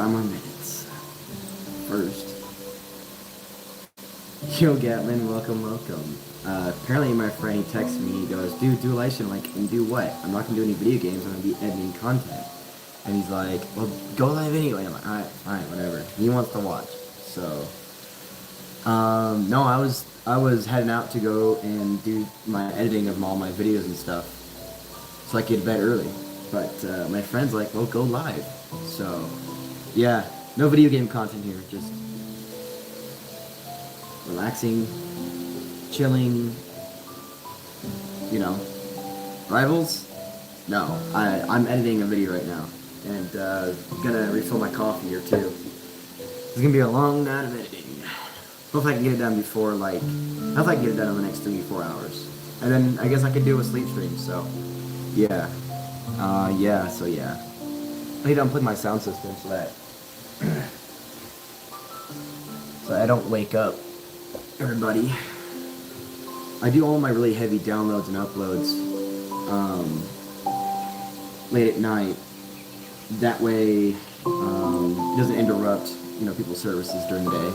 5 more minutes. First. Yo, Gatman, welcome, welcome. Apparently my friend, he texted me, he goes, dude, do a live stream. I'm like, and do what? I'm not gonna do any video games, I'm gonna be editing content. And he's like, well, go live anyway. I'm like, alright, fine, whatever. He wants to watch. So, no, I was heading out to go and do my editing of all my videos and stuff, so I could get to bed early. But my friend's like, well, go live. So, yeah, no video game content here, just relaxing, chilling, you know. Rivals? No, I'm editing a video right now, and gonna refill my coffee here too. It's gonna be a long night of editing. Hopefully I can get it done before, like, hopefully I can get it done in the next 3 to 4 hours. And then I guess I could do a sleep stream, so, yeah. So yeah. I need to unplug my sound system so that, so I don't wake up everybody. I do all my really heavy downloads and uploads, late at night. That way, it doesn't interrupt, you know, people's services during the day.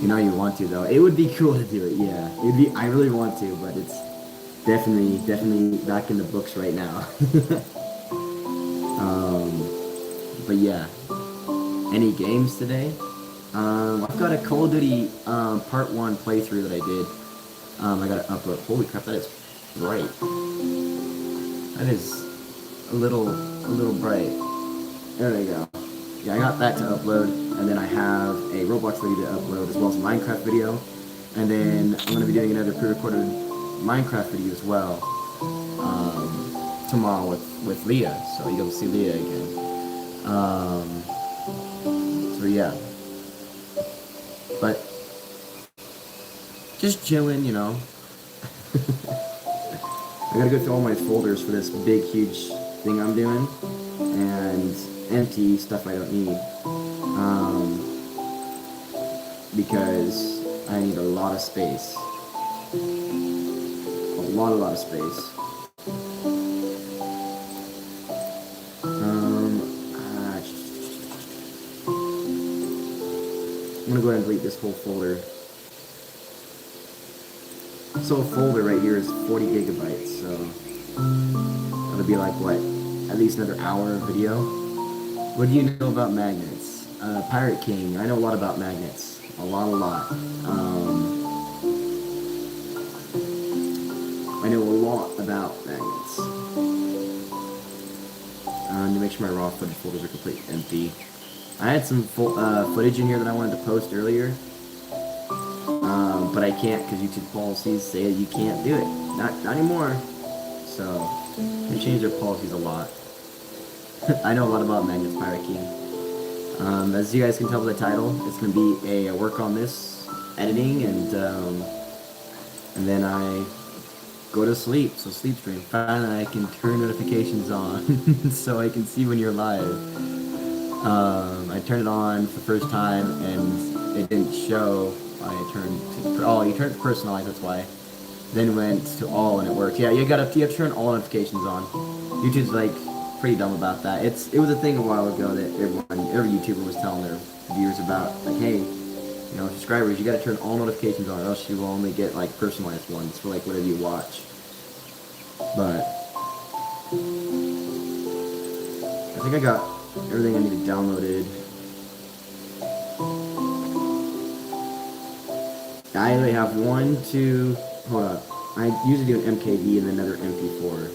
You know you want to though. It would be cool to do it, yeah. It'd be. I really want to, but it's definitely back in the books right now. But yeah. Any games today? I've got a Call of Duty Part 1 playthrough that I did. I gotta upload. Holy crap, that is bright. That is a little bright. There we go. Yeah, I got that to upload, and then I have a Roblox video to upload, as well as a Minecraft video, and then I'm going to be doing another pre-recorded Minecraft video as well, tomorrow with Leah, so you'll see Leah again. So yeah. But, just chilling, you know. I gotta go through all my folders for this big, huge thing I'm doing, and empty stuff I don't need, because I need a lot of space, a lot of space. I'm gonna go ahead and delete this whole folder. This whole folder right here is 40 gigabytes, so that'll be like, what, at least another hour of video. What do you know about magnets? Pirate King, I know a lot about magnets. A lot. I know a lot about magnets. To make sure my raw footage folders are completely empty. I had some footage in here that I wanted to post earlier. But I can't because YouTube policies say that you can't do it. Not anymore. So, they changed their policies a lot. I know a lot about magnets, Pirate King. As you guys can tell by the title, it's going to be a work on this editing, and then I go to sleep. So sleep stream. Finally, I can turn notifications on so I can see when you're live. I turned it on for the first time and it didn't show. I turned to, oh, you turned it to personalized. That's why. Then went to all and it worked. Yeah, you have to turn all notifications on. YouTube's like pretty dumb about that. It was a thing a while ago that every YouTuber was telling their viewers about, like, hey, you know, subscribers, you gotta turn all notifications on, or else you will only get like personalized ones for like whatever you watch. But I think I got everything I needed downloaded. I only have hold up. I usually do an MKV and then another MP4.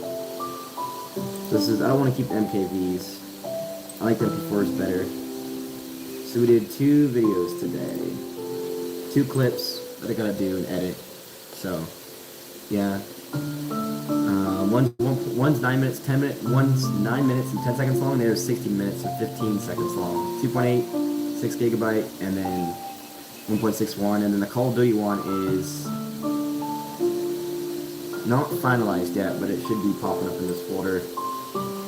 I don't want to keep MKVs. I like the MP4s better. So we did 2 videos today. 2 clips that I gotta do and edit. So, yeah. One's 9 minutes, 10 minutes, one's 9 minutes and 10 seconds long, and the other's 16 minutes and 15 seconds long. 2.8, 6 gigabyte, and then 1.61, and then the Call of Duty one is not finalized yet, but it should be popping up in this folder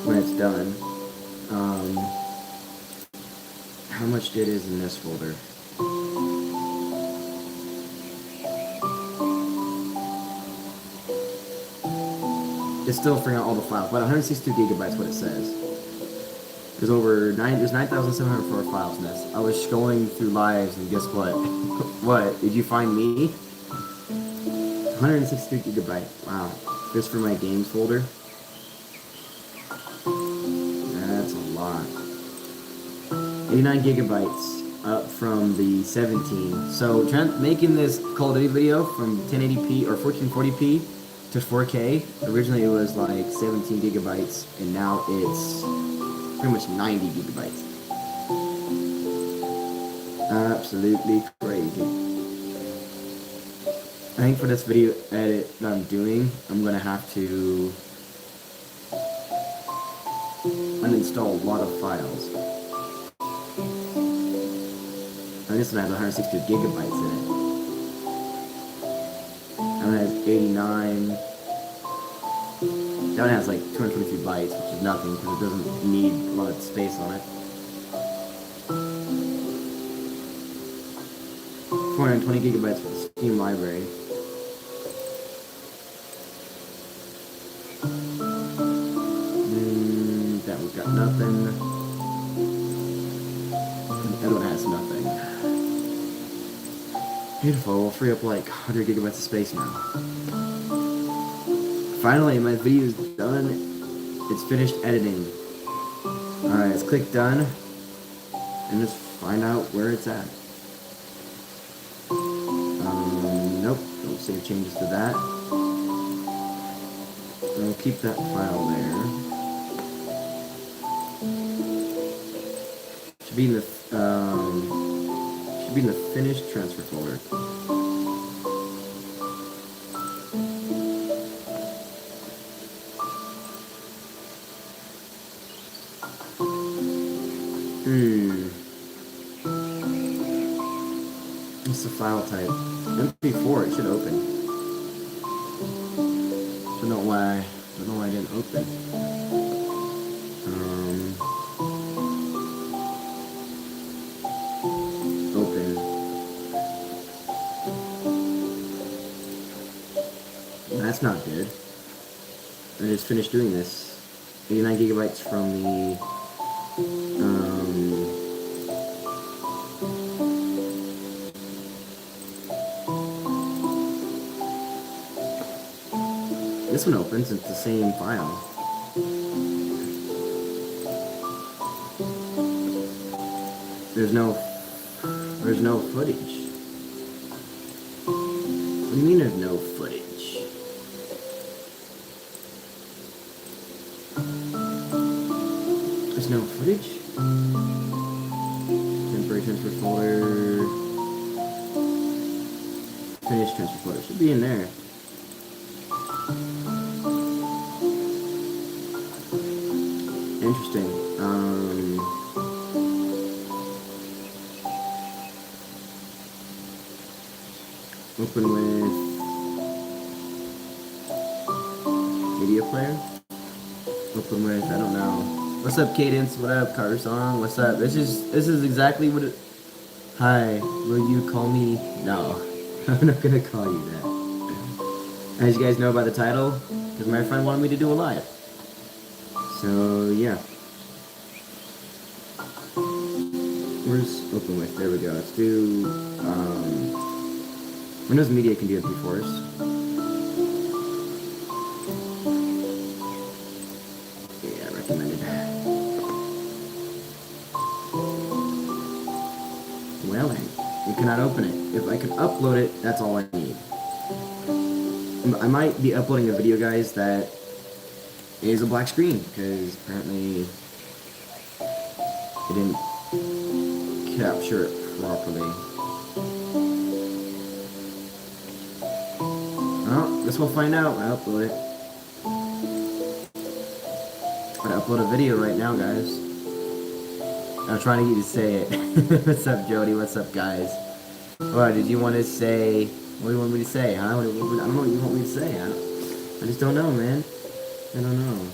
when it's done. How much did is in this folder? It's still figuring out all the files, but 162 gigabytes what it says. There's 9,704 files in this. I was scrolling through lives, and guess what? What? Did you find me? 163 gigabyte. Wow. Just for my games folder. That's a lot. 89 gigabytes up from the 17. So making this Call of Duty video from 1080p or 1440p to 4K. Originally it was like 17 gigabytes, and now it's pretty much 90 gigabytes. Absolutely crazy. I think for this video edit that I'm doing, I'm gonna have to uninstall a lot of files. And this one has 160 gigabytes in it. That one has 89. That one has like 223 bytes, which is nothing because it doesn't need a lot of space on it. 420 gigabytes for the Steam library. That one's got nothing. And the other one has nothing. Beautiful, we'll free up like 100 gigabytes of space now. Finally, my video is done. It's finished editing. Alright, let's click done. And just find out where it's at. Nope, don't save changes to that. I'll keep that file there. Should be in the finished transfer folder. What's the file type? MP4. It should open. Don't know why it didn't open. Open. That's not good. I just finished doing this. 89 gigabytes from the this one opens, it's the same file. There's no footage. What do you mean there's no footage? There's no footage? Temporary transfer folder. Finished transfer folder. Should be in there. Interesting. Open with media player. Open with, I don't know. What's up, Cadence? What up, Carter Song? What's up? This is exactly what it. Hi, will you call me? No, I'm not gonna call you that. As you guys know by the title, because my friend wanted me to do a live. So yeah. Where's open with? There we go. Let's do Windows Media can do MP4s. Yeah, recommended. Well then, you cannot open it. If I can upload it, that's all I need. I might be uploading a video, guys, that is a black screen, because apparently it didn't capture it properly. Well, guess we'll find out when I upload it. I'm gonna upload a video right now, guys. I'm trying to get you to say it. What's up, Jody? What's up, guys? What, did you want to say? What do you want me to say, huh? I don't know what you want me to say. I just don't know, man. I don't know.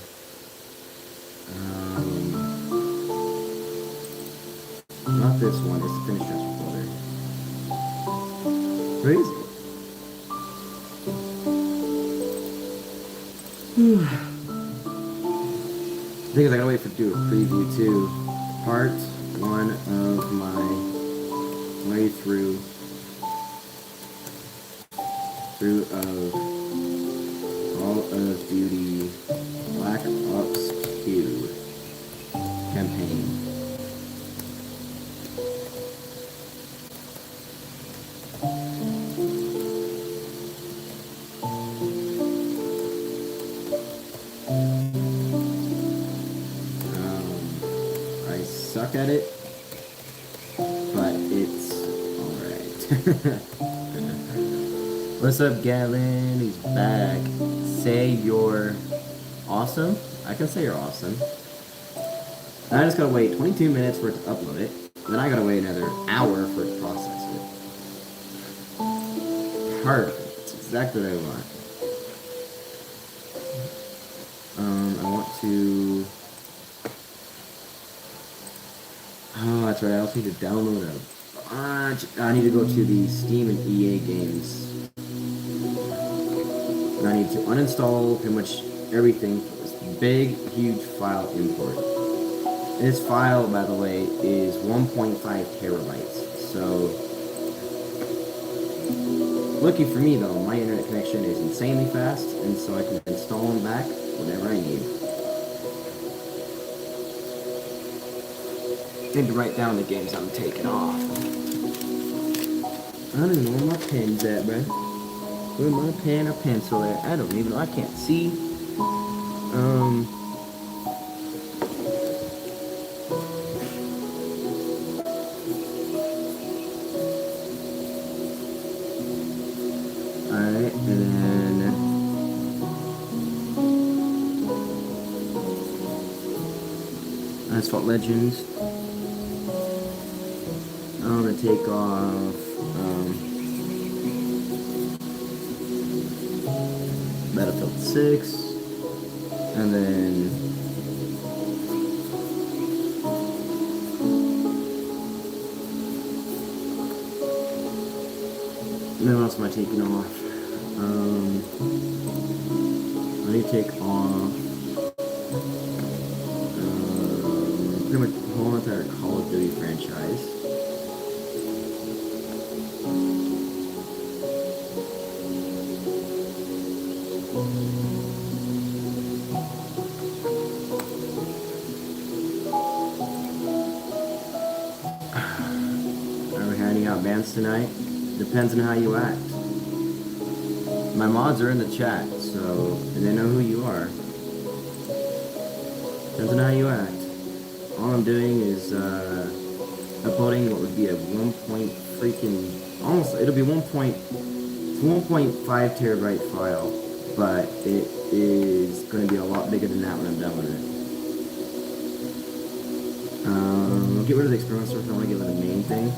Not this one. It's the finished transfer folder. Where is it? thing is, I gotta wait for do a preview too. Part 1 of my way through of Call of Duty Black Ops 2 campaign. I suck at it, but it's alright. What's up, Galen? He's back. Say you're awesome. I can say you're awesome. And I just gotta wait 22 minutes for it to upload it. Then I gotta wait another hour for it to process it. Perfect. That's exactly what I want. I want to... Oh, that's right. I also need to download a bunch. I need to go to the Steam and EA games. And I need to uninstall pretty much everything for this big, huge file import. And this file, by the way, is 1.5 terabytes. So, lucky for me though, my internet connection is insanely fast, and so I can install them back whenever I need. I need to write down the games I'm taking off. I don't even know where my pen's at, bro. Where my pen or pencil at? I don't even know. I can't see. Alright, and then... Asphalt Legends. I'm gonna take off Battlefield 6, and then what else am I taking off? I need to take off pretty much the whole entire Call of Duty franchise. Are we handing out bands tonight? Depends on how you act. My mods are in the chat, so they know who you are. Depends on how you act. All I'm doing is uploading what would be a it'll be 1.5 terabyte file, but it is going to be a lot bigger than that when I'm done with it. I'll get rid of the experiment server if I want to get rid of the main thing.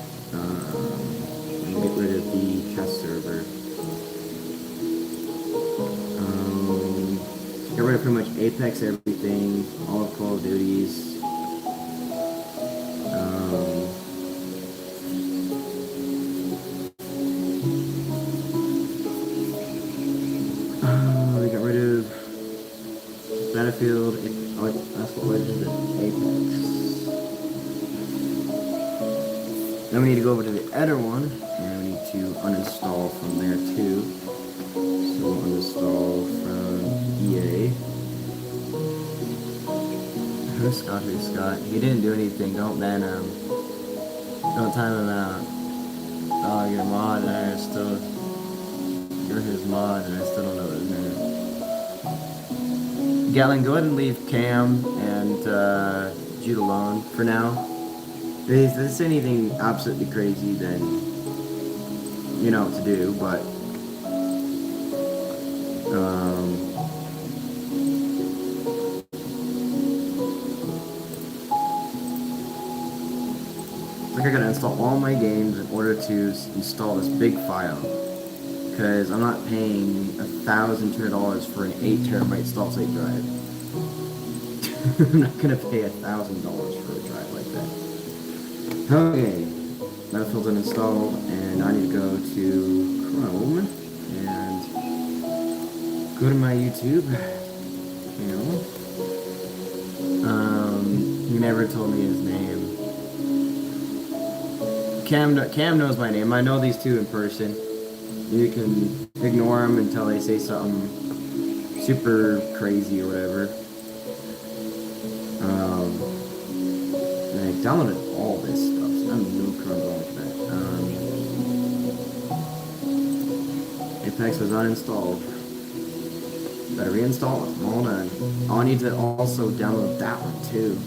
I'll get rid of the test server. Get rid of pretty much Apex, everything, all of Call of Duties. We got rid of Battlefield, Asphalt Legends, and Apex. Then we need to go over to the other one, and we need to uninstall from there too. So we'll uninstall from EA. Who's Scott? He didn't do anything. Don't ban him. Don't time him out. Oh, you're a mod, and I still... You're his mod, and I still don't know his name. Galen, go ahead and leave Cam and Jude alone for now. If there's anything absolutely crazy, then you know what to do, but I think I gotta install all my games in order to install this big file, because I'm not paying $1,200 for an 8 terabyte solid state drive. I'm not gonna pay $1,000 for a drive like that. Okay, Battlefield's uninstalled, and I need to go to Chrome and go to my YouTube channel. never told me his name. Cam knows my name. I know these two in person. You can ignore them until they say something super crazy or whatever. And I downloaded all this stuff, so I have no clue wrong with that. Apex was uninstalled. Better reinstall it. All done. Oh, I need to also download that one too.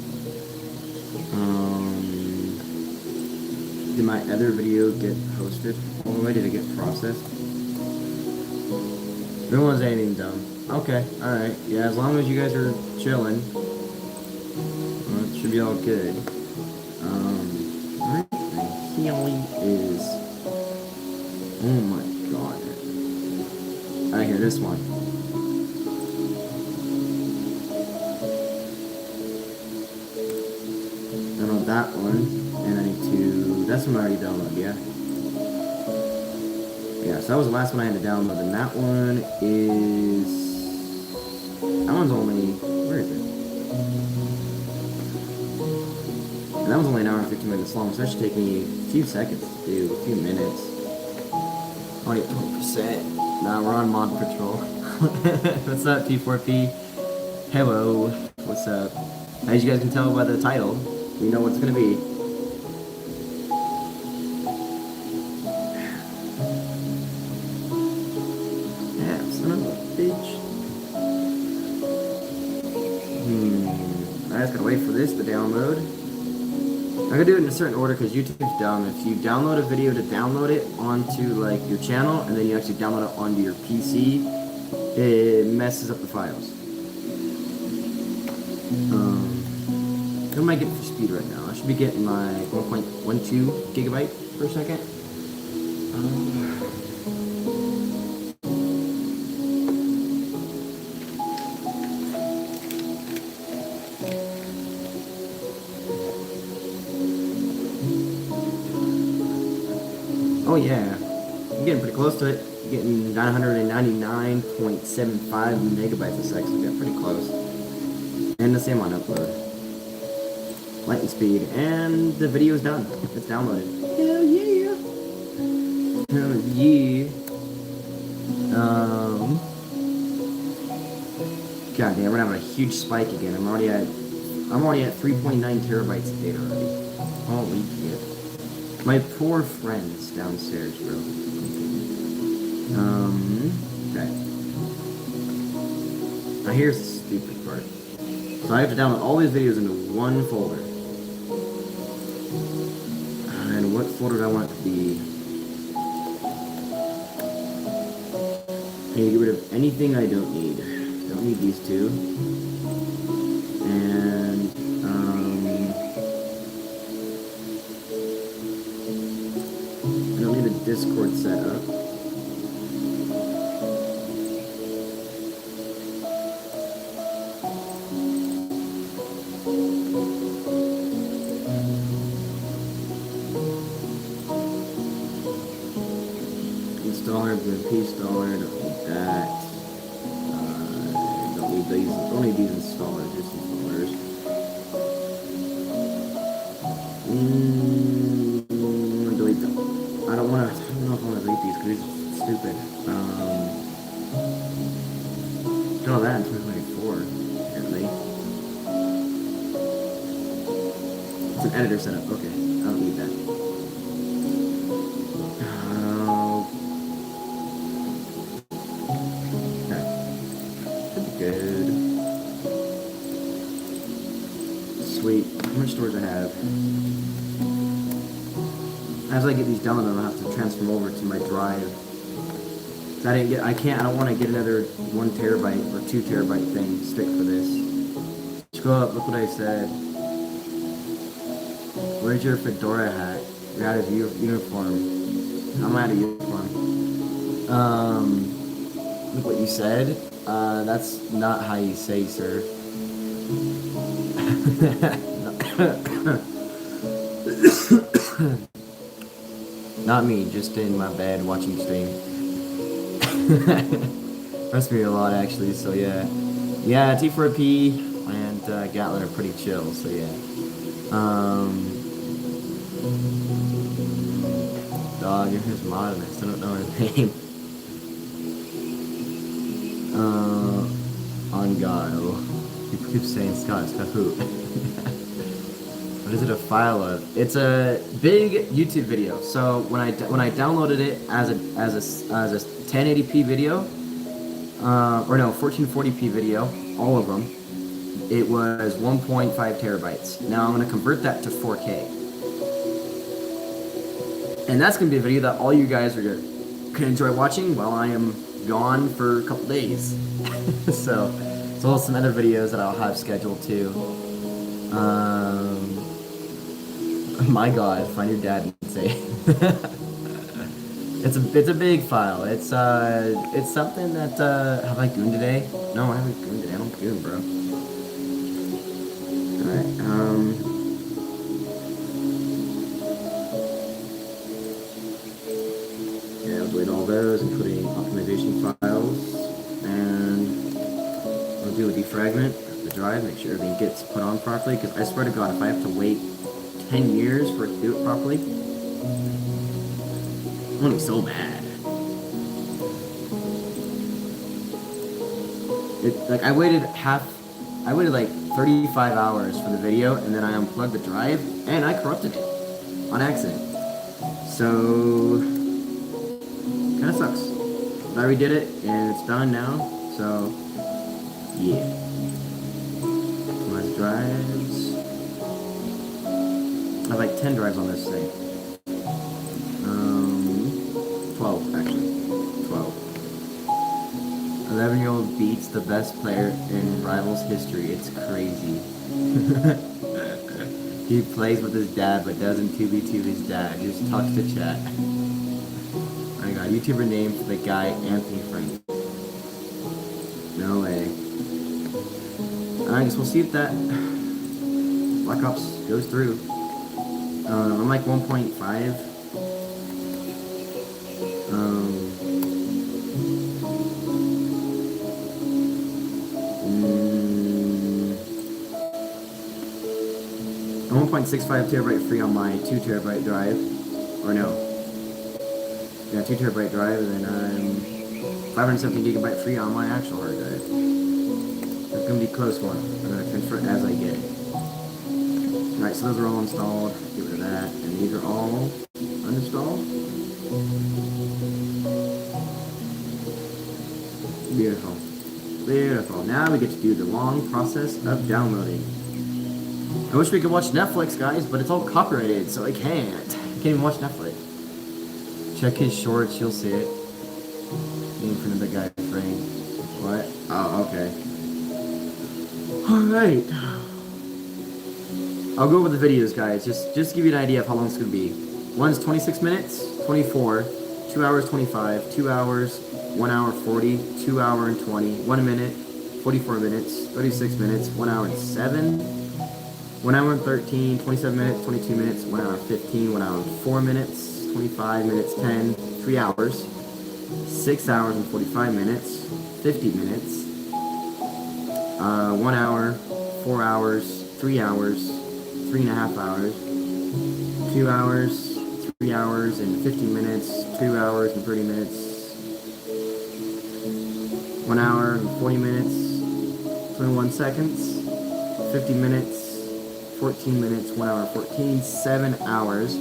Did my other video get posted? All the way did it get processed? No one's anything dumb. Okay, alright. Yeah, as long as you guys are chilling, well, it should be all good. Alright, the healing is... Oh my god. Alright, here, this one. Download that one, and I need to... That's one I already downloaded, yeah? Yeah, so that was the last one I had to download, and that one is... That one's only... Where is it? And that one's only an hour and 15 minutes long, so that should take me a few seconds to do, a few minutes. Only 20%. Nah, we're on Mod Patrol. What's up, P4P? Hello. What's up? As you guys can tell by the title, we know what it's gonna be. I just gotta wait for this to download. I'm gonna do it in a certain order because YouTube's dumb. If you download a video to download it onto like your channel and then you actually download it onto your PC, it messes up the files. What am I getting for speed right now? I should be getting my 1.12 gigabyte per second. Oh yeah, I'm getting pretty close to it. I'm getting 999.75 megabytes a second, so we got pretty close. And the same on upload. Lightning speed, and the video is done. It's downloaded. Hell yeah! Hell yeah! God damn, we're having a huge spike again. I'm already at 3.9 terabytes of data already. Holy shit. My poor friends downstairs, bro. Okay. Now here's the stupid part. So I have to download all these videos into one folder. And what folder do I want it to be? I need to get rid of anything I don't need. Don't need these two. And, I don't need a Discord setup. Installer, VMP installer, don't need that. Don't need these, don't need these installers, just installers. Delete them. I don't know if I want to delete these because these are stupid. Did all that in 2024, apparently. It's an editor setup, okay. I don't need that. Good. Sweet. How much storage I have? As I get these downloaded, I'll have to transfer them over to my drive. I don't want to get another 1 terabyte or 2 terabyte thing stick for this. Scroll up, look what I said. Where's your fedora hat? You're out of uniform. I'm out of uniform. Look what you said. That's not how you say, sir. Not me, just in my bed watching stream. Must be a lot, actually, so yeah. Yeah, T4P and Gatlin are pretty chill, so yeah. Dog, here's Modernist. I don't know his name. On Guile. You keep saying Scott who? What is it a file of? It's a big YouTube video. So when I downloaded it as a 1080p video, or no, 1440p video, all of them, it was 1.5 terabytes. Now I'm gonna convert that to 4K, and that's gonna be a video that all you guys are gonna enjoy watching while I am gone for a couple days. So some other videos that I'll have scheduled too. My God, find your dad and say. It's a big file. It's something that have I gooned today? No, I haven't gooned today. I don't goon, bro. Alright, yeah, I'll delete all those, including optimization files, and I'll do a defragment of the drive, make sure everything gets put on properly, because I swear to God, if I have to wait 10 years for it to do it properly, I'm gonna be so mad. I waited like 35 hours for the video, and then I unplugged the drive, and I corrupted it on accident. So, kinda sucks. But I redid it, and it's done now, so, yeah. Optimize drives. I have like 10 drives on this thing. 12, actually. 12. 11-year-old beats the best player in Rivals history. It's crazy. He plays with his dad, but doesn't 2v2 his dad. Just talks to chat. I got a YouTuber name for the guy, Anthony Frank. No way. I guess we'll see if that Black Ops goes through. I'm like 1.5. 1.65 terabyte free on my 2 terabyte drive, or no, yeah, 2 terabyte drive, and then I'm 570 gigabyte free on my actual hard drive. It's gonna be a close one. I'm gonna transfer it as I get it. Alright, so those are all installed. Get rid of that, and these are all uninstalled. Beautiful. Beautiful. Now we get to do the long process of downloading. I wish we could watch Netflix, guys, but it's all copyrighted, so I can't. I can't even watch Netflix. Check his shorts, you'll see it. In front of the guy frame. What? Oh, okay. Alright. I'll go over the videos, guys, just to give you an idea of how long it's going to be. One's 26 minutes, 24, 2 hours 25, 2 hours, 1 hour 40, 2 hour and 20, 1 minute, 44 minutes, 36 minutes, 1 hour and 7, 1 hour and 13, 27 minutes, 22 minutes, 1 hour and 15, 1 hour and 4 minutes, 25 minutes, 10, 3 hours, 6 hours and 45 minutes, 50 minutes, 1 hour, 4 hours, 3 hours, 3.5 hours, 2 hours, 3 hours and 50 minutes, 2 hours and 30 minutes, 1 hour and 40 minutes, 21 seconds, 50 minutes, 14 minutes, 1 hour 14, 7 hours,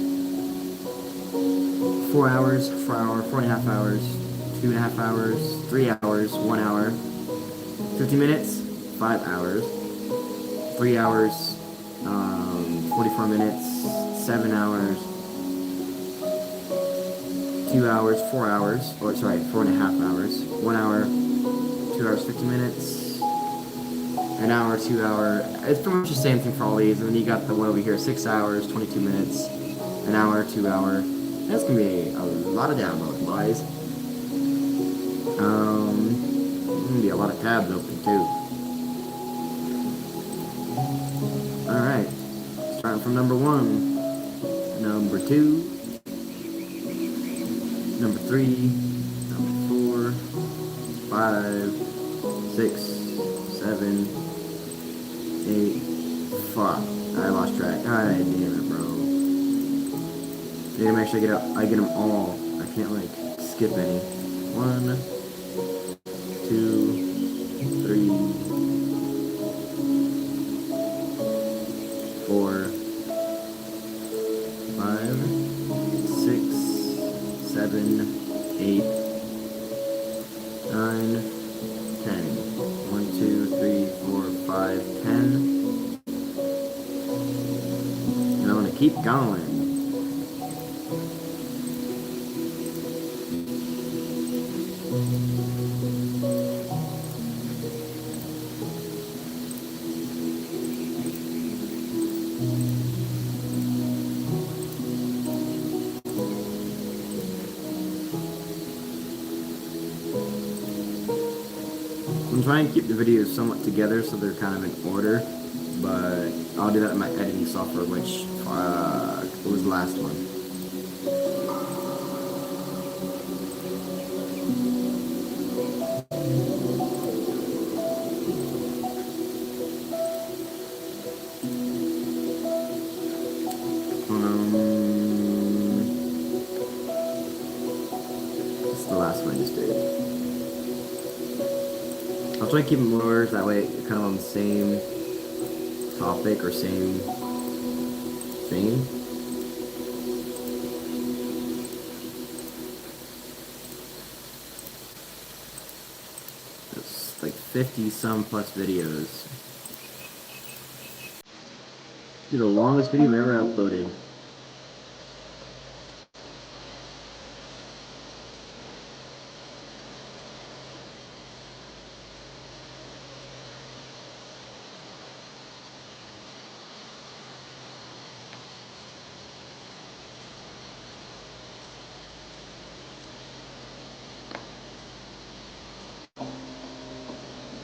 4 hours, 4 hour, 4.5 hours, 2.5 hours, 3 hours, 1 hour, 50 minutes, 5 hours, 3 hours, 44 minutes, 7 hours, 2 hours, 4 hours, or sorry, 4.5 hours, 1 hour, 2 hours, 50 minutes, an hour, 2 hour. It's pretty much the same thing for all these. And then you got the one over here, 6 hours, 22 minutes, an hour, 2 hour. That's gonna be a lot of downloads, boys. Gonna be a lot of tabs open too. Alright, starting from number 1, number 2, number 3, number 4, 5, 6, 7, 8, 5. I lost track. God damn it, bro. Need to make sure I get them all. I can't like skip any. 1, 2, 3, 4, 5, 6, 7, 8, 9, 10. 1, 2, 3, 4, 5, 10. And I'm gonna keep going. I'm trying to keep the videos somewhat together so they're kind of in order, but I'll do that in my editing software, which was the last one. This is the last one I just did. I'll try to keep them lower, so that way kind of on the same topic or same thing. It's like 50 some plus videos. Dude, the longest video I've ever uploaded.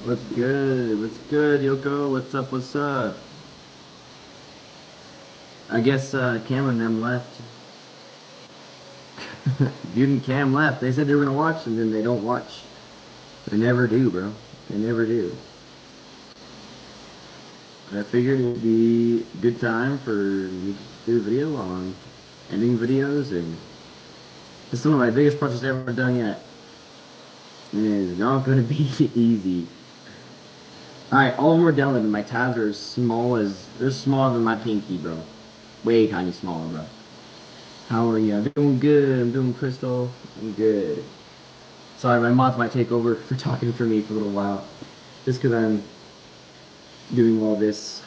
What's good? What's good, Yoko? What's up? What's up? I guess Cam and them left. Dude and Cam left. They said they were gonna watch, and then they don't watch. They never do, bro. They never do. I figured it would be a good time for me to do a video on ending videos, and it's one of my biggest projects I've ever done yet. It is not going to be easy. Alright, all of them are downloaded. My tabs are as small as, they're smaller than my pinky, bro. Way tiny smaller, bro. How are you? I'm doing good. I'm doing Crystal. I'm good. Sorry, my mods might take over for talking for me for a little while. Just because I'm doing all this.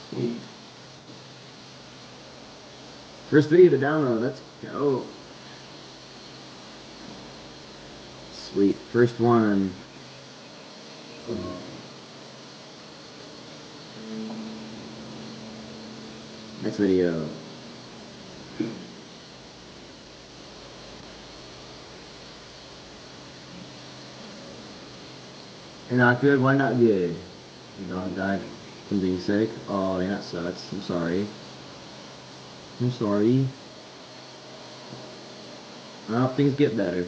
Sweet. First video to download. Let's go. Sweet. First one. Next video. You're not good? Why not good? Your dog died from being sick? Oh, yeah, that sucks. I'm sorry. I'm sorry. I hope things get better.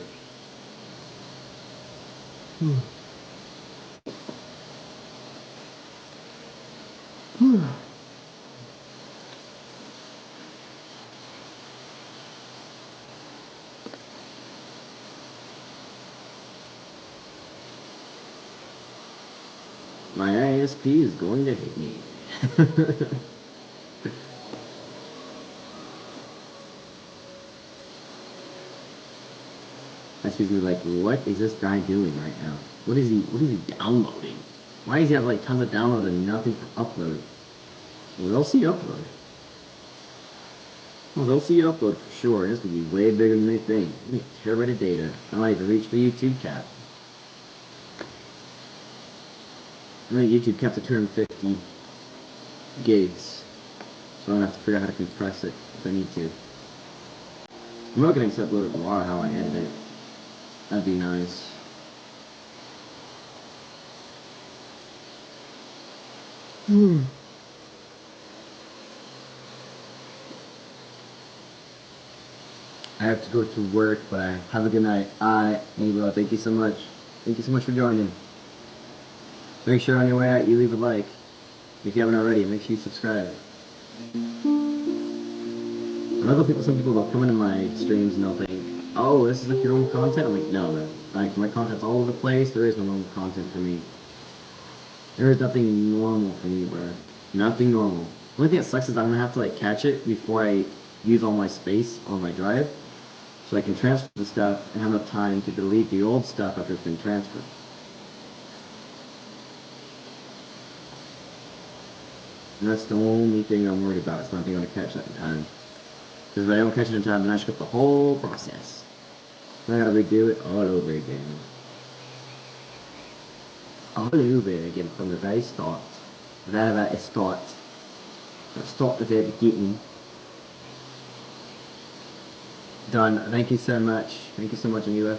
My ISP is going to hate me. ISP's gonna be like, what is this guy doing right now? What is he downloading? Why does he have like tons of download and nothing for upload? Well, they'll see upload. Well, they'll see upload for sure. It's gonna be way bigger than they think. It's a terabyte of data. I might even reach the YouTube cap. I think YouTube caps at 250 gigs. So I'm gonna have to figure out how to compress it if I need to. I'm not gonna upload it raw how I edit it. That'd be nice. I have to go to work, but have a good night. Nilo, thank you so much. Thank you so much for joining. Make sure on your way out you leave a like. If you haven't already, make sure you subscribe. I know some people will come into my streams and they'll think, oh, this is like your own content? I'm like, no, man. Like, my content's all over the place. There is no normal content for me. There is nothing normal for me, bro. Nothing normal. The only thing that sucks is I'm gonna have to like catch it before I use all my space on my drive, so I can transfer the stuff and have enough time to delete the old stuff after it's been transferred. And that's the only thing I'm worried about. It's not being able to catch that in time. Because if I don't catch it in time, then I screw up the whole process. And I gotta redo it all over again. All over again from the very start. Very start. Let's start the very beginning. Done. Thank you so much. Thank you so much, Anila.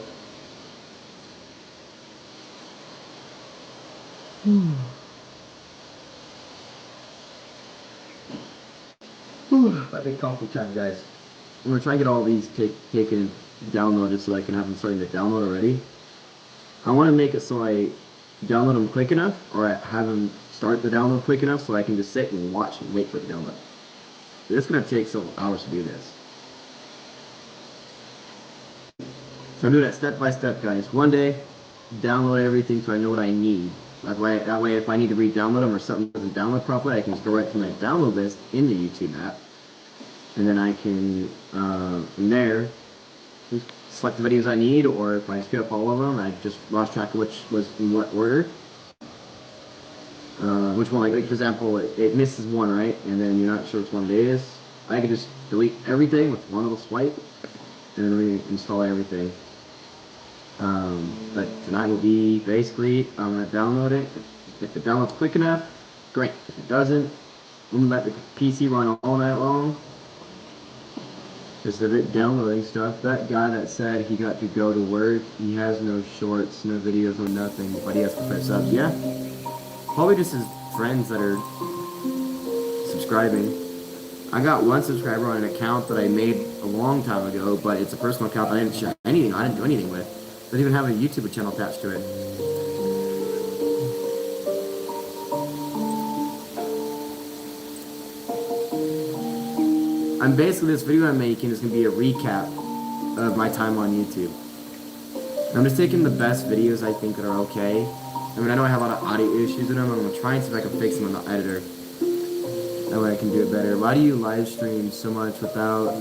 My big coffee time, guys. I'm gonna try to get all these taken downloaded so I can have them starting to download already. I want to make it so I download them quick enough, or I have them start the download quick enough so I can just sit and watch and wait for it to download. It's gonna take several hours to do this. So I'm doing that step by step, guys. One day, download everything so I know what I need. That way if I need to re-download them or something doesn't download properly, I can just go right to my download list in the YouTube app. And then I can, from there, just select the videos I need, or if I skip all of them, I just lost track of which was in what order. Which one, like for example, it misses one, right? And then you're not sure which one it is. I can just delete everything with one little swipe and reinstall everything. But tonight will be basically, I'm going to download it. If it downloads quick enough, great. If it doesn't, I'm going to let the PC run all night long. Just a bit downloading stuff. That guy that said he got to go to work, he has no shorts, no videos, no nothing, but he has to press subs. Yeah. Probably just his friends that are subscribing. I got one subscriber on an account that I made a long time ago, but it's a personal account I didn't share anything. I didn't do anything with. Doesn't even have a YouTube channel attached to it. I'm basically, this video I'm making is going to be a recap of my time on YouTube. I'm just taking the best videos I think that are okay. I mean, I know I have a lot of audio issues in them. I'm going to try and see if I can fix them in the editor. That way I can do it better. Why do you live stream so much without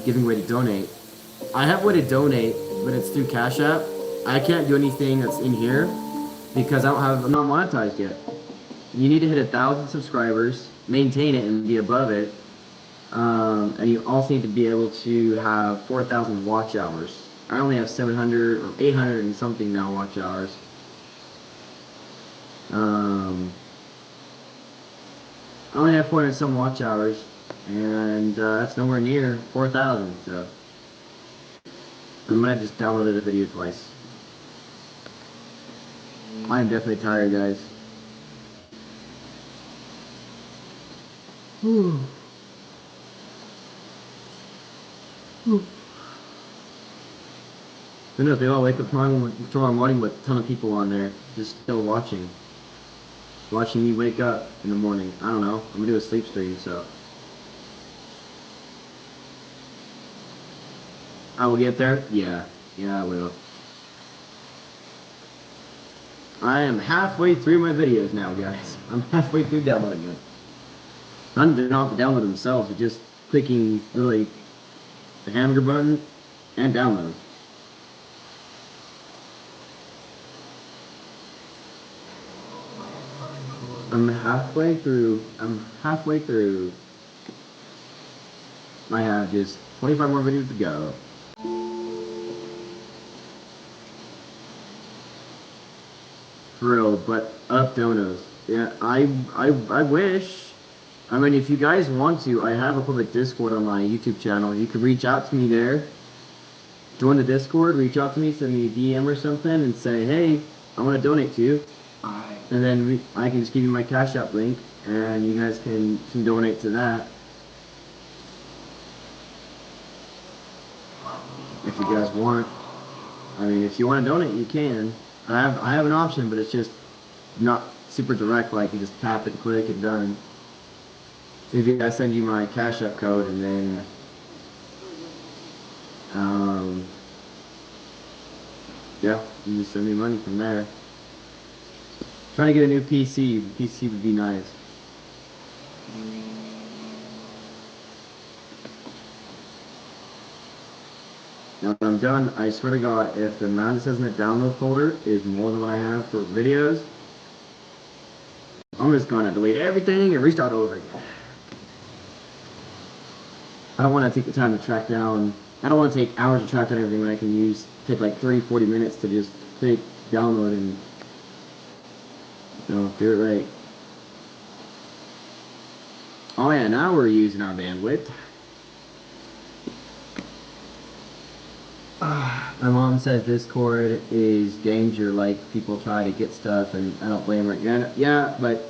giving way to donate? I have a way to donate, but it's through Cash App. I can't do anything that's in here because I'm not monetized yet. You need to hit 1,000 subscribers, maintain it, and be above it. And you also need to be able to have 4,000 watch hours. I only have 700 or 800 and something now watch hours. I only have 400 some watch hours, and that's nowhere near 4,000. So I might have just downloaded a video twice. I am definitely tired, guys. Whew. Whew. Who knows, they all wake up tomorrow morning with a ton of people on there just still watching. Watching me wake up in the morning. I don't know. I'm gonna do a sleep stream, so. I will get there? Yeah. Yeah, I will. I am halfway through my videos now, guys. I'm halfway through downloading them. They're not the download themselves, but just clicking really the hamburger button and download. I'm halfway through. I have just 25 more videos to go. For real, but up donos. Yeah, I wish. I mean, if you guys want to, I have a public Discord on my YouTube channel. You can reach out to me there. Join the Discord, reach out to me, send me a DM or something, and say, hey, I want to donate to you. And then I can just give you my Cash App link, and you guys can donate to that. you guys want. I mean, if you want to donate, you can. I have an option, but it's just not super direct. Like you just tap it, click, and done. So if I send you my Cash App code, and then yeah, you just send me money from there. Trying to get a new PC. PC would be nice. Now when I'm done, I swear to God, if the amount it says in the download folder is more than what I have for videos, I'm just gonna delete everything and restart over again. I don't want to take the time to track down. I don't want to take hours to track down everything when I can take like 30, 40 minutes to just download and do it right. Oh yeah, now we're using our bandwidth. My mom says Discord is danger, like people try to get stuff, and I don't blame her. Yeah, but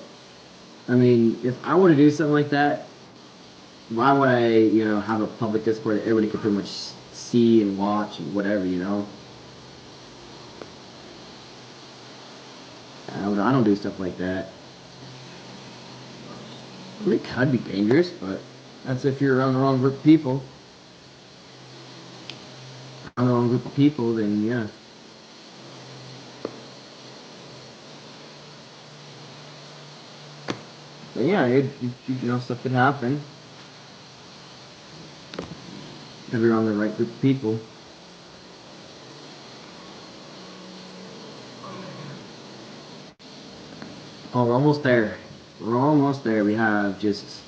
I mean, if I were to do something like that, why would I, have a public Discord that everybody could pretty much see and watch and whatever, I don't do stuff like that. I mean, it could be dangerous, but that's if you're around the wrong group of people. Around the wrong group of people, then yeah. But yeah, stuff could happen if you're on the right group of people. Oh, we're almost there. We're almost there. We have just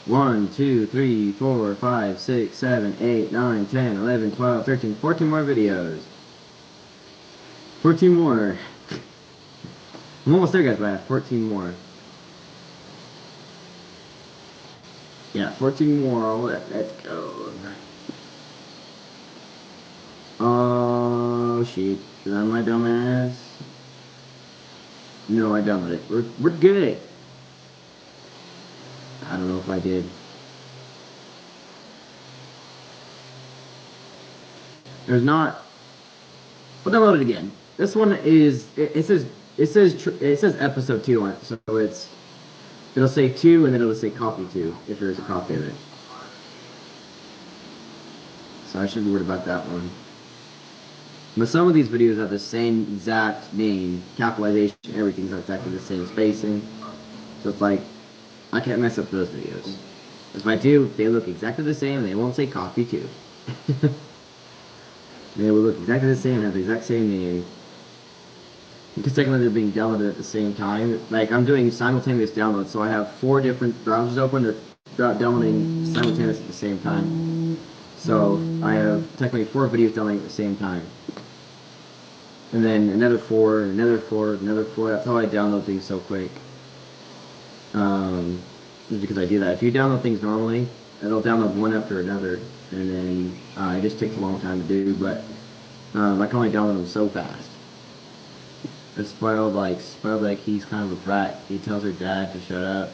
1, 2, 3, 4, 5, 6, 7, 8, 9, 10, 11, 12, 13, 14 more videos. 14 more. I'm almost there, guys, but I have 14 more. Yeah, 14 more. Let's go. Oh, shit. Is that my dumbass? No, I dumped it. We're good. I don't know if I did. There's not. We'll download it again. This one is. It says episode 2 on it, so it'll say 2 and then it'll say copy 2 if there's a copy of it. So I shouldn't be worried about that one. But some of these videos have the same exact name, capitalization, everything's exactly the same spacing. So it's like, I can't mess up those videos. If I do, they look exactly the same, they won't say copy 2. They will look exactly the same, have the exact same name. Because technically they're being downloaded at the same time. Like, I'm doing simultaneous downloads, so I have 4 different browsers open, they're downloading simultaneously at the same time. So, I have technically 4 videos downloading at the same time. And then another 4, another 4, another 4. That's how I download things so quick. Just because I do that. If you download things normally, it'll download one after another, and then it just takes a long time to do. But I can only download them so fast. It's spoiled like he's kind of a brat. He tells her dad to shut up.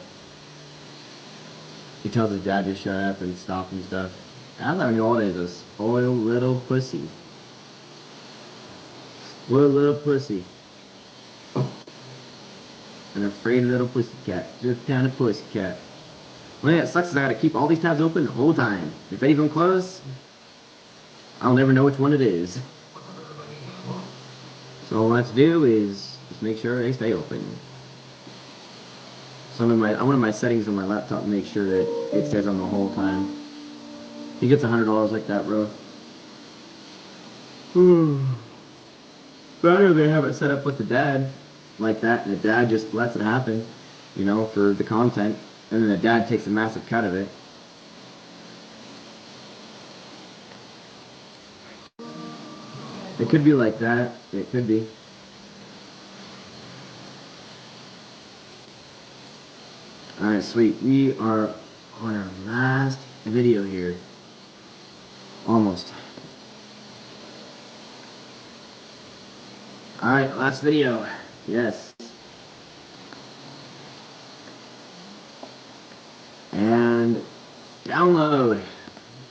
He tells his dad to shut up and stop and stuff. I thought all is a spoiled little pussy. Spoiled little pussy. An afraid little pussycat. Just kind of pussycat. Well, yeah, it sucks is I gotta keep all these tabs open the whole time. If any of them close, I'll never know which one it is. So all I have to do is just make sure they stay open. So I went in my settings on my laptop to make sure that it stays on the whole time. He gets $100 like that, bro. Better they have it set up with the dad like that, and the dad just lets it happen, for the content, and then the dad takes a massive cut of it. It could be like that. It could be. Alright, sweet. We are on our last video here. Almost. Alright, last video. Yes. And download.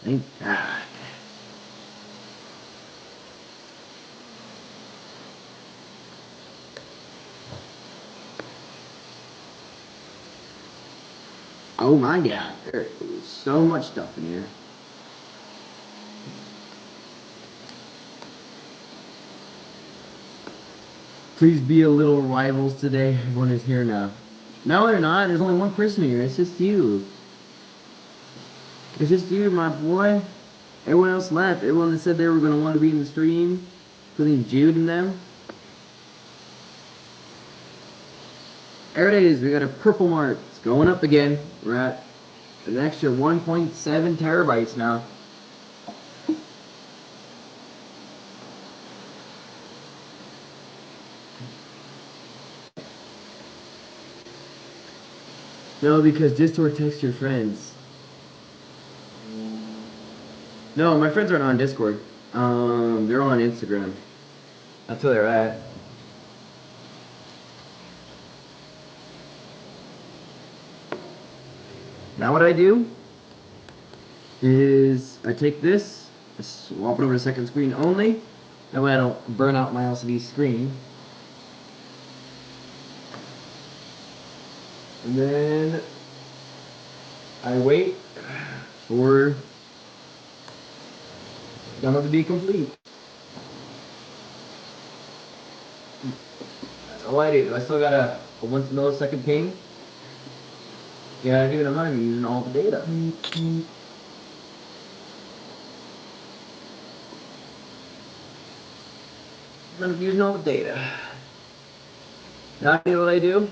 Thank God. Oh my god, there is so much stuff in here. Please be a little rivals today. Everyone is here now. No, they're not. There's only one person here. It's just you. It's just you, my boy. Everyone else left. Everyone that said they were going to want to be in the stream, including Jude and them. There it is. We got a purple mark. It's going up again. We're at an extra 1.7 terabytes now. No, because Discord texts your friends. No, my friends aren't on Discord. They're on Instagram. That's where they're at. Now what I do is I take this, I swap it over to second screen only. That way I don't burn out my LCD screen. And then I wait for download to be complete. That's all I do. I still got a 1 millisecond ping. Yeah, dude, I'm not even using all the data. I'm using all the data. Now you know what I do?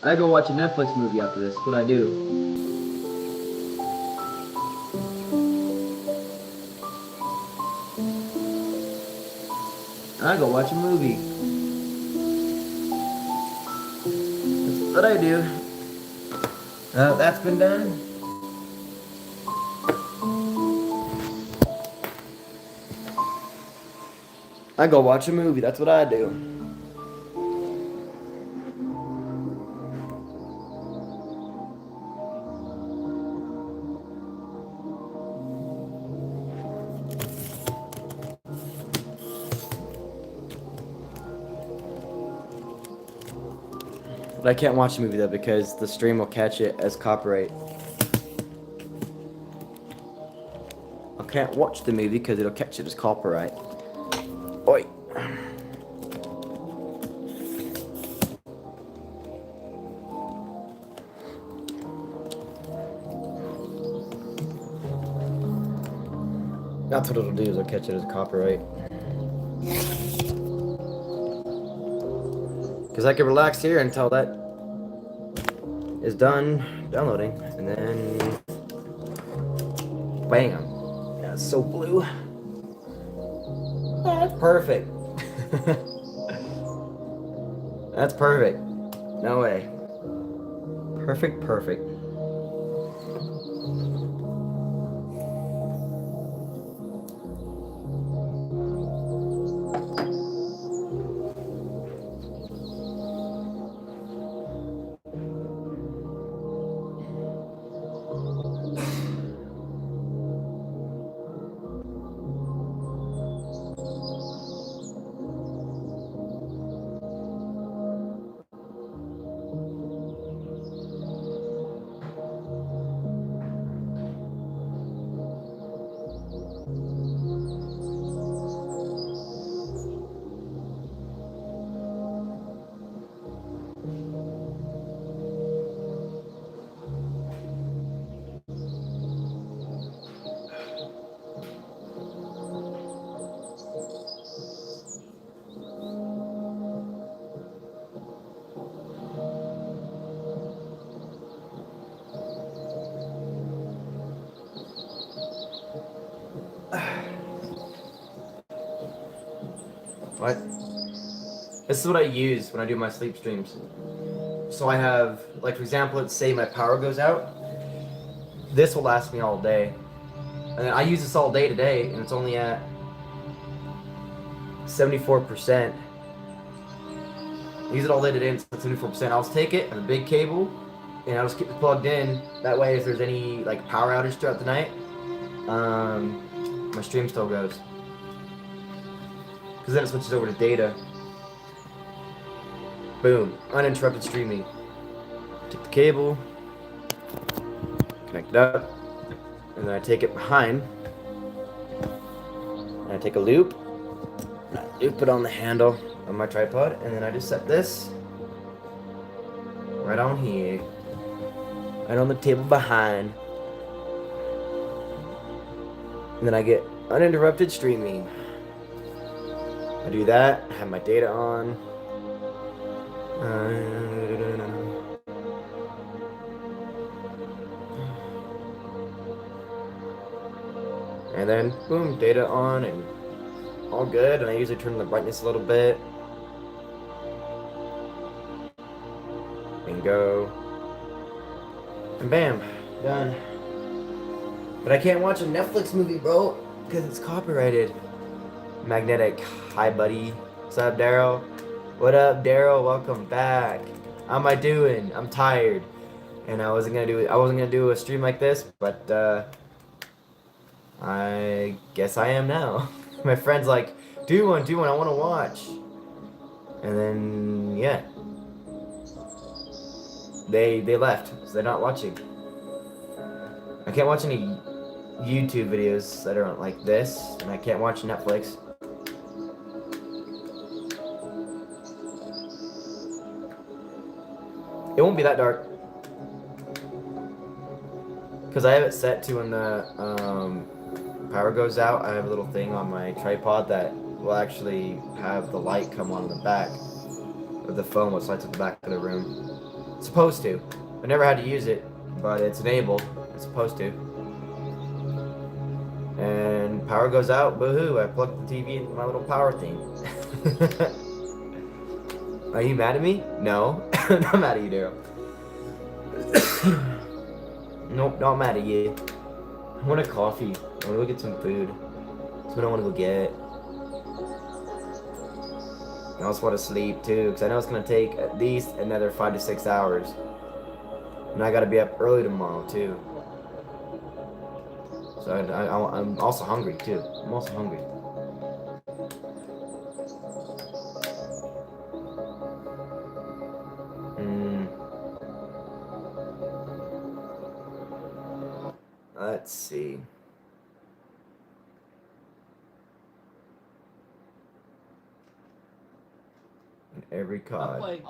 I go watch a Netflix movie after this. That's what I do. I go watch a movie. That's what I do. That's been done. I go watch a movie. That's what I do. But I can't watch the movie though because the stream will catch it as copyright. I can't watch the movie because it'll catch it as copyright. Oi. That's what it'll do, is it'll catch it as copyright. Because I can relax here until that is done downloading. And then bam. Yeah, it's so blue. Oh, that's perfect. That's perfect. No way. Perfect, perfect. What? This is what I use when I do my sleep streams. So I have, like for example, let's say my power goes out. This will last me all day. And I use this all day today, and it's only at 74%. I use it all day today, and it's at 74%. I'll just take it, have a big cable, and I'll just keep it plugged in. That way, if there's any like power outage throughout the night, my stream still goes. Because then it switches over to data. Boom, uninterrupted streaming. Take the cable, connect it up, and then I take it behind, and I take a loop, and I loop it on the handle of my tripod, and then I just set this right on here, right on the table behind, and then I get uninterrupted streaming. I do that, I have my data on. And then, boom, data on, and all good. And I usually turn the brightness a little bit. And go. And bam, done. But I can't watch a Netflix movie, bro, because it's copyrighted. Magnetic, hi buddy. What's up, Daryl? What up, Daryl? Welcome back. How am I doing? I'm tired, and I wasn't gonna do a stream like this, but I guess I am now. My friend's like, do one, I want to watch. And then yeah, they left, so they're not watching. I can't watch any YouTube videos that are like this, and I can't watch Netflix. It won't be that dark, because I have it set to when the power goes out. I have a little thing on my tripod that will actually have the light come on in the back of the phone, which lights up the back of the room. It's supposed to. I never had to use it, but it's enabled. It's supposed to. And power goes out, boo-hoo, I plugged the TV into my little power thing. Are you mad at me? No. I'm not mad at you, Daryl. Nope, not mad at you. I want a coffee. I want to go get some food. That's what I want to go get. I also want to sleep too, because I know it's going to take at least another 5 to 6 hours. And I got to be up early tomorrow too. So I'm also hungry too. I'm also hungry. Let's see. In every COD.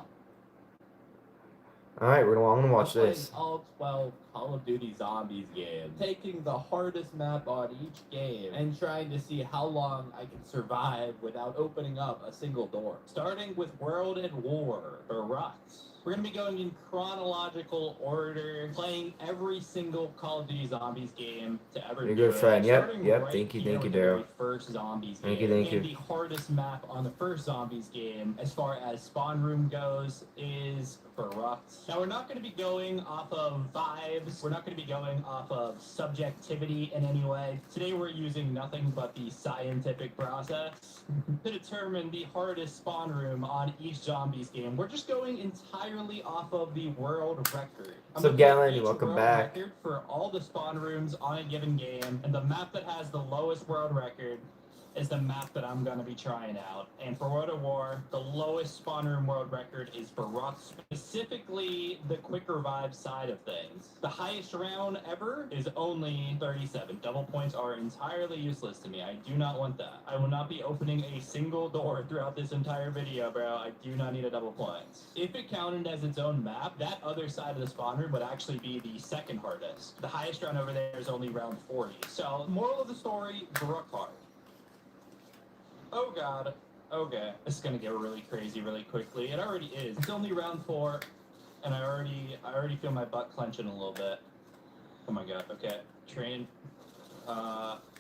Alright, I'm gonna watch this. All 12 Call of Duty Zombies games, taking the hardest map on each game and trying to see how long I can survive without opening up a single door. Starting with World at War, or Rust. We're going to be going in chronological order, playing every single Call of Duty Zombies game to ever You're a do good it. friend. Yep, Starting yep. right Thank you, here with the Daryl. very first Zombies Thank game. you. And the hardest map on the first Zombies game, as far as spawn room goes, is Rust. Now, we're not going to be going off of vibes. We're not going to be going off of subjectivity in any way. Today, we're using nothing but the scientific process to determine the hardest spawn room on each Zombies game. We're just going entirely off of the world record. What's up, Galen? Welcome back. Record for all the spawn rooms on a given game, and the map that has the lowest world record is the map that I'm going to be trying out. And for World at War, the lowest spawn room world record is for Rust, specifically the quick revive side of things. The highest round ever is only 37. Double points are entirely useless to me. I do not want that. I will not be opening a single door throughout this entire video, bro. I do not need a double points. If it counted as its own map, that other side of the spawn room would actually be the second hardest. The highest round over there is only round 40. So, moral of the story, Brook hard. Oh god. Okay. This is gonna get really crazy really quickly. It already is. It's only round 4, and I already feel my butt clenching a little bit. Oh my god. Okay. Train.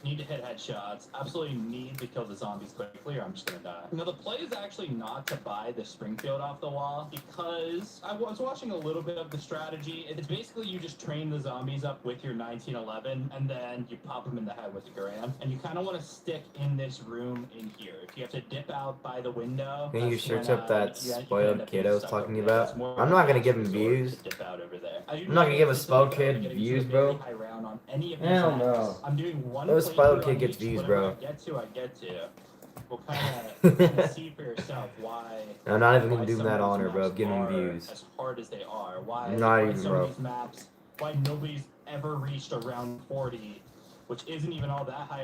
Need to hit headshots. Absolutely need to kill the zombies quickly or I'm just gonna die. Now the play is actually not to buy the Springfield off the wall because I was watching a little bit of the strategy. It's basically you just train the zombies up with your 1911 and then you pop them in the head with the Garand. And you kind of want to stick in this room in here. If you have to dip out by the window. Can you search up that spoiled kid I was talking about? I'm not gonna give him views. I'm not gonna give a spoiled kid views, bro. Hell no. I'm doing one. Those spoiled kid gets views, bro. I get to. We'll kind of see for yourself why. I'm not even gonna do him that honor, bro. Give him views. As hard as they are. Why? Not why even, some bro. of these maps. Why nobody's ever reached around 40, which isn't even all that high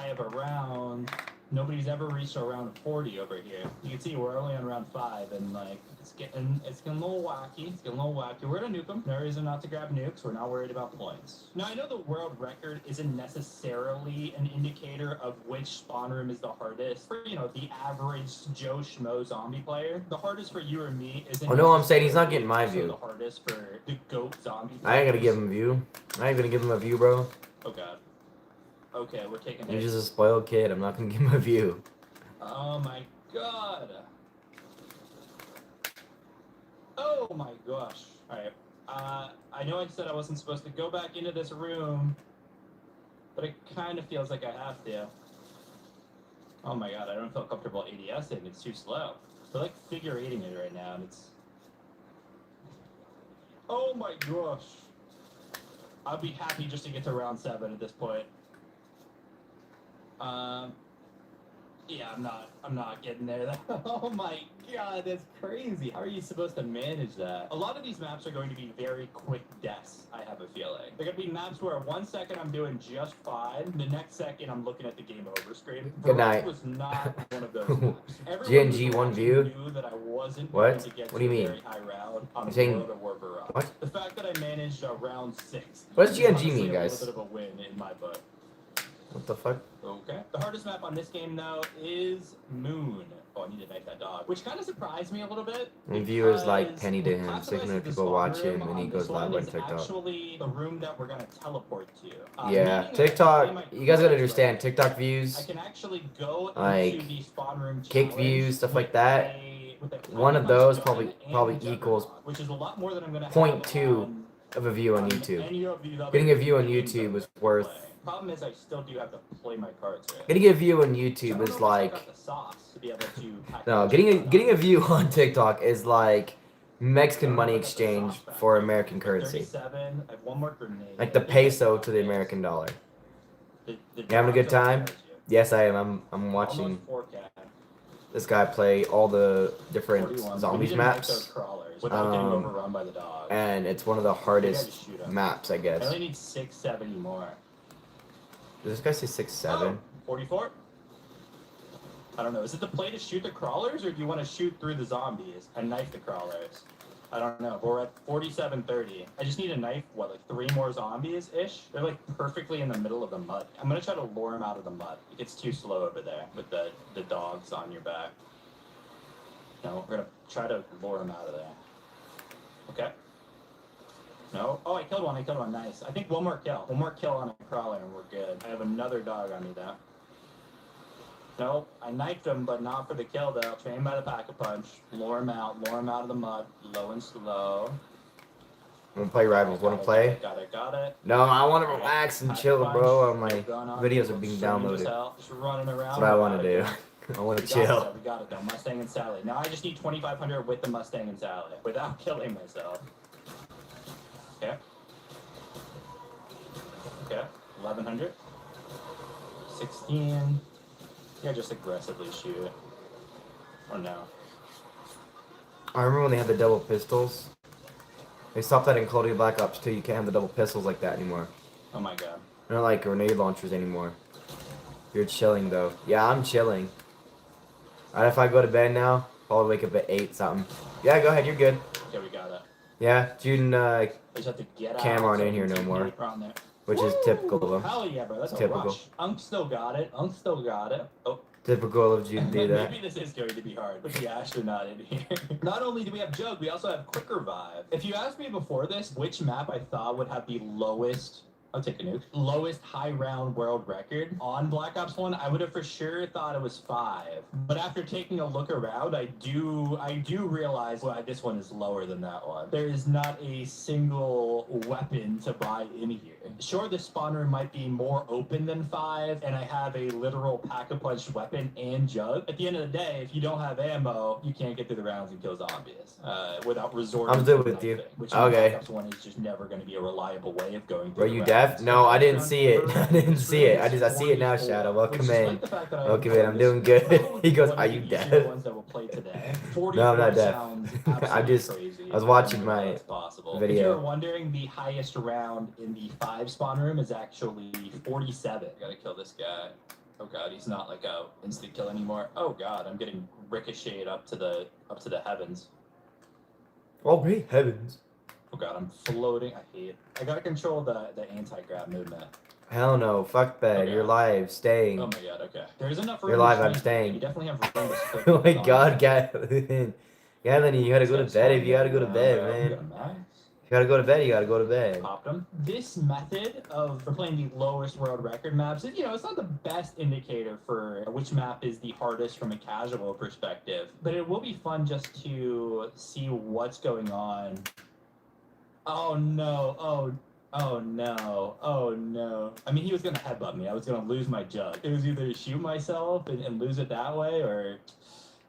of a round. Nobody's ever reached around 40 over here. You can see we're only on round 5, and like it's getting a little wacky. It's getting a little wacky. We're gonna nuke them. No reason not to grab nukes. We're not worried about points. Now I know the world record isn't necessarily an indicator of which spawn room is the hardest for the average Joe Schmo zombie player. The hardest for you or me isn't. Oh no, I'm saying he's not getting my necessarily view. The hardest for the goat zombie. I ain't gonna players. give him a view. I ain't gonna give him a view, bro. Oh god. Okay, we're taking He's it. just a spoiled kid. I'm not gonna give him a view. Oh my god. Oh my gosh. Alright. I know I said I wasn't supposed to go back into this room, but it kind of feels like I have to. Oh my god, I don't feel comfortable ADSing. It's too slow. I feel like figure 8ing it right now, and it's... Oh my gosh. I'd be happy just to get to round 7 at this point. Yeah, I'm not getting there. Oh my god, that's crazy. How are you supposed to manage that? A lot of these maps are going to be very quick deaths, I have a feeling. They're gonna be maps where 1 second I'm doing just fine, the next second I'm looking at the game over screen. Good night. Was not one of those maps. Everyone GNG who one watching view? knew that I wasn't What? going to get What do you to a mean? very high round on You're saying- World of War Barrage. What? The fact that I managed a round 6. What does is GNG honestly mean, guys? A little bit of a win in my book. What the fuck? Okay. The hardest map on this game, though, is Moon. Oh, I need to knife that dog. Which kind of surprised me a little bit. And viewers like because Penny to what him, classifies 600 as the people spawn watch room him, and he on goes this live one on is TikTok. actually the room that we're gonna teleport to. Yeah, Meaning that I TikTok. might You guys gotta right understand now. TikTok I views, can actually go like, into the spawn room kick challenge views, stuff like with that. with a One of Pack-a-Punch those gun probably and a equals Juggernaut, which is a lot more than I'm gonna have 0.2 on of a view on YouTube. any of these other Getting a view on games YouTube I'm is gonna worth. play. Problem is, I still do have to play my cards right. Getting a view on So I YouTube don't is know if I like. got the sauce to be able to pack No, punch getting a on. view on TikTok is like Mexican I don't know money if I got the exchange sauce back for there. American currency. 37. I have one more grenade. Like the I think peso that's to the obvious. American dollar. The You having a good dog time? scares you. Yes, I am. I'm watching Almost 4K. this guy play all the different 41. zombies We didn't make those maps, crawlers without getting Um, overrun by the dog. and it's one of the Maybe I hardest just shoot him. maps, I I guess. only need 670 more. Does this guy say 6'7"? Oh, 44? I don't know. Is it the play to shoot the crawlers, or do you want to shoot through the zombies and knife the crawlers? I don't know. We're at 4730. I just need to knife, what, like 3 more zombies-ish? They're like perfectly in the middle of the mud. I'm going to try to lure them out of the mud. It gets too slow over there with the dogs on your back. No, we're going to try to lure them out of there. Okay. No. Oh, I killed one. Nice. I think one more kill. One more kill on a crawler and we're good. I have another dog on me, though. Nope, I knifed him, but not for the kill, though. Trained by the Pack-a-Punch. Lure him out of the mud, low and slow. Wanna play Rivals? Wanna play? Got it. No, I wanna relax and chill, bro. My Gun on, videos are being strange as downloaded. hell, just running around. That's what I wanna do. I wanna chill. We got it, though. Mustang and Sally. Now I just need 2,500 with the Mustang and Sally, without killing myself. Okay. 1,100. 16. Yeah, just aggressively shoot. Or no. I remember when they had the double pistols. They stopped that in Call of Duty Black Ops 2. You can't have the double pistols like that anymore. Oh my god. They're not like grenade launchers anymore. You're chilling though. Yeah, I'm chilling. Alright, if I go to bed now, probably wake up at 8 something. Yeah, go ahead. You're good. Okay, we got it. Yeah, Jude and I just have to get out. Cam aren't in so here we no can more. get around there. which is typical of him. Hell yeah, bro. That's a Typical. rush. Unk still got it. Oh. Typical of Jude to do that. Maybe this is going to be hard with the astronaut in here. Not only do we have Jug, we also have Quick Revive. If you asked me before this, which map I thought would have the lowest, I'll take a nuke, lowest high round world record on Black Ops 1, I would have for sure thought it was 5. But after taking a look around, I do realize why this one is lower than that one. There is not a single weapon to buy in here. Sure, the spawn room might be more open than 5, and I have a literal Pack-a-Punch weapon and Jug. At the end of the day, if you don't have ammo, you can't get through the rounds and kill zombies without resorting I'm to good with you. knifing, which Okay. in Black Ops 1 is just never going to be a reliable way of going through Bro, the you rounds. Chef? No, I didn't see it. I didn't see it. I see it now, Shadow. Welcome in. Welcome in. I'm doing good. He goes, "Are you deaf?" No, I'm not deaf. I was watching my video. If you're wondering, the highest round in the 5 spawn room is actually 47. I gotta kill this guy. Oh god, he's not like a instant kill anymore. Oh god, I'm getting ricocheted up to the heavens. Oh, great heavens. Oh god, I'm floating. I hate it. I gotta control the anti-grav movement. Hell no. Fuck that. Okay. You're live. Staying. Oh my god, okay. There's enough room. You're live, to I'm train. staying. You definitely have room to split. Oh my god, Gavin. Gavin, you gotta go to bed if you gotta go to bed, man. You gotta go to bed, you gotta go to bed. Popped him. This method for playing the lowest world record maps, it's not the best indicator for which map is the hardest from a casual perspective, but it will be fun just to see what's going on. Oh no, oh no, oh no. I mean, he was gonna headbutt me. I was gonna lose my jug. It was either shoot myself and lose it that way, or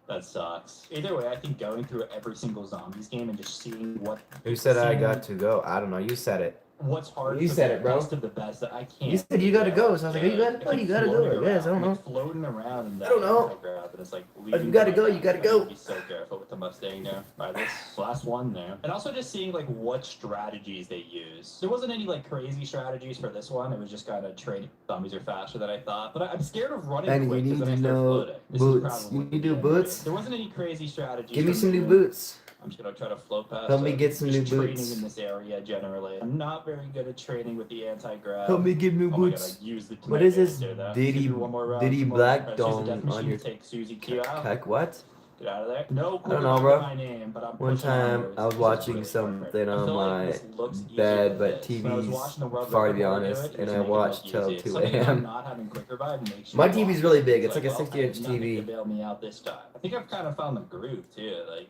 that sucks. Either way, I think going through every single zombies game and just seeing what... Who said I got to go? I don't know. You said it. What's hard You for said the it, bro. best of the best that I can't... You said you gotta go, so I was like, oh, you gotta go, you gotta go. Yes, I don't know. Floating around in that I don't know. background, and it's like If you gotta go, you gotta go. Be so careful with the Mustang there. Alright, this last one there. And also just seeing like what strategies they use. There wasn't any like crazy strategies for this one. It was just kind of trading. Zombies are faster than I thought. But I'm scared of running And quick you because need then I to start know floating. This is boots. probably You need to do the boots. There wasn't any crazy strategies. Give me for some me. new boots. I'm just gonna try to float past. Help me it. get some Just new training boots. in this area generally. I'm not very good at training with the anti-grav. Help me get new Oh my god, boots. I used the What is this Diddy Diddy one more round, Diddy two more Black rounds. Use the Dome death on machine your to take Susie Q out. heck? What? Get out of there. No, I don't know, bro. my name, but I'm One pushing time onwards. I was This is watching really something perfect. I on feel like my this looks easier bed, than but this. When I was TV's watching the world far to be record holder do honest, it, and was I making it watched look till easy. 2 Something about a.m. not having quick revive makes you My walk. TV's really big. It's like a well, 60 I inch have nothing TV. to bail me out this time. I think I've kind of found the groove too. Like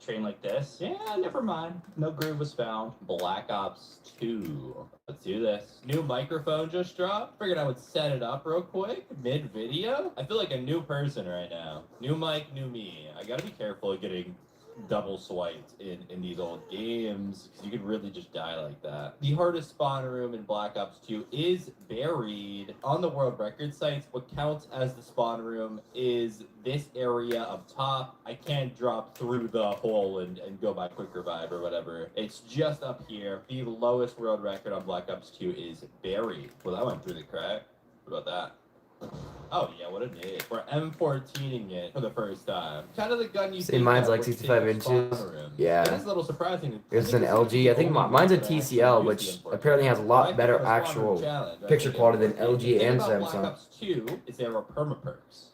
train like this. Yeah, never mind. No groove was found. Black Ops 2. Let's do this. New microphone just dropped. Figured I would set it up real quick mid-video. I feel like a new person right now. New mic, new me. I gotta be careful of getting double swiped in these old games because you could really just die like that. The hardest spawn room in Black Ops 2 is buried on the world record sites. What counts as the spawn room is this area up top. I can't drop through the hole and go by quick revive or whatever. It's just up here. The lowest world record on Black Ops 2 is buried. Well, that went through the crack. What about that? Oh yeah, what a day. We're M14ing it for the first time. Kind of the gun you See, think mine's that like would 65 fit your inches. spawn room. Yeah. It is a little surprising. There's an LG. I think mine's a TCL, which apparently has a lot better actual picture quality than LG and Black Samsung. Ops 2 is there are permaperks.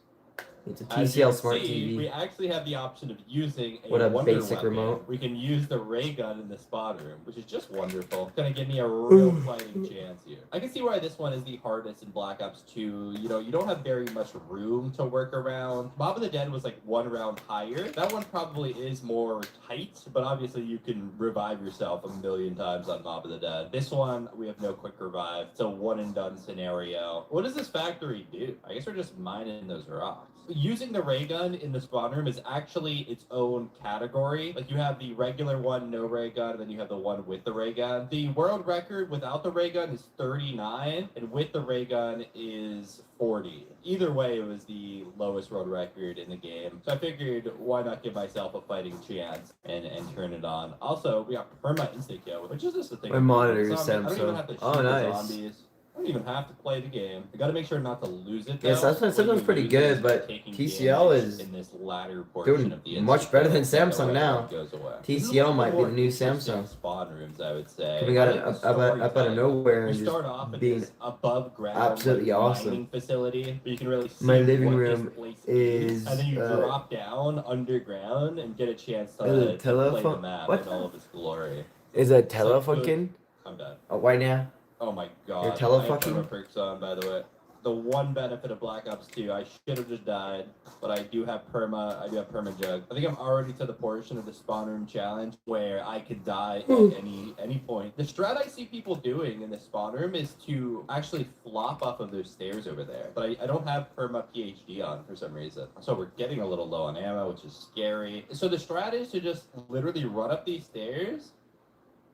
It's a As you TCL can Smart see, we TV. actually have the option of using What a wonder basic weapon. remote. We can use the ray gun in the spawn room, which is just wonderful. It's gonna give me a real fighting chance here. I can see why this one is the hardest in Black Ops 2. You know, you don't have very much room to work around. Mob of the Dead was like one round higher. That one probably is more tight, but obviously you can revive yourself a million times on Mob of the Dead. This one, we have no quick revive. It's a one and done scenario. What does this factory do? I guess we're just mining those rocks. Using the ray gun in the spawn room is actually its own category. Like you have the regular one, no ray gun, and then you have the one with the ray gun. The world record without the ray gun is 39, and with the ray gun is 40. Either way, it was the lowest world record in the game. So I figured, why not give myself a fighting chance and turn it on. Also, we got perma insta kill, which is just the thing. My monitor is I don't even Samsung. have to shoot Oh, the nice. zombies. I don't even have to play the game. I gotta make sure not to lose it. Yes, though. Samsung's When you pretty lose good, it, but taking TCL damage is in this latter portion doing of the much instant better than kill, Samsung otherwise now. it goes away. TCL might be the new Interesting Samsung. Spawn rooms, I would say. Coming out I like of, the up out of storytelling. nowhere You and start just off at being this above ground absolutely like, awesome. mining facility, but you can really see My living what room this place is, and then you uh, drop down underground and get a chance to, Is it to play the telephone? map What? in all of its glory. Is a So telefucking? I'm done. Oh, right now? Oh my god. You're I telefucking? have perks on, by the way. The one benefit of Black Ops 2, I should have just died, but I do have perma jug. I think I'm already to the portion of the spawn room challenge where I could die at any point. The strat I see people doing in the spawn room is to actually flop off of those stairs over there, but I don't have perma PhD on for some reason. So we're getting a little low on ammo, which is scary. So the strat is to just literally run up these stairs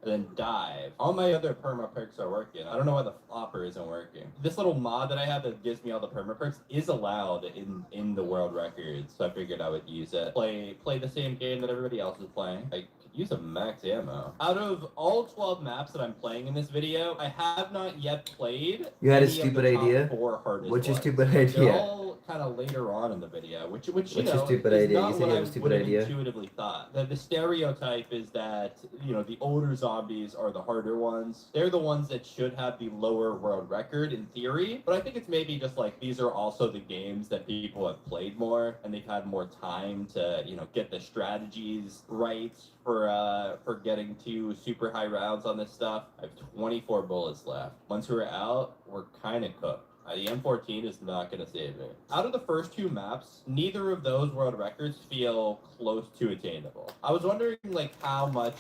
and then dive. All my other perma perks are working. I don't know why the flopper isn't working. This little mod that I have that gives me all the perma perks is allowed in the world records, so I figured I would use it. Play the same game that everybody else is playing. I could use a max ammo. Out of all 12 maps that I'm playing in this video, I have not yet played. You had a any of stupid the top idea? 4 hardest What's your ones. stupid They're idea? all kind of later on in the video, which What's you your know, stupid is idea? not You said what you I have a stupid would have idea? intuitively thought. The stereotype is that, you know, the older zombies are the harder ones. They're the ones that should have the lower world record in theory, but I think it's maybe just like these are also the games that people have played more and they've had more time to, you know, get the strategies right for getting to super high rounds on this stuff. I have 24 bullets left. Once we're out, we're kind of cooked. The M14 is not going to save me. Out of the first 2 maps, neither of those world records feel close to attainable. I was wondering, like, how much...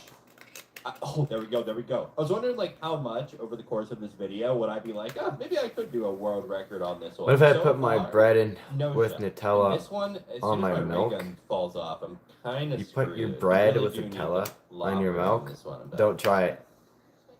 oh, there we go. I was wondering, like, how much over the course of this video would I be like, oh, maybe I could do a world record on this one. What if I So put my far, bread in no with shot. Nutella And this one, as on soon my as my milk? ray gun falls off, I'm kind of You put your screwed. bread I really with do need Nutella the on your lava milk? on this one. Don't try it.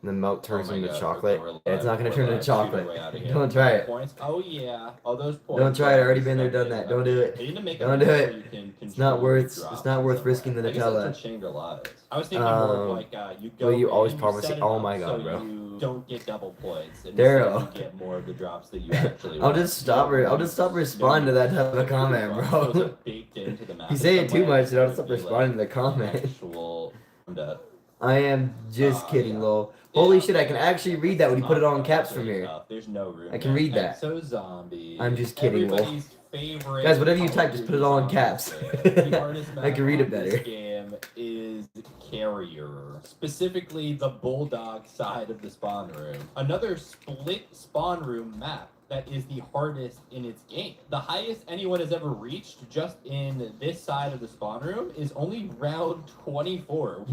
The milk turns Oh my into God, chocolate. we're It's not gonna live, turn we're into live. Shoot our chocolate. way out of here. Don't try it. Points. Oh yeah, all those points. Don't try it. I already been there, done that. Don't do it. I need to make Don't a do map it. where you can It's not control worth. drops It's not worth somewhere. risking the I guess that's Nutella. what Chandler is. I was thinking more of like you go. Well, you always in, promise set it. it Oh up my God, so bro. you don't get double points. And Daryl. instead you get more of the drops that you actually. I'll want. just stop. I'll just stop responding to that type of comment, Those bro. are baked into the map You in say some it too way, much, and I'll so stop it'd be, responding to the like, comment. Actual. I'm dead. I am just kidding, yeah. lol. Holy shit! I can actually read that when you put it all in caps from here. There's no room. I can read that. So zombies. I'm just kidding, lol. Everybody's favorite Guys, whatever you type, just put it all in caps. The hardest I can read it map on better. This game is Carrier, specifically the Bulldog side of the spawn room. Another split spawn room map that is the hardest in its game. The highest anyone has ever reached just in this side of the spawn room is only round 24,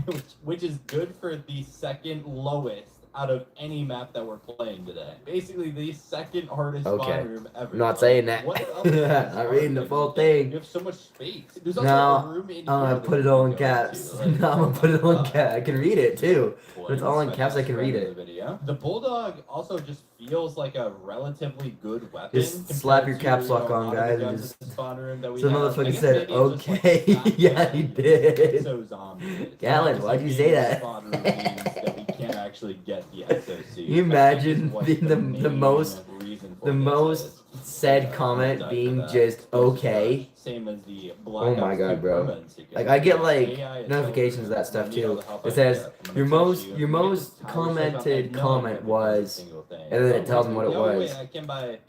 which is good for the second lowest out of any map that we're playing today. Basically, the second hardest Okay. spawn room ever. I'm not saying that. What else is this I'm reading the hard? full thing. You have so much space. There's also No, a room in I'm gonna here that put it you all can in go caps. into. Like, No, I'm gonna put it all in uh, caps. I can read it too. But it's all in my caps, I best can friend read in it. The video. The Bulldog also just feels like a relatively good weapon. Just compared slap your to, caps you know, lock a on, lot of the guys, and guns just- in the spawn room that we Some have. motherfucker I guess said, maybe it's just, like, okay. back Yeah, he then, did. So zombies. Galen, Just, why'd like, you being say in the that? spawn room means that we can't actually get the SOC. Can you imagine What being the main most reason for the this most is. said comment Died being for that. just okay? Same as the Oh my Ops God, 2 bro. permanent secret. Like I get like AI is notifications of over. that stuff I need all too. the help It I says can get. I'm your gonna most text you. your I'm gonna most get this tower set up. I commented know comment every was, single thing. and then it tells him what it No way, was. I can buy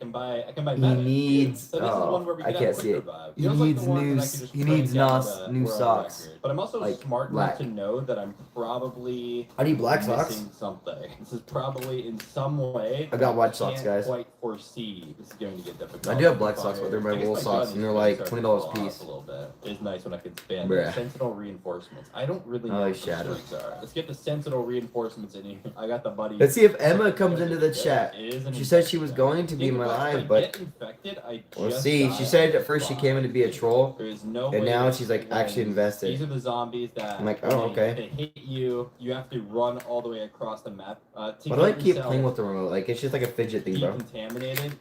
He medic. needs. So this is one where Oh, we I can can't have see quick it. revive. He Feels like needs the one new. that I could just He crank needs out new the world socks. record. But I'm also Like, smart black. enough to know that I'm probably I need black socks. missing something. This is probably in some way. I got white I socks, can't guys. Quite foresee this is going to get difficult. I do have black socks, but they're my I guess wool my socks, gun and they're is like starting to $20 fall a piece. off a little bit. It's nice when I can span Bruh. the sentinel reinforcements. I don't really know Oh, what the shadow. streaks are. Let's get the sentinel reinforcements in here. I got the buddy. Let's see if Emma comes into the chat. It is an She said she was infection. going to be in my Think about, if live, I but get infected, I we'll just see. die She said on at first she the came in to be a troll, There is no and way now to she's like win. actually invested. These are the zombies that I'm like, when oh, they- okay. They hit you. You have to run all the way across the map. Why do I keep playing with the remote? Like it's just like a fidget thing, bro. Decontaminated.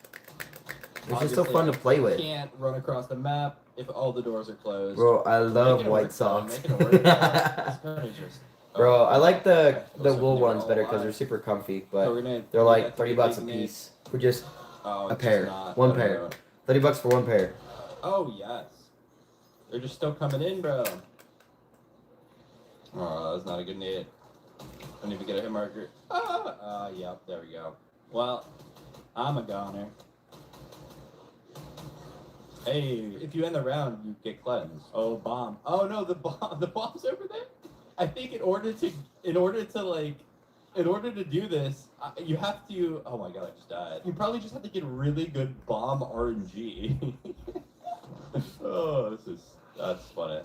It's just so fun to play with. Can't run across the map if all the doors are closed. Bro, I love Making it white work, though. socks. Making it work. This card is just- Bro, I like the Okay, so wool they're ones all better because they're alive. super comfy, So but we're gonna- they're we like have to 30 bucks a designate- piece. For just Oh, a it's pair. just not- One I don't pair. know. 30 bucks for one pair. Oh yes. They're just still coming in, bro. Oh, that's not a good need. I don't even get a hit marker. Yep, there we go. Well, I'm a goner. Hey, if you end the round, you get cleansed. Oh, bomb. Oh no, the bomb's over there. I think in order to do this, you have to. Oh my god, I just died. You probably just have to get really good bomb RNG. Oh, that's funny.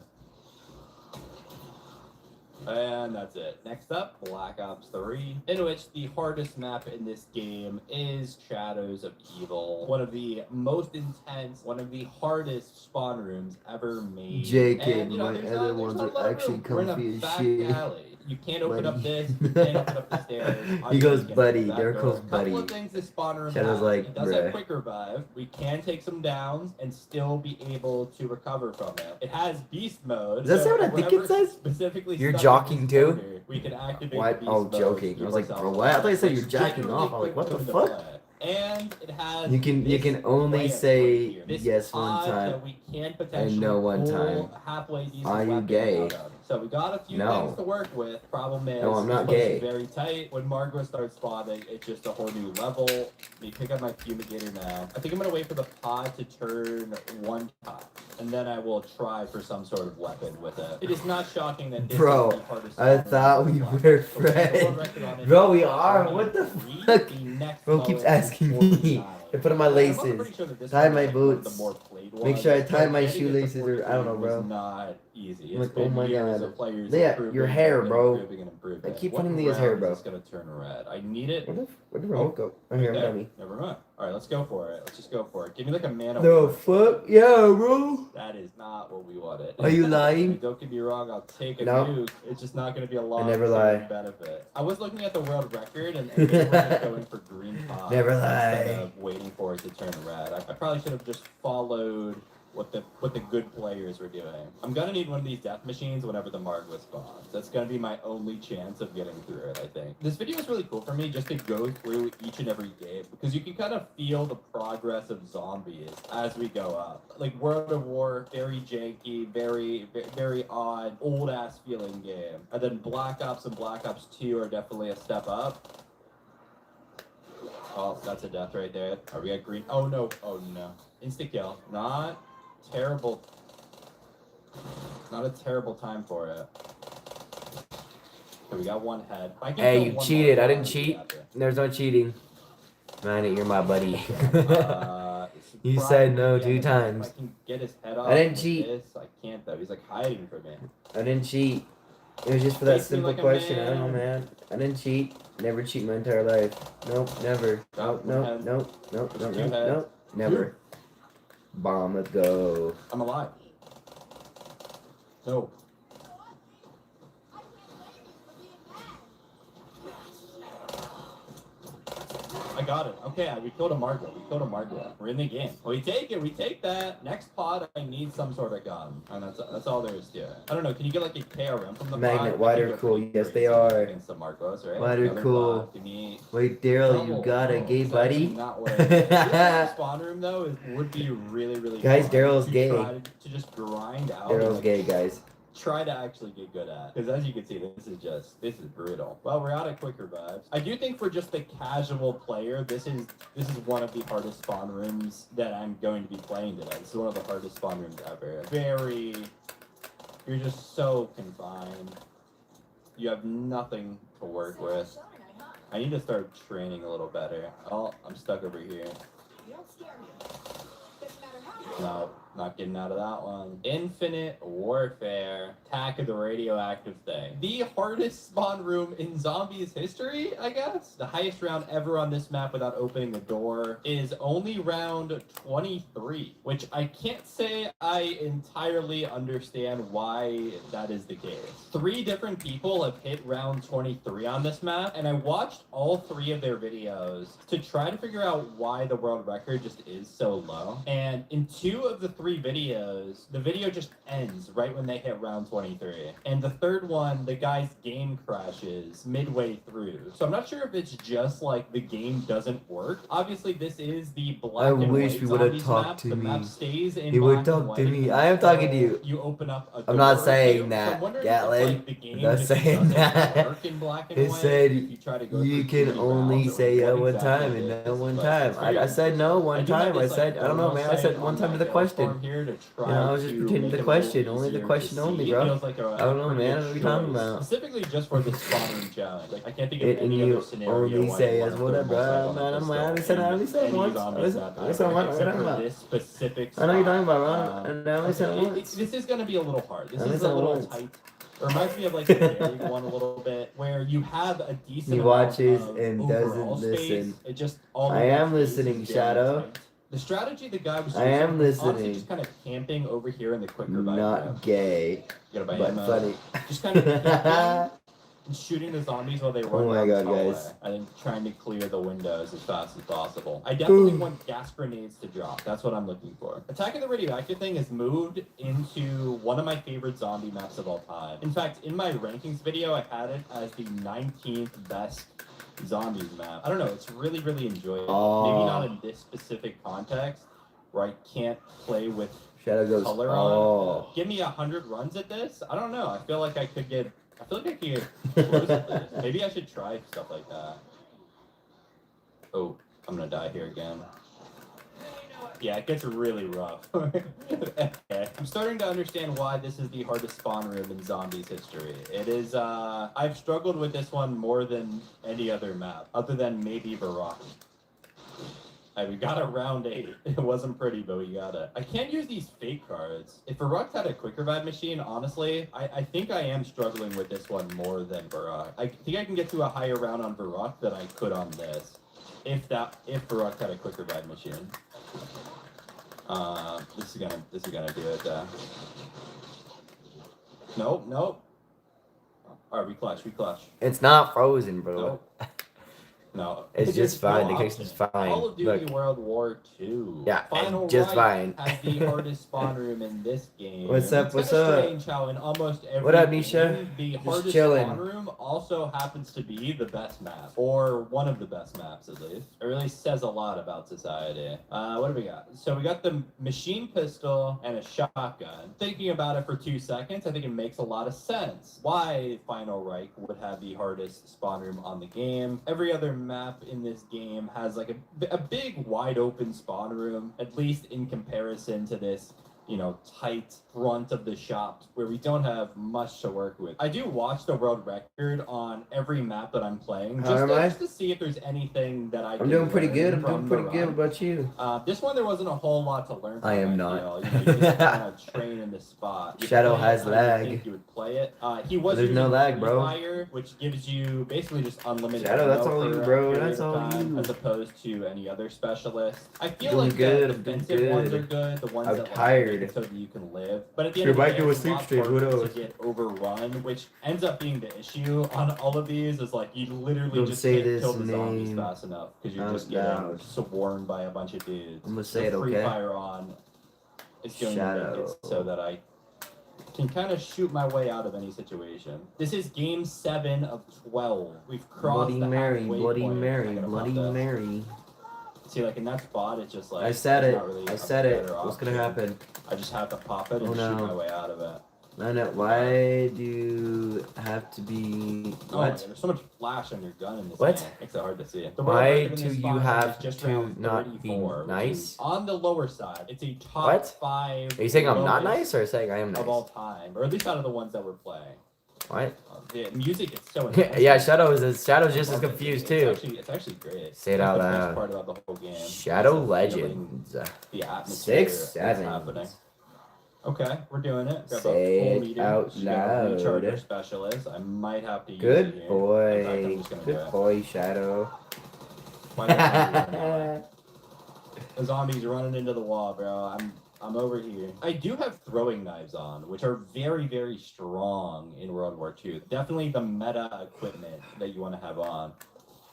And that's it. Next up, Black Ops 3, in which the hardest map in this game is Shadows of Evil. One of the most intense, one of the hardest spawn rooms ever made. JK, And, you know, my there's other not ones a are lot of actually room. We're in a comfy as back shit. alley. You can't open up Buddy. this. You can't open up the stairs. He goes, Obviously, you can't buddy. open that There door. goes Couple buddy. of things this spawn room Shadow's has. like, It does bruh. have quick revive. We can take some downs and still be able to recover from it. It has beast mode. Does that say what I think it whenever says? Specifically You're stuck in joking this too? corner, we can activate What? the beast Oh, mode, joking. keep I was like, ourselves bro, what? I thought you said alive. you're jacking Genuinely off. I'm like, quick what the come to fuck? play. And it has You can this only ramp say right here. This yes one pod time that we can potentially no one pull time. halfway decent Are you weapons gay? out of. So we got a few No. things to work with. Problem is, No, I'm not this place gay. is very tight. When Margot starts spawning, it's just a whole new level. Let me pick up my fumigator now. I think I'm gonna wait for the pod to turn one time, and then I will try for some sort of weapon with it. It is not shocking that this Bro, is the hardest I spawn thought room we in were But we have the world friends. record on it. Bro, we are. What the Read fuck? the next Bro keeps lowest asking is 40 me. miles. I put on my I'm also laces. pretty sure that this Tie one my is, like, one of boots. the more played Make sure I ones. tie my Getting it to shoelaces or I don't know, 43 bro. was not easy. I'm It's like, oh been my years God. of players Yeah, improving, your hair, and bro. improving and improving. I keep What finding his hair, round bro. is this gonna turn red? I need it. Where'd the remote go? Oh, here, I'm Okay, dummy. never mind. All right, let's go for it. Let's just go for it. Give me like a mana. The ward. fuck? Yeah, bro. That is not what we wanted. Are you I mean, lying? don't get me wrong. I'll take a No. nuke. It's just not going to be a long never lie. benefit. I was looking at the world record and they were just going for green pods Never instead lie. of waiting for it to turn red. I probably should have just followed what the good players were doing. I'm gonna need one of these death machines whenever the Margwa spawns. That's gonna be my only chance of getting through it, I think. This video is really cool for me just to go through each and every game because you can kind of feel the progress of zombies as we go up. Like World of War, very janky, very odd, old ass feeling game. And then Black Ops and Black Ops 2 are definitely a step up. Oh, that's a death right there. Are we at green? Oh no, insta kill. Terrible. Not a terrible time for it. Okay, we got one head. I can Hey, kill you one cheated. more I didn't guy, cheat. yeah. There's no cheating. Man, you're my buddy. You Surprise said no me, 2 yeah, times. If I can get his head off I didn't with cheat. This, I can't though. He's like hiding from me. I didn't cheat. It was just for that Face me simple like a question. I don't know, man. man. I didn't cheat. Never cheat my entire life. Nope, never. Drop Nope, one head. nope, nope, nope, nope, Two nope, heads. nope. Never. Bomb, let's go. I'm alive. No. I got it. Okay, we killed a Margwa. We're in the game. We take it. We take that. Next pod, I need some sort of gun. And that's all there is to it. I don't know. Can you get like a KRM from the Magnet, pod? why I think they're they're cool. pretty Yes, they crazy are. Against the Margwas, right? Why they're Another cool. pod. Give me Wait, Daryl, you double. got a gay It's actually buddy? not what I think. Spawn room though would be really Guys, fun Daryl's to gay. try to just grind out. Daryl's like, gay, guys. try to actually get good at. Because as you can see, this is brutal. Well, we're out of quick revives. I do think for just the casual player, this is one of the hardest spawn rooms that I'm going to be playing today. This is one of the hardest spawn rooms ever. You're just so confined. You have nothing to work with. I need to start training a little better. Oh, I'm stuck over here. No, not getting out of that one. Infinite Warfare. Attack of the Radioactive Thing. The hardest spawn room in Zombies history, I guess? The highest round ever on this map without opening the door is only round 23, which I can't say I entirely understand why that is the case. 3 different people have hit round 23 on this map, and I watched all 3 of their videos to try to figure out why the world record just is so low. And in 2 of the 3 videos, the video just ends right when they hit round 23. And the 3rd one, the guy's game crashes midway through. So I'm not sure if it's just like the game doesn't work. Obviously, this is the black and wish white he would have zombies talked map. to The me. map stays in He would black and talk to white me. I am talking to you. You open up a I'm not door or saying two. that, So I'm wondering Gatlin. if, like, the game I'm not just saying doesn't that. work in black and It white said if you try to go you through can 3 only rounds, or say what one exactly time it and is, no one but time. it's very I said no I one do have time. I this, said, like, I don't know, man. I said on one time my to the question. platform here to try I was just to repeating make the it a question. little Only the easier question to only, see. bro. It feels like a I don't know, pretty man. good What are we talking choice, about? Specifically just for the spawn room challenge. Like, I can't think of And any you other scenario only why say you as wanna whatever, put a man. pistol I only said in once. any zombies I map said ever, what I'm except talking for about. this specific I know what you're talking spot. about, bro. And I only said it once. This is going to be a little hard. This I only is said a little once. tight. It reminds me of like the Dairy one a little bit, where you have a decent He amount watches of and overall doesn't space. listen. It just all I of am the space listening, is very Shadow. tight. The strategy the guy was I using am was honestly listening. just kind of camping over here in the quick revive room. Not gay, Get a but ammo. funny. Just kind of camping shooting the zombies while they run Oh my down this God, hallway. guys. And then trying to clear the windows as fast as possible. I definitely want gas grenades to drop. That's what I'm looking for. Attack of the Radioactive thing has moved into one of my favorite zombie maps of all time. In fact, in my rankings video, I had it as the 19th best zombies map. I don't know, it's really, really enjoyable. Oh. Maybe not in this specific context where I can't play with Shadow goes. color Oh. on. Give me 100 runs at this? I don't know. I feel like I could get close at this. Maybe I should try stuff like that. Oh, I'm gonna die here again. Yeah, it gets really rough. Okay. I'm starting to understand why this is the hardest spawn room in Zombies history. It is, I've struggled with this one more than any other map, other than maybe Varrock. We got a round 8. It wasn't pretty, but we got it. I can't use these fake cards. If Varrock had a quick revive machine, honestly, I think I am struggling with this one more than Varrock. I think I can get to a higher round on Varrock than I could on this. If Varrock had a quick revive machine. This is gonna do it. Nope. Alright, we clutch. It's not frozen, bro. Nope. No, It's just fine. The option. case is fine. Call of Duty Look. World War II. Yeah, Final it's just Right fine. has the hardest spawn room in this game. What's up, It's what's kinda up? strange how in almost every What up, game, Nisha? the Just hardest chilling. spawn room also happens to be the best map, or one of the best maps at least. It really says a lot about society. What do we got? So we got the machine pistol and a shotgun. Thinking about it for 2 seconds, I think it makes a lot of sense why Final Reich would have the hardest spawn room on the game. Every other map in this game has like a big wide open spawn room, at least in comparison to this, you know, tight front of the shop where we don't have much to work with. I do watch the world record on every map that I'm playing just to see if there's anything that I'm doing pretty good. I'm doing pretty good. What about you? This one there wasn't a whole lot to learn from. I am I not. feel. You know, you just kind of train in the spot. You Shadow play has it how you lag. think you would play it. He was There's no using lag, Free bro. Fire, which gives you basically just unlimited Shadow, that's ammo all you, for a bro. period That's of all time, you. as opposed to any other specialist. I feel Doing like good, the I'm doing defensive ones good. are good. The ones I'm that like, tired. make it so that you can live. But at the Sure, end of the might day, do a it's sleep lot stream, who harder knows? to get overrun, which ends up being the issue on all of these. Is like you literally Don't just say can't this kill the zombies name fast enough because you're out just getting loud. swarmed by a bunch of dudes. I'm gonna say The it, Free okay? Fire on is going to make Shadow. it so that I can kind of shoot my way out of any situation. This is game 7 of 12. We've crossed Bloody the Mary, halfway Bloody point. Mary, I'm gonna Bloody pop this. Mary. See, like in that spot, it's just like I said there's it. not really I a said it. better What's gonna option. happen? I just have to pop it and Oh, shoot no. my way out of it. No, why do you have to be Oh, yeah, what? there's so much flash on your gun in this What? game. Makes it hard to see. The Why world record in do this you spot is have just to around not be 34, which nice? is on the lower side. It's a top What? 5. Are you saying I'm not lowest nice or saying I am of all nice? time, or at least out of the ones that we're playing. What? The music is so intense. Yeah, Shadow's just I as love it. confused It's too. actually great. Say it out The best loud. part about the whole game. Shadow is the feeling, Legends. the atmosphere 6 that's happening. 7. Okay, we're doing it. Grab Say a full it meter. out She's gonna recharge loud. her specialist. I might have to use it Good here. boy. In fact, I'm just gonna do Good it. boy, Shadow. Why not zombie running away? The zombie's running into the wall, bro. I'm over here. I do have throwing knives on, which are very, very strong in World War II. Definitely the meta equipment that you want to have on.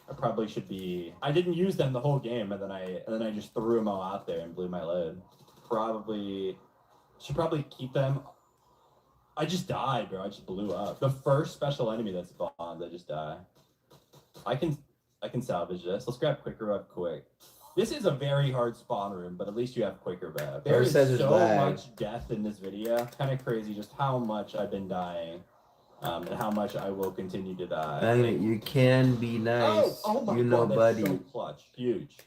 I probably should be. I didn't use them the whole game, and then I just threw them all out there and blew my load. Should probably keep them. I just died, bro. I just blew up. The first special enemy that spawns, I just die. I can salvage this. Let's grab quick revive quick. This is a very hard spawn room, but at least you have quick revive. There Whoever is says there's so lag. much death in this video. Kind of crazy just how much I've been dying. And how much I will continue to die. Man, you can be nice. Oh my you know, God, buddy. that's so clutch. Huge.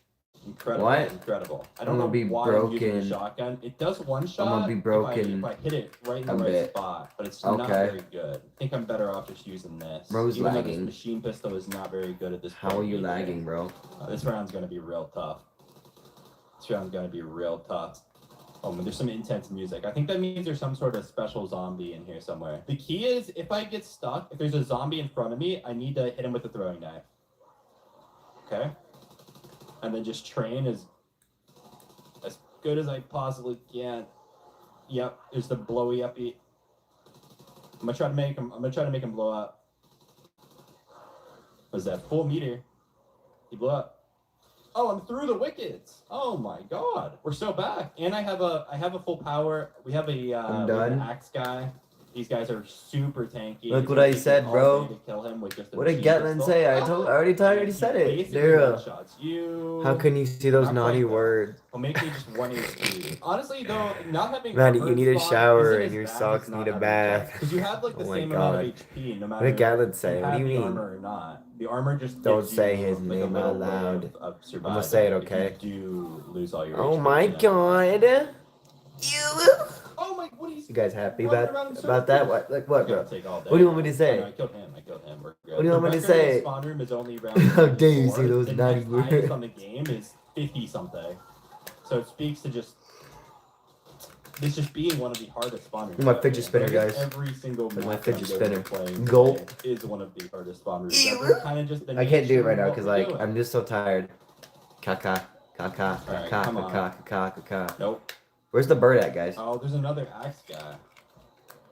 Incredible. What? Incredible. I I'm don't know gonna be why I'm using broken. the shotgun. It does one shot. gonna be broken if I hit it right in a the right bit. spot, but it's not Okay. very good. I think I'm better off just using this. Bro's Even though lagging. This machine pistol is not very good at this How point are you either. lagging, bro? This round's gonna be real tough. This round's gonna be real tough. Oh man, there's some intense music. I think that means there's some sort of special zombie in here somewhere. The key is, if I get stuck, if there's a zombie in front of me, I need to hit him with a throwing knife. Okay? And then just train as good as I possibly can. Yep, there's the blowy uppy. I'm gonna try to make him blow up. Was that full meter? He blew up. Oh, I'm through the wickets. Oh my god. We're so back. And I have a full power. We have a I'm we have an done. axe guy. These guys are super tanky. Look It's what gonna I take me said, all bro. day to kill him with just a What did machine Gatlin pistol. say? I already said it. Basically Daryl. one-shots you. How can you see those Not naughty quite, though. words? I'll make you just 1 HP. Honestly, though, not having Maddie, armor you need a spawn shower isn't and as your bad as socks not need a having bath. Because you have like the Oh my same amount God. of HP no What matter did Gatlin say? if you What do have you the mean? armor or not. The armor just Don't gives say you, his like, a name little out way loud. of surviving. I'ma say it, if okay? you do lose all your Oh HP, my you know? god. Oh my, what is You guys happy running around in about that? circles? What? Like what, It's gonna bro? take all day. What do you want me to Oh, say? no, I killed him. We're good. What do you want me to The record in say? Spawn room is only round How dare you 24. say those The naughty next words? highest on the game is 50 something. So it speaks to just this just being one of the hardest spawn rooms. My ever. fidget spinner, But I guess guys. Every single Like my map fidget that I'm spinner. playing Gulp. today is one of the hardest spawn rooms ever. Kind of just the I can't do it nature right of now what because we're like doing. I'm just so tired. Caca, caca, Alright, caca, come on. caca, caca, caca. Nope. Where's the bird at, guys? Oh, there's another axe guy.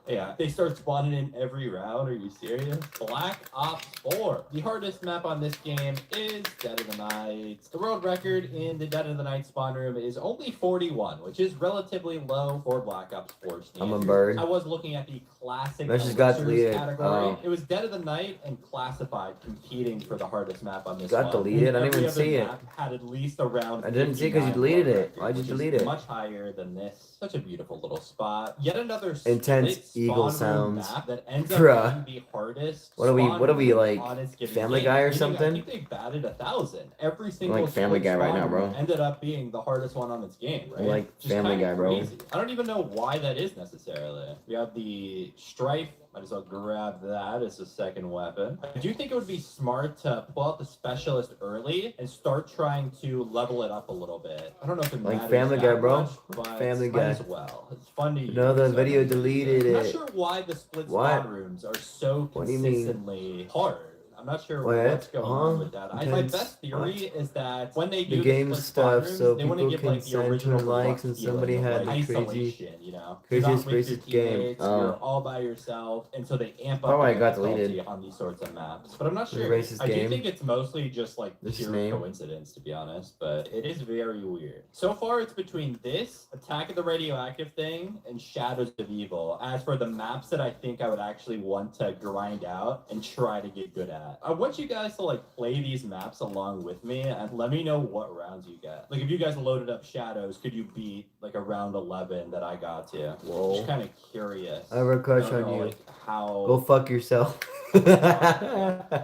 Yeah, they start spawning in every round. Are you serious? Black Ops 4. The hardest map on this game is Dead of the Night. The world record in the Dead of the Night spawn room is only 41, which is relatively low for Black Ops 4 standards. I'm a bird. I was looking at the classic Message got elixirs deleted. category. Oh. It was Dead of the Night and Classified competing for the hardest map on this Got one. deleted? And I didn't every even other see it. map had at least around I didn't see it 'cause you 59 deleted world it. record, Why'd you which is delete it? Much higher than this. Such a beautiful little spot. Yet another Intense split eagle spawn room sounds. map that ends Bruh. up being the hardest. What are we- spawn what are we, room like, on its given Family game. Guy or Meaning, something? I think they batted 1,000. Every single like Family split Guy right spawn now, bro. room ended up being the hardest one on its game, right? Like Just Family kinda Guy, bro. crazy. I don't even know why that is necessarily. We have the Strife. Might as well grab that as a second weapon. I do think it would be smart to pull out the specialist early and start trying to level it up a little bit. I don't know if it Like matters Family that Guy, bro. much, but Family might Guy. as well. It's fun to use. No, the so video I'm gonna use deleted I'm not it. sure why the split What? spawn rooms are so What do you mean? consistently hard. I'm not sure What? what's going on Huh? with that. My Intense. best theory is that when they do The game split spawn stuff rooms, so they want to people give can like the send original twin likes deluxe and feeling somebody of, had like, the crazy- isolation, you know? craziest You're not with your racist game. teammates, Oh. You're all by yourself, and so they amp up Oh, the I got difficulty deleted. on these sorts of maps. But I'm not The sure. racist I do game. think it's mostly just like This is pure name. coincidence, to be honest. But it is very weird. So far, it's between this, Attack of the Radioactive thing, and Shadows of Evil. As for the maps that I think I would actually want to grind out and try to get good at, I want you guys to like play these maps along with me and let me know what rounds you get. Like if you guys loaded up Shadows, could you beat like a round 11 that I got to? Whoa. Just kind of curious. I have a crush I don't on know, you. like, how Go fuck yourself. so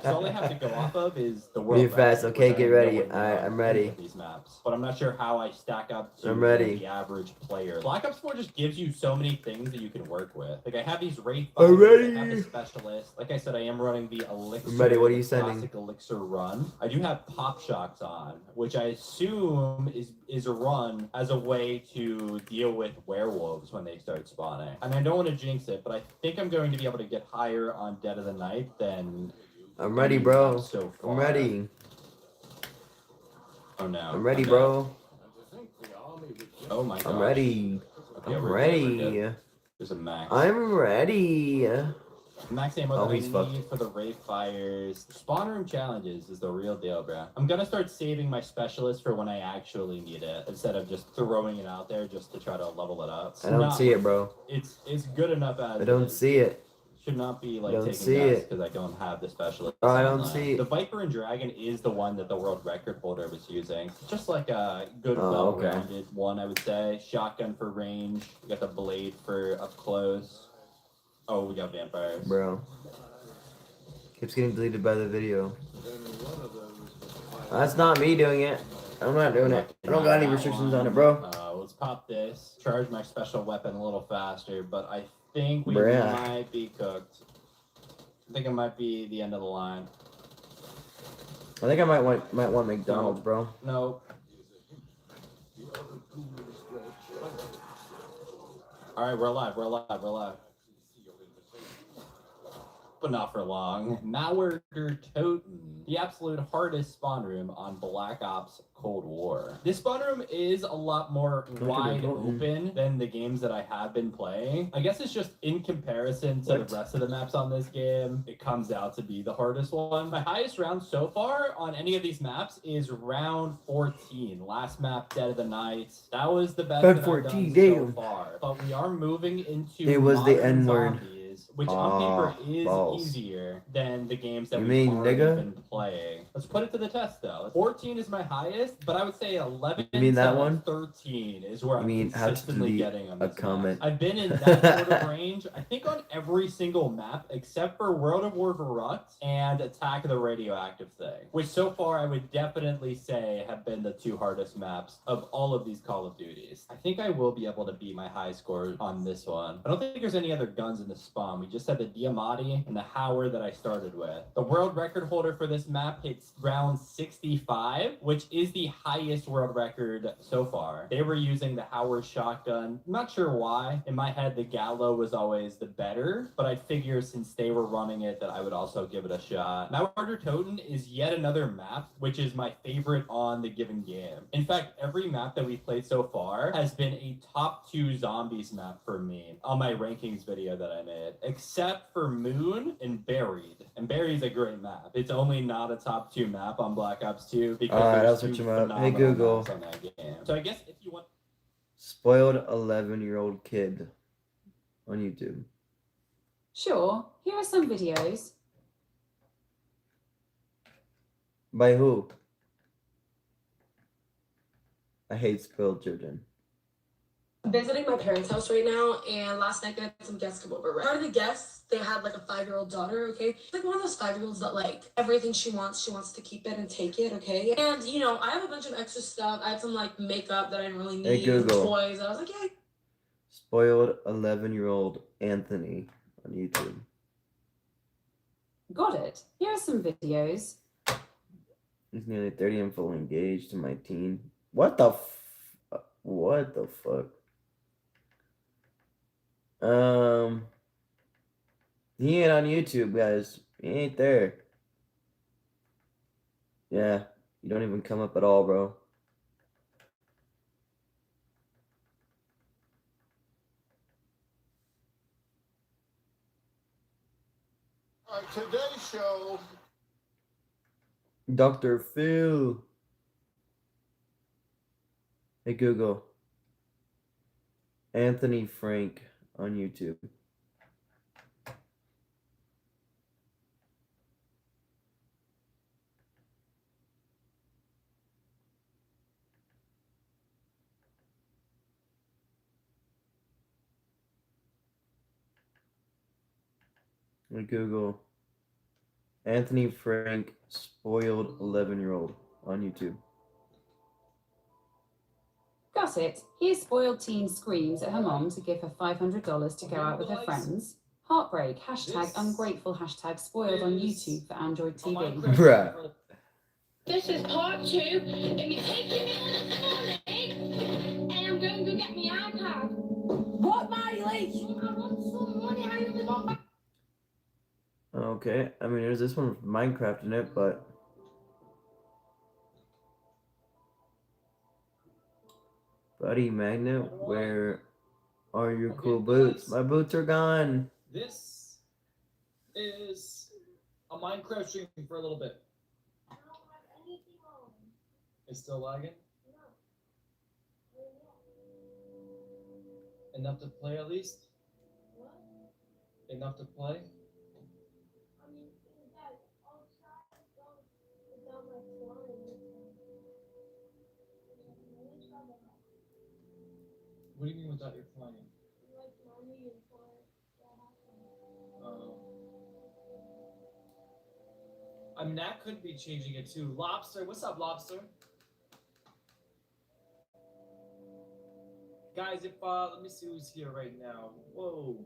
all I have to go off of is the world. Move fast. record, Okay, which get I ready. know would Alright, run I'm ready. any of These maps, but I'm not sure how I stack up to I'm ready. the average player. Black Ops 4 just gives you so many things that you can work with. Like I have these Wraith I'm fighters, ready. I have the specialist. Like I said, I am running the elixir. I'm ready. What are you the sending? Classic elixir run. I do have pop shocks on, which I assume is a run as a way to deal with werewolves when they start spawning. And I don't want to jinx it, but I think I'm going to be able to get higher on Dead of the Night than I'm ready, bro. so far. I'm ready. Oh no. I'm ready, dead. bro. Oh my god. I'm ready. Okay, I'm we're good, we're ready. good. There's a max. I'm ready. Max ammo Oh, that I he's fucked. need for the Wraith fires. Spawn room challenges is the real deal, bro. I'm gonna start saving my specialist for when I actually need it, instead of just throwing it out there just to try to level it up. It's I don't not- see it, bro. It's good enough as I don't it is. see it. Should not be like Don't taking see deaths it. because I don't have the specialist. Oh, I don't online. see it. The Viper and Dragon is the one that the world record holder was using. Just like a good, Oh, okay. well-rounded one, I would say. Shotgun for range. We got the blade for up close. Oh, we got vampires. Bro. Keeps getting deleted by the video. That's not me doing it. I'm not doing it. I don't got any restrictions on it, bro. Let's pop this. Charge my special weapon a little faster, but I think we Bruh. might be cooked. I think it might be the end of the line. I think I might want McDonald's, bro. Nope. All right, we're alive. We're alive. We're alive. but not for long. Malware Der Toten, the absolute hardest spawn room on Black Ops Cold War. This spawn room is a lot more wide open than the games that I have been playing. I guess it's just in comparison to the rest of the maps on this game, it comes out to be the hardest one. My highest round so far on any of these maps is round 14. Last map, Dead of the Night. That was the best that I've done so far. But we are moving into It was the modern N-word. zombies, which on paper is balls. easier than the games that You we've mean already nigga? been playing. Let's put it to the test though. 14 is my highest, but I would say 11 You mean that to one? 13 is where You I'm mean consistently absolutely getting on a these maps. comment. I've been in that sort of range, I think on every single map except for World of War Verrückt and Attack of the Radioactive Thing, which so far I would definitely say have been the two hardest maps of all of these Call of Duties. I think I will be able to beat my high score on this one. I don't think there's any other guns in the spawn. We just had the Diamatti and the Howard that I started with. The world record holder for this map hits round 65, which is the highest world record so far. They were using the Howard shotgun. I'm not sure why. In my head, the Gallo was always the better, but I figure since they were running it that I would also give it a shot. Malware Der Toten is yet another map, which is my favorite on the given game. In fact, every map that we've played so far has been a top 2 zombies map for me on my rankings video that I made, except for Moon and Buried. And Buried's a great map. It's only not a top 2 map on Black Ops 2 because Alright, there's I'll two switch 'em up. Hey, phenomenal Google. maps on that game. So I guess if you want Spoiled 11-year-old kid on YouTube. Sure, here are some videos. By who? I hate spoiled children. I'm visiting my parents' house right now, and last night they had some guests come over. Right? Part of the guests, they had like a 5-year-old daughter, okay? Like one of those 5-year-olds that like everything she wants to keep it and take it, okay? And you know, I have a bunch of extra stuff. I had some like makeup that I didn't really need, Hey, Google. toys. I was like, yeah. Spoiled 11-year-old Anthony on YouTube. Got it. Here are some videos. He's nearly 30 and fully engaged to my teen. What the what the fuck? He ain't on YouTube, guys. He ain't there. Yeah, you don't even come up at all, bro. Today's show. Dr. Phil. Hey, Google. Anthony Frank on YouTube. Hey, Google. Anthony Frank, spoiled 11-year-old on YouTube. Got it. Here's spoiled teen screams at her mom to give her $500 to go out with her friends. Heartbreak, hashtag ungrateful, hashtag spoiled on YouTube for Android TV. Bruh. This is part 2, and you're taking me on this morning, and I'm going to go get my iPad. What, Miley? I want some money. I only want Okay, I mean, there's this one with Minecraft in it, but... Buddy Magnet, where are your cool boots? My boots are gone. This is a Minecraft stream for a little bit. It's still lagging? Enough to play at least? Enough to play? What do you mean without your playing? I mean, that could be changing it too. Lobster, what's up, Lobster? Guys, if let me see who's here right now. Whoa.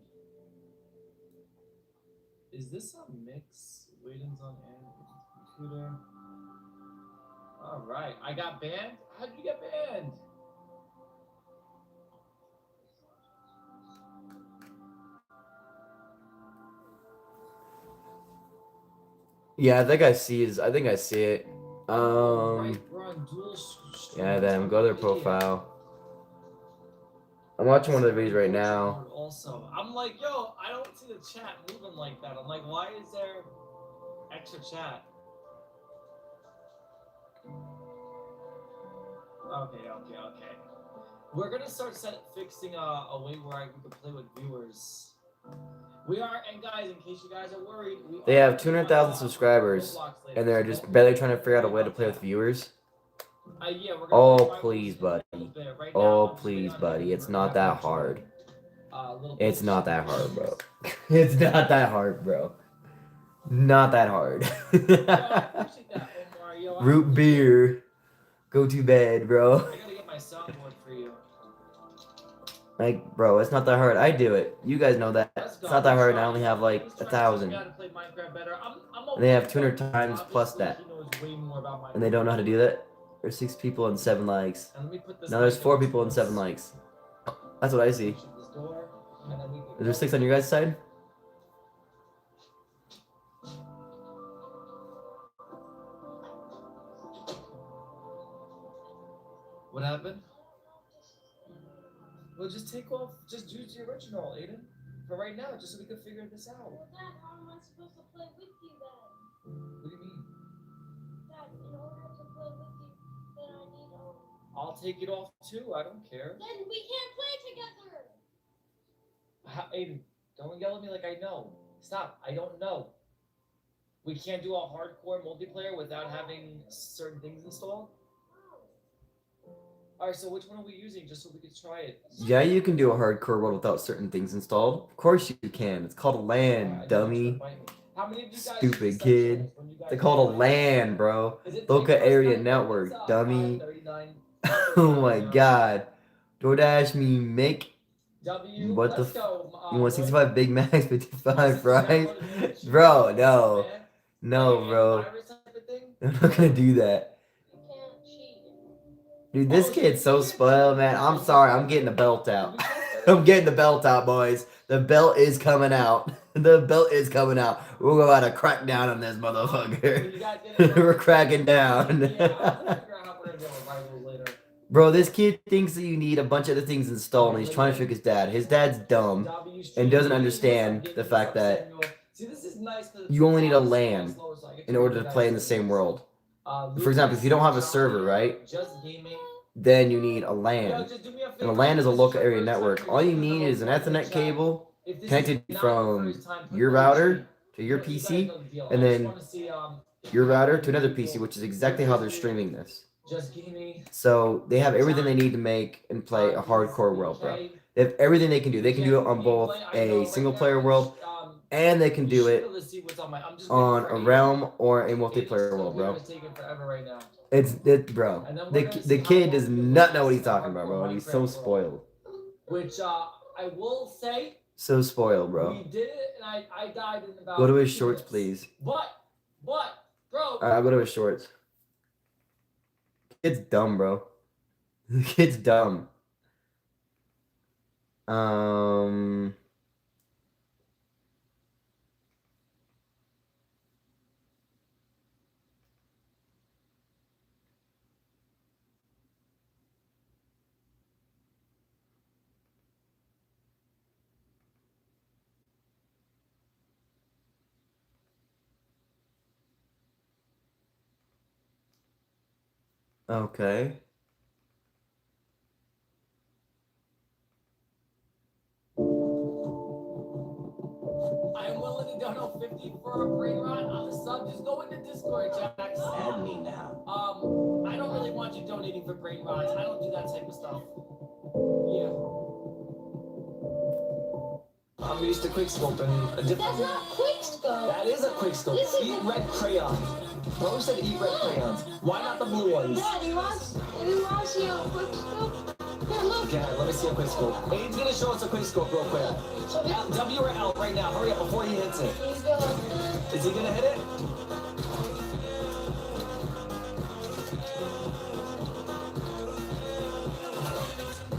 Is this a mix? Waiting's on computer. All right, I got banned. How did you get banned? Yeah, I think I see it. Right, we're on dual Yeah, then go to their profile. I'm watching one of the videos right now. Also, I'm like, yo, I don't see the chat moving like that. I'm like, why is there extra chat? Okay. We're gonna start fixing a way where we can play with viewers. We are, and guys, in case you guys are worried, They have 200,000 subscribers, and they're just barely trying to figure out a way to play with viewers. Yeah, we're gonna Oh, play please, buddy. right now, Oh, I'm just please, waiting on buddy. everyone It's to not grab that their hard. little It's bullshit. not that hard, bro. It's not that hard, bro. Not that hard. Yo, I appreciate that, Omar. Yo, I Root appreciate it. beer. Go to bed, bro. I gotta get my soundboard for you. Like, bro, it's not that hard. I do it. You guys know that. Let's go. It's not that Let's hard, and try I only it. have like Let's try to 1,000. teach me how to play Minecraft better. I'm And they have okay, 200 but times plus obviously that. he knows way more about Minecraft. And they don't know how to do that? There's 6 people and 7 likes. And let me put this Now there's mic 4 up to people and this. 7 likes. That's what I see. Shut this door, and then we can Is there go. 6 on your guys' side? What happened? Well, just take off. Just use the original, Aiden. For right now, just so we can figure this out. Well, Dad, how am I supposed to play with you then? What do you mean? Dad, in order to play with you, then I need a... I'll take it off too. I don't care. Then we can't play together! Aiden, don't yell at me like I know. Stop. I don't know. We can't do a hardcore multiplayer without having certain things installed. Alright, so which one are we using just so we can try it? Yeah, you can do a hardcore world without certain things installed. Of course you can. It's called a LAN, dummy. How many of you guys Stupid use kid. Essentials when you guys They called a play? LAN, bro. Is it Local 3 area 9, network, it's, dummy. 539, Oh my god. DoorDash me make. W, What the let's go, You want 65 Big Macs, 55 This is fries? downloaded Bro, no. man. No, Like, bro. virus type of thing? I'm not gonna do that. You can't cheat. Dude, this kid's so spoiled, man. I'm sorry, I'm getting the belt out. I'm getting the belt out, boys. The belt is coming out. The belt is coming out. We're about to crack down on this motherfucker. You guys get it? We're cracking Yeah, I'll down. figure out how we're gonna deal with rivals later. Bro, this kid thinks that you need a bunch of other things installed, and he's trying to trick his dad. His dad's dumb and doesn't understand the fact that See, this is nice 'cause you only need a it's LAN slower, so I get in to order do to that play in the shit. same world. Luke For example, if you don't have a is server, right? Just gaming. Then you need a Yo, LAN. just do me a And a favor, LAN is a this local your area first time network. here, All you just need put is an the voice in Ethernet chat. cable If this connected is not from your first time, put your the router voice to your in. You guys PC, know the deal. and I just then wanna see, your router to how another many PC, people- which is exactly how they're streaming this. Just gaming. So they have everything they need to make and play a hardcore world, bro. They have everything they can do. They can do it on both a single player world, and they can do it on a realm or a multiplayer world, bro. Bro. The kid does not know what he's talking about, bro, and he's so spoiled. Which I will say, So spoiled, bro. we did it, and I died in about. Go to his 2 shorts, minutes. please. But, bro. I'll go to his shorts. Kid's dumb, bro. The kid's dumb. Okay. I am willing to donate 50 for a brain rot on the sub. Just go into Discord, Jax. Add me now. I don't really want you donating for brain rots. I don't do that type of stuff. Yeah. I'm used to quickscoping. That's not quick scope. That is a quickscope. This is Eat a- red crayons. Bro said eat red crayons. Why not the blue ones? Dad, you want to see a quick scope? Here, look. Okay, let me see a quickscope. Aiden's gonna show us a quickscope real quick. W or L right now. Hurry up before he hits it. Here you go. Is he gonna hit it?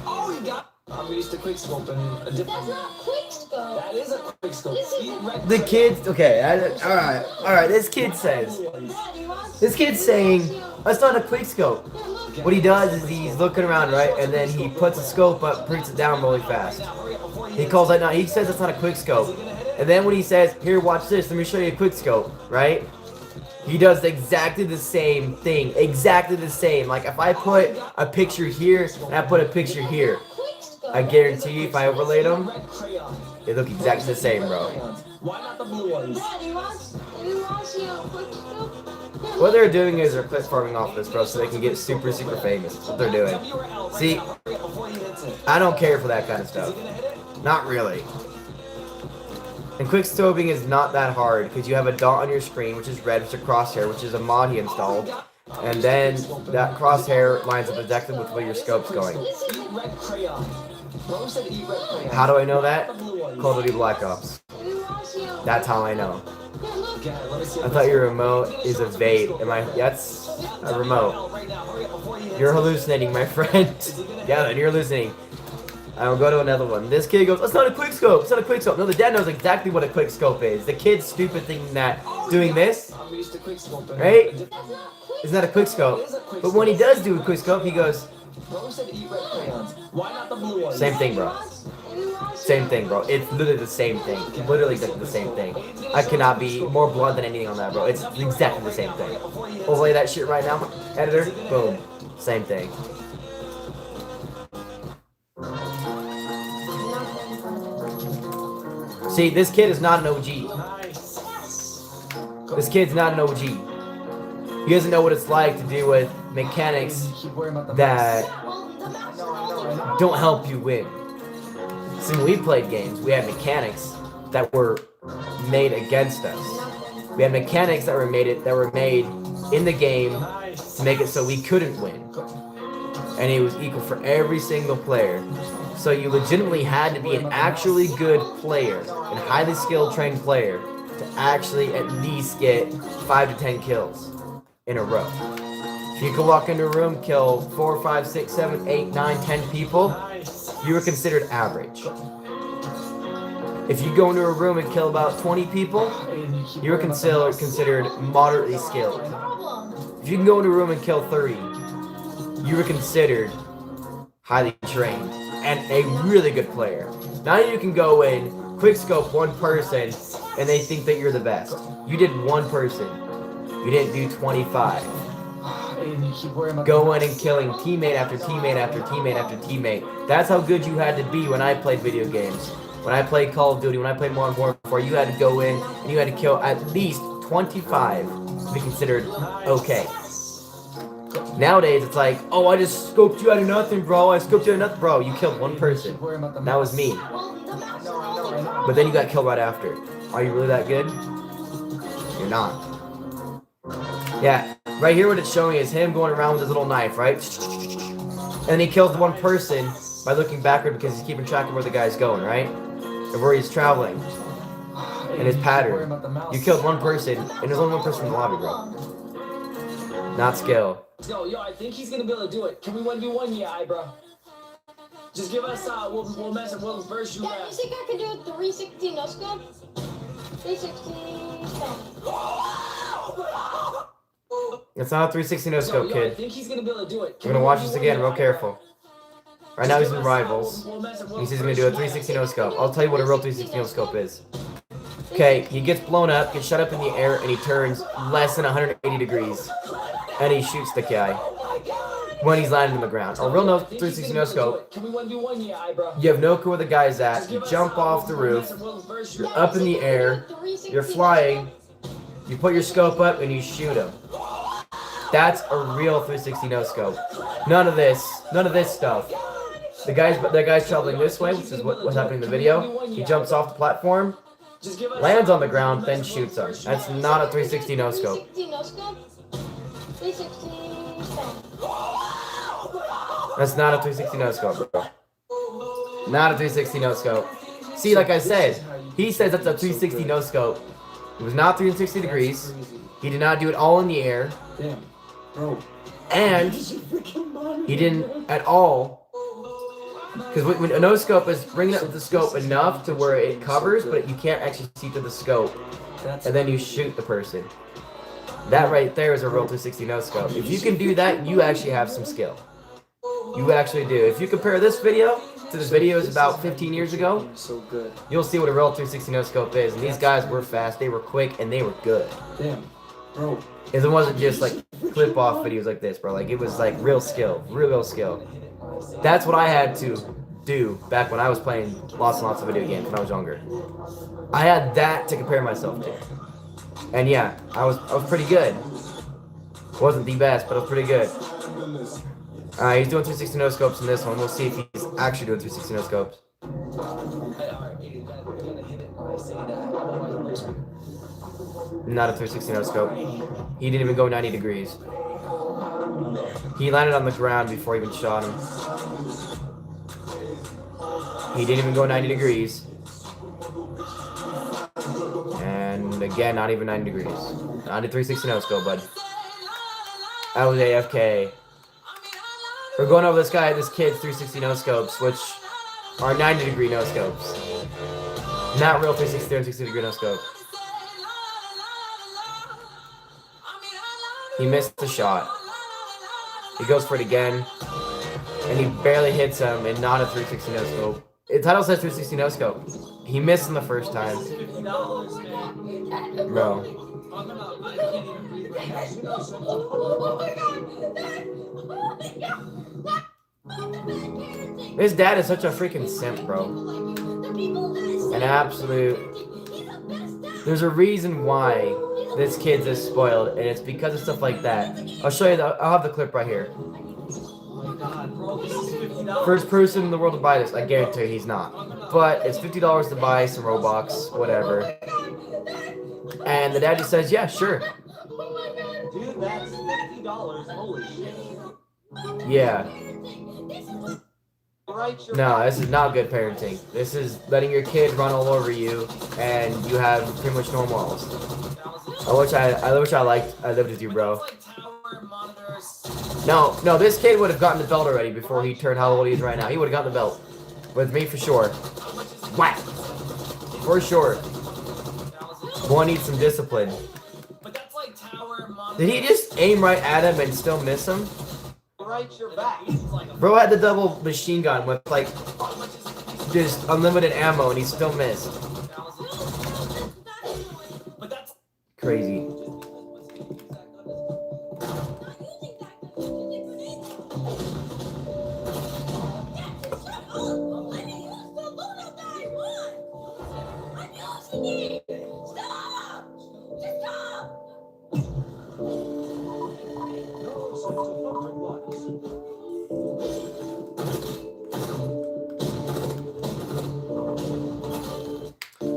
Oh, he got. I'm used to quickscoping. That's not quick scope. scope. That is a quick scope. This is Eat a- red The crayon. kids, okay, all right. This kid says, this kid's saying, that's not a quick scope. What he does is he's looking around, right, and then he puts a scope up, brings it down really fast. He calls that not. He says it's not a quick scope, and then when he says, "Here, watch this. Let me show you a quick scope," right? He does exactly the same thing, exactly the same. Like if I put a picture here and I put a picture here, I guarantee you, if I overlaid them, Red crayon. they look exactly the same, bro. Why not the blue ones? Daddy wants you a quick scope. What they're doing is they're clip farming off this, bro, so they can get super, super famous. That's what they're doing. See, I don't care for that kind of stuff. Not really. And quick scoping is not that hard because you have a dot on your screen, which is red, which is a crosshair, which is a mod he installed. And then that crosshair lines up exactly with where your scope's going. Eat red crayon. Bro said eat red crayon. How do I know that? The blue ones. Call of Duty Black Ops. That's how I know. Okay, let me see. I thought your remote is a vape. Am I? That's a remote. Right now, hurry up before he hits You're it. hallucinating, my friend. Yeah, then you're hallucinating. I will go to another one. This kid goes, "That's not a quick scope. It's not a quick scope." No, the dad knows exactly what a quick scope is. The kid's stupid thinking that doing this, I'm used to quick scoping. right, is not a quick scope. But when he does do a quick scope, he goes, Bro said eat red crayons. Why not the blue ones? "Same thing, bro. Same thing, bro. It's literally the same thing. Literally exactly the same thing. I cannot be more blunt than anything on that, bro. It's exactly the same thing. Overlay that shit right now, editor. Boom. Same thing." See, this kid is not an OG. This kid's not an OG. He doesn't know what it's like to deal with mechanics that don't help you win. See, when we played games, we had mechanics that were made against us. We had mechanics that were made in the game to make it so we couldn't win. And it was equal for every single player. So you legitimately had to be an actually good player, and highly skilled trained player, to actually at least get 5 to 10 kills in a row. If you could walk into a room, kill 4, 5, 6, 7, 8, 9, 10 people, you were considered average. If you go into a room and kill about 20 people, you were considered moderately skilled. If you can go into a room and kill 30, you were considered highly trained and a really good player. Now you can go in, quick scope one person, and they think that you're the best. You did one person. You didn't do 25. Go in and killing teammate after teammate after teammate after teammate. That's how good you had to be when I played video games. When I played Call of Duty, when I played Modern Warfare, you had to go in and you had to kill at least 25 to be considered okay. Nowadays, it's like, oh, I just scoped you out of nothing, bro. I scoped you out of nothing, bro. You killed one person. That was me. But then you got killed right after. Are you really that good? You're not. Yeah, right here what it's showing is him going around with his little knife, right? And then he kills one person by looking backward because he's keeping track of where the guy's going, right? Or where he's traveling. And his pattern. You killed one person, and there's only one person in the lobby, bro. Not skill. Yo, I think he's gonna be able to do it. Can we 1v1? Yeah, bro. Just give us, we'll mess it, we'll verse you Dad, you last. think I can do a 360 no scope? 360 It's not a 360 no scope, I kid. think he's gonna be able to do it. We're gonna watch this again, real careful. Right now he's in Rivals. He says he's gonna do a 360 no scope. I'll tell you what a real 360 no scope is. Okay, he gets blown up, gets shot up in the air, and he turns less than 180 degrees. And he shoots the guy when he's landing on the ground. A real 360 no scope. Can we 1v1? Yeah, bro. You have no clue where the guy's at. You jump off the roof. You're up in the air. You're flying. You put your scope up and you shoot him. That's a real 360 no scope. None of this stuff. The guy's traveling this way, which is what's happening in the video. He jumps off the platform, lands on the ground, then shoots him. That's not a 360 no scope. 360 no scope? 360 That's not a 360 no scope, bro. Not a 360 no scope. See, like I said, he says that's a 360 no scope. It was not 360 degrees. He did not do it all in the air. Damn, bro. And he didn't at all Because when a no scope is bringing up the scope enough to where it covers, but you can't actually see through the scope, and then you shoot the person. That right there is a real 360 no scope. If you can do that, you actually have some skill. You actually do. If you compare this video to the videos about 15 years ago, you'll see what a real 360 no scope is. And these guys were fast, they were quick, and they were good. Damn, bro. It wasn't just like clip off videos like this, bro. Like it was like real skill, real skill. That's what I had to do back when I was playing lots and lots of video games when I was younger. I had that to compare myself to. And yeah, I was pretty good. Wasn't the best, but I was pretty good. He's doing 360 no scopes in this one. We'll see if he's actually doing 360 no scopes. Not a 360 no scope. He didn't even go 90 degrees. He landed on the ground before he even shot him. He didn't even go 90 degrees. And again, not even 90 degrees. Not a 360 no scope, bud. That was AFK. We're going over this kid's 360 no scopes, which are 90 degree no scopes. Not real 360 or 60 degree no scope. He missed the shot. He goes for it again. And he barely hits him, and not a 360 no scope. The title says 360 no scope. He missed him the first time. Bro. His dad is such a freaking simp, bro. An absolute... There's a reason why this kid's is spoiled, and it's because of stuff like that. I'll show you, I'll have the clip right here. First person in the world to buy this, I guarantee he's not. But it's $50 to buy some Robux, whatever. And the dad just says, yeah, sure. Dude, that's $50. Holy shit. Yeah. No, this is not good parenting. This is letting your kid run all over you, and you have pretty much no morals. I wish I lived with you, bro. No, this kid would have gotten the belt already before he turned how old he is right now. He would have gotten the belt. With me for sure. Whack! For sure. Boy needs some discipline. Did he just aim right at him and still miss him? Bro had the double machine gun with like just unlimited ammo and he still missed. Crazy.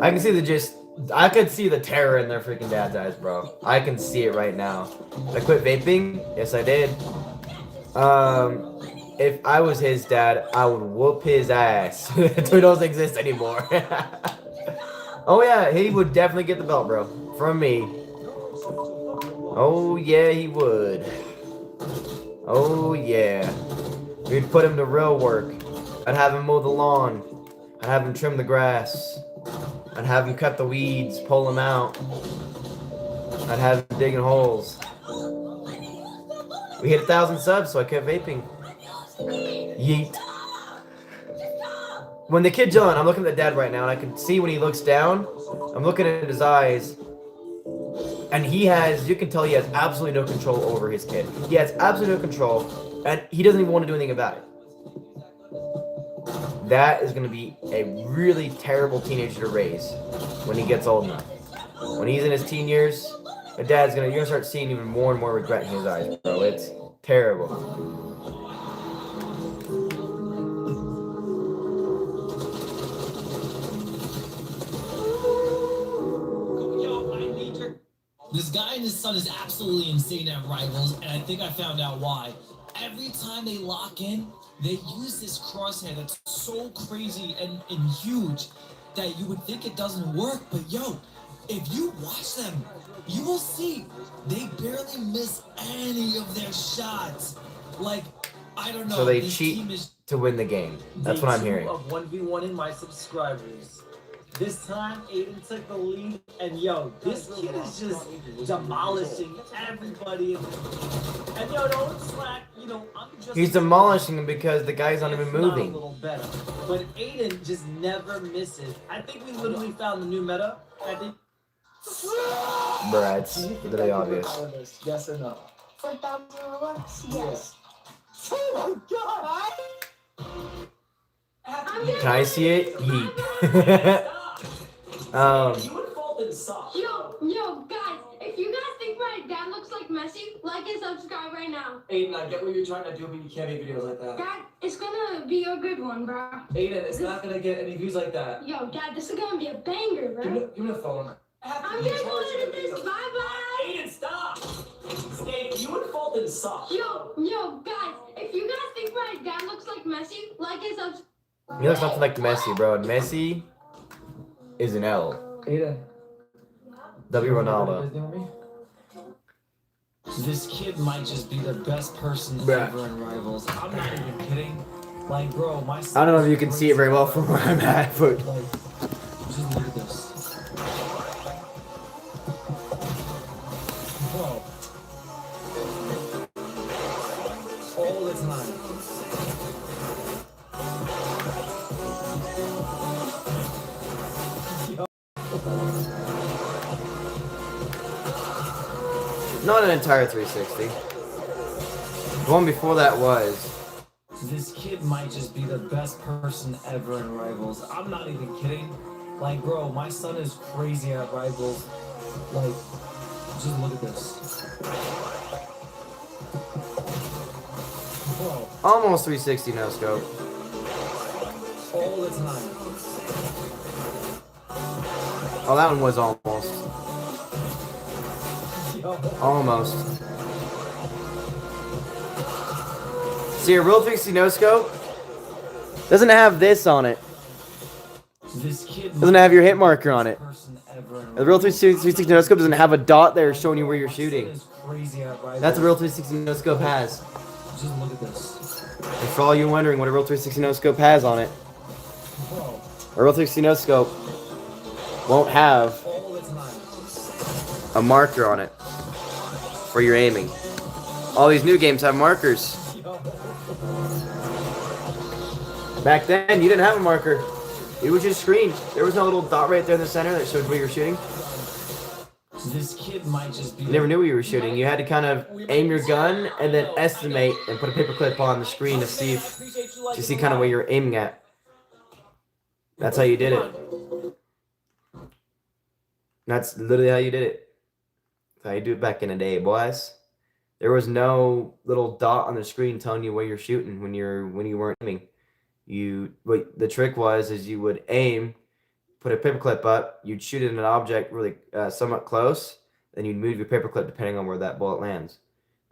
I can see I could see the terror in their freaking dad's eyes, bro. I can see it right now. I quit vaping? Yes, I did. If I was his dad, I would whoop his ass. They don't exist anymore. Oh yeah, he would definitely get the belt, bro. From me. Oh yeah, he would. Oh yeah. We'd put him to real work. I'd have him mow the lawn. I'd have him trim the grass. I'd have him cut the weeds, pull them out. I'd have him digging holes. We hit 1,000 subs, so I kept vaping. Yeet. When the kid's on, I'm looking at the dad right now, and I can see when he looks down, I'm looking at his eyes, and you can tell he has absolutely no control over his kid. He has absolutely no control, and he doesn't even want to do anything about it. That is going to be a really terrible teenager to raise when he gets old enough. When he's in his teen years, you're going to start seeing even more and more regret in his eyes, bro. It's terrible. This guy and his son is absolutely insane at Rivals, and I think I found out why. Every time they lock in, they use this crosshair that's so crazy and huge that you would think it doesn't work. But yo, if you watch them, you will see they barely miss any of their shots. Like, I don't know. So they cheat to win the game. That's what I'm hearing. Of 1v1 my subscribers. This time, Aiden took the lead, and yo, this kid is just demolishing everybody. And yo, don't slack. You know, I'm just. He's demolishing him because the guy's not even moving. A little better, but Aiden just never misses. I think we literally found the new meta. I think. Bruh, it's literally obvious. Yes or no? For 1,000 Robux? Yes. Oh my god! Can I see it? Yeet. You would fall in soft. Yo, guys, if you guys think my dad looks like Messi, like and subscribe right now. Aiden, I get what you're trying to do, but you can't make videos like that. Dad, it's gonna be a good one, bro. Aiden, it's not gonna get any views like that. Yo, Dad, this is gonna be a banger, bro. Give me the phone. I'm gonna go into this. Bye-bye. Aiden, stop! Stay, you would fall in soft. Yo, guys, if you guys think my dad looks like Messi, like and subscribe. He looks nothing like Messi, bro. And Messi is an L. Aiden. W Ronaldo. This kid might just be the best person Bruh. ever in Rivals. I'm not even kidding. Like, bro, my I don't know if you can see it very well from where I'm at, but Like, just look at this. Bro. All the time. not an entire 360. The one before that was. This kid might just be the best person ever in Rivals. I'm not even kidding. Like, bro, my son is crazy at Rivals. Like, just look at this. Bro, Almost 360 no scope. all the time. Oh, that one was almost. Almost. See, a real 360 no scope doesn't have this on it. This kid Doesn't have your hit marker on it. person ever in The real 360 no scope doesn't have a dot there showing you where you're shooting. is crazy at Rivals. That's what a real 360 no scope has. Just look at this. And for all you wondering what a real 360 no scope has on it, Bro, a real 360 no scope won't have all the time. a marker on it for your aiming. All these new games have markers. Back then, you didn't have a marker. It was just screen. There was no little dot right there in the center that showed where you're shooting. This kid might just be You never knew where you were shooting. You had to kind of aim your gun and then estimate and put a paperclip on the screen to see kind of where you're aiming at. That's how you did it. That's literally how you did it. That's how you do it back in the day, boys. There was no little dot on the screen telling you where you're shooting when you weren't aiming. What the trick was is you would aim, put a paperclip up, you'd shoot at an object really somewhat close, then you'd move your paperclip depending on where that bullet lands,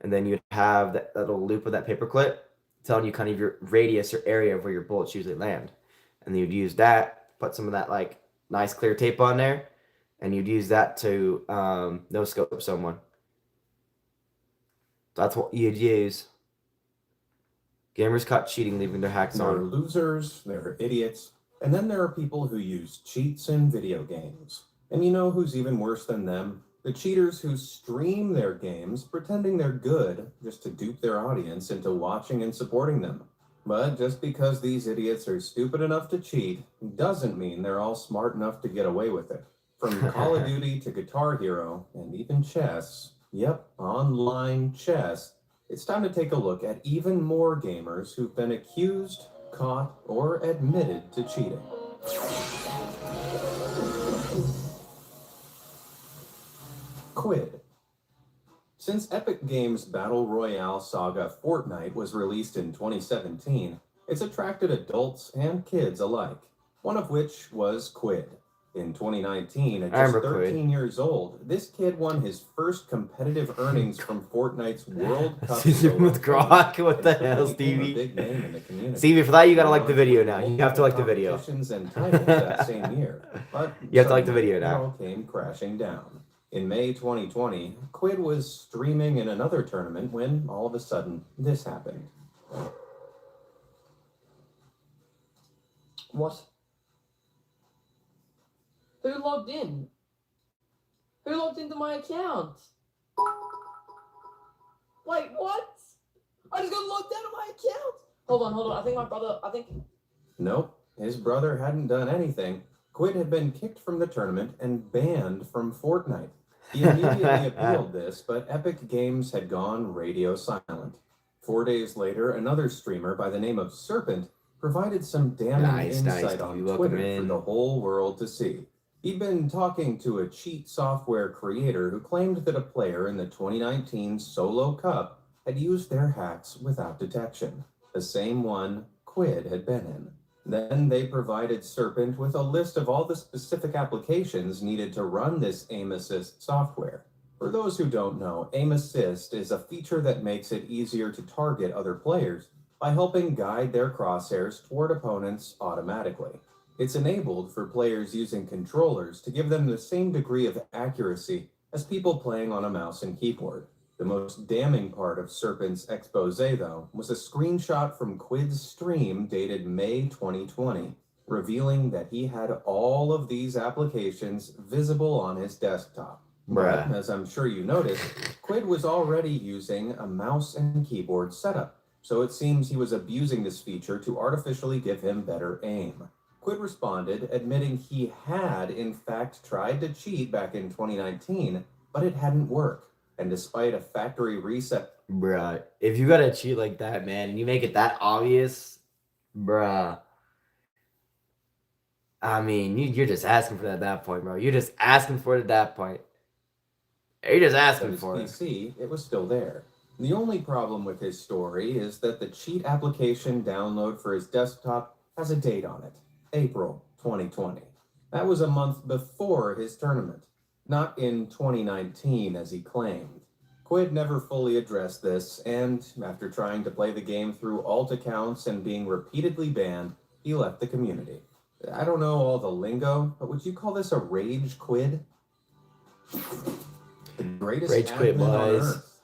and then you'd have that little loop of that paperclip telling you kind of your radius or area of where your bullets usually land, and then you'd use that, put some of that like nice clear tape on there, and you'd use that to no scope someone. That's what you'd use. Gamers caught cheating, leaving their hacks There are on. losers, there are idiots, and then there are people who use cheats in video games. And you know who's even worse than them? The cheaters who stream their games pretending they're good just to dupe their audience into watching and supporting them. But just because these idiots are stupid enough to cheat doesn't mean they're all smart enough to get away with it. From Call of Duty to Guitar Hero and even chess, yep, online chess, it's time to take a look at even more gamers who've been accused, caught, or admitted to cheating. Quid. Since Epic Games' Battle Royale saga Fortnite was released in 2017, it's attracted adults and kids alike, one of which was Quid. In 2019, at just 13 years old, this kid won his first competitive earnings from Fortnite's World Cup. Season with Grok? What the hell, Stevie? Big name in the community. Stevie, for that you gotta like the video now. You have to like the video. And titles that same year, but You have to like the video now. it all came crashing down. In May 2020, Quid was streaming in another tournament when all of a sudden this happened. What? Who logged in? Who logged into my account? Wait, what? I just got logged out of my account. Hold on. I think my brother, Nope, his brother hadn't done anything. Quid had been kicked from the tournament and banned from Fortnite. He immediately appealed this, but Epic Games had gone radio silent. 4 days later, another streamer by the name of Serpent provided some damning insight on Twitter for the whole world to see. He'd been talking to a cheat software creator who claimed that a player in the 2019 Solo Cup had used their hacks without detection, the same one Quid had been in. Then they provided Serpent with a list of all the specific applications needed to run this aim assist software. For those who don't know, aim assist is a feature that makes it easier to target other players by helping guide their crosshairs toward opponents automatically. It's enabled for players using controllers to give them the same degree of accuracy as people playing on a mouse and keyboard. The most damning part of Serpent's expose, though, was a screenshot from Quid's stream dated May 2020, revealing that he had all of these applications visible on his desktop. But, as I'm sure you noticed, Quid was already using a mouse and keyboard setup, so it seems he was abusing this feature to artificially give him better aim. Quid responded, admitting he had, in fact, tried to cheat back in 2019, but it hadn't worked. And despite a factory reset... Bruh, if you gotta cheat like that, man, and you make it that obvious, bruh. I mean, you're just asking for it at that point, bro. You're just asking for it at that point. You're just asking for it. PC, it was still there. The only problem with his story is that the cheat application download for his desktop has a date on it. April 2020. That was a month before his tournament. Not in 2019, as he claimed. Quid never fully addressed this, and after trying to play the game through alt accounts and being repeatedly banned, he left the community. I don't know all the lingo, but would you call this a rage quid? The greatest rage quit, admin on boys. Earth.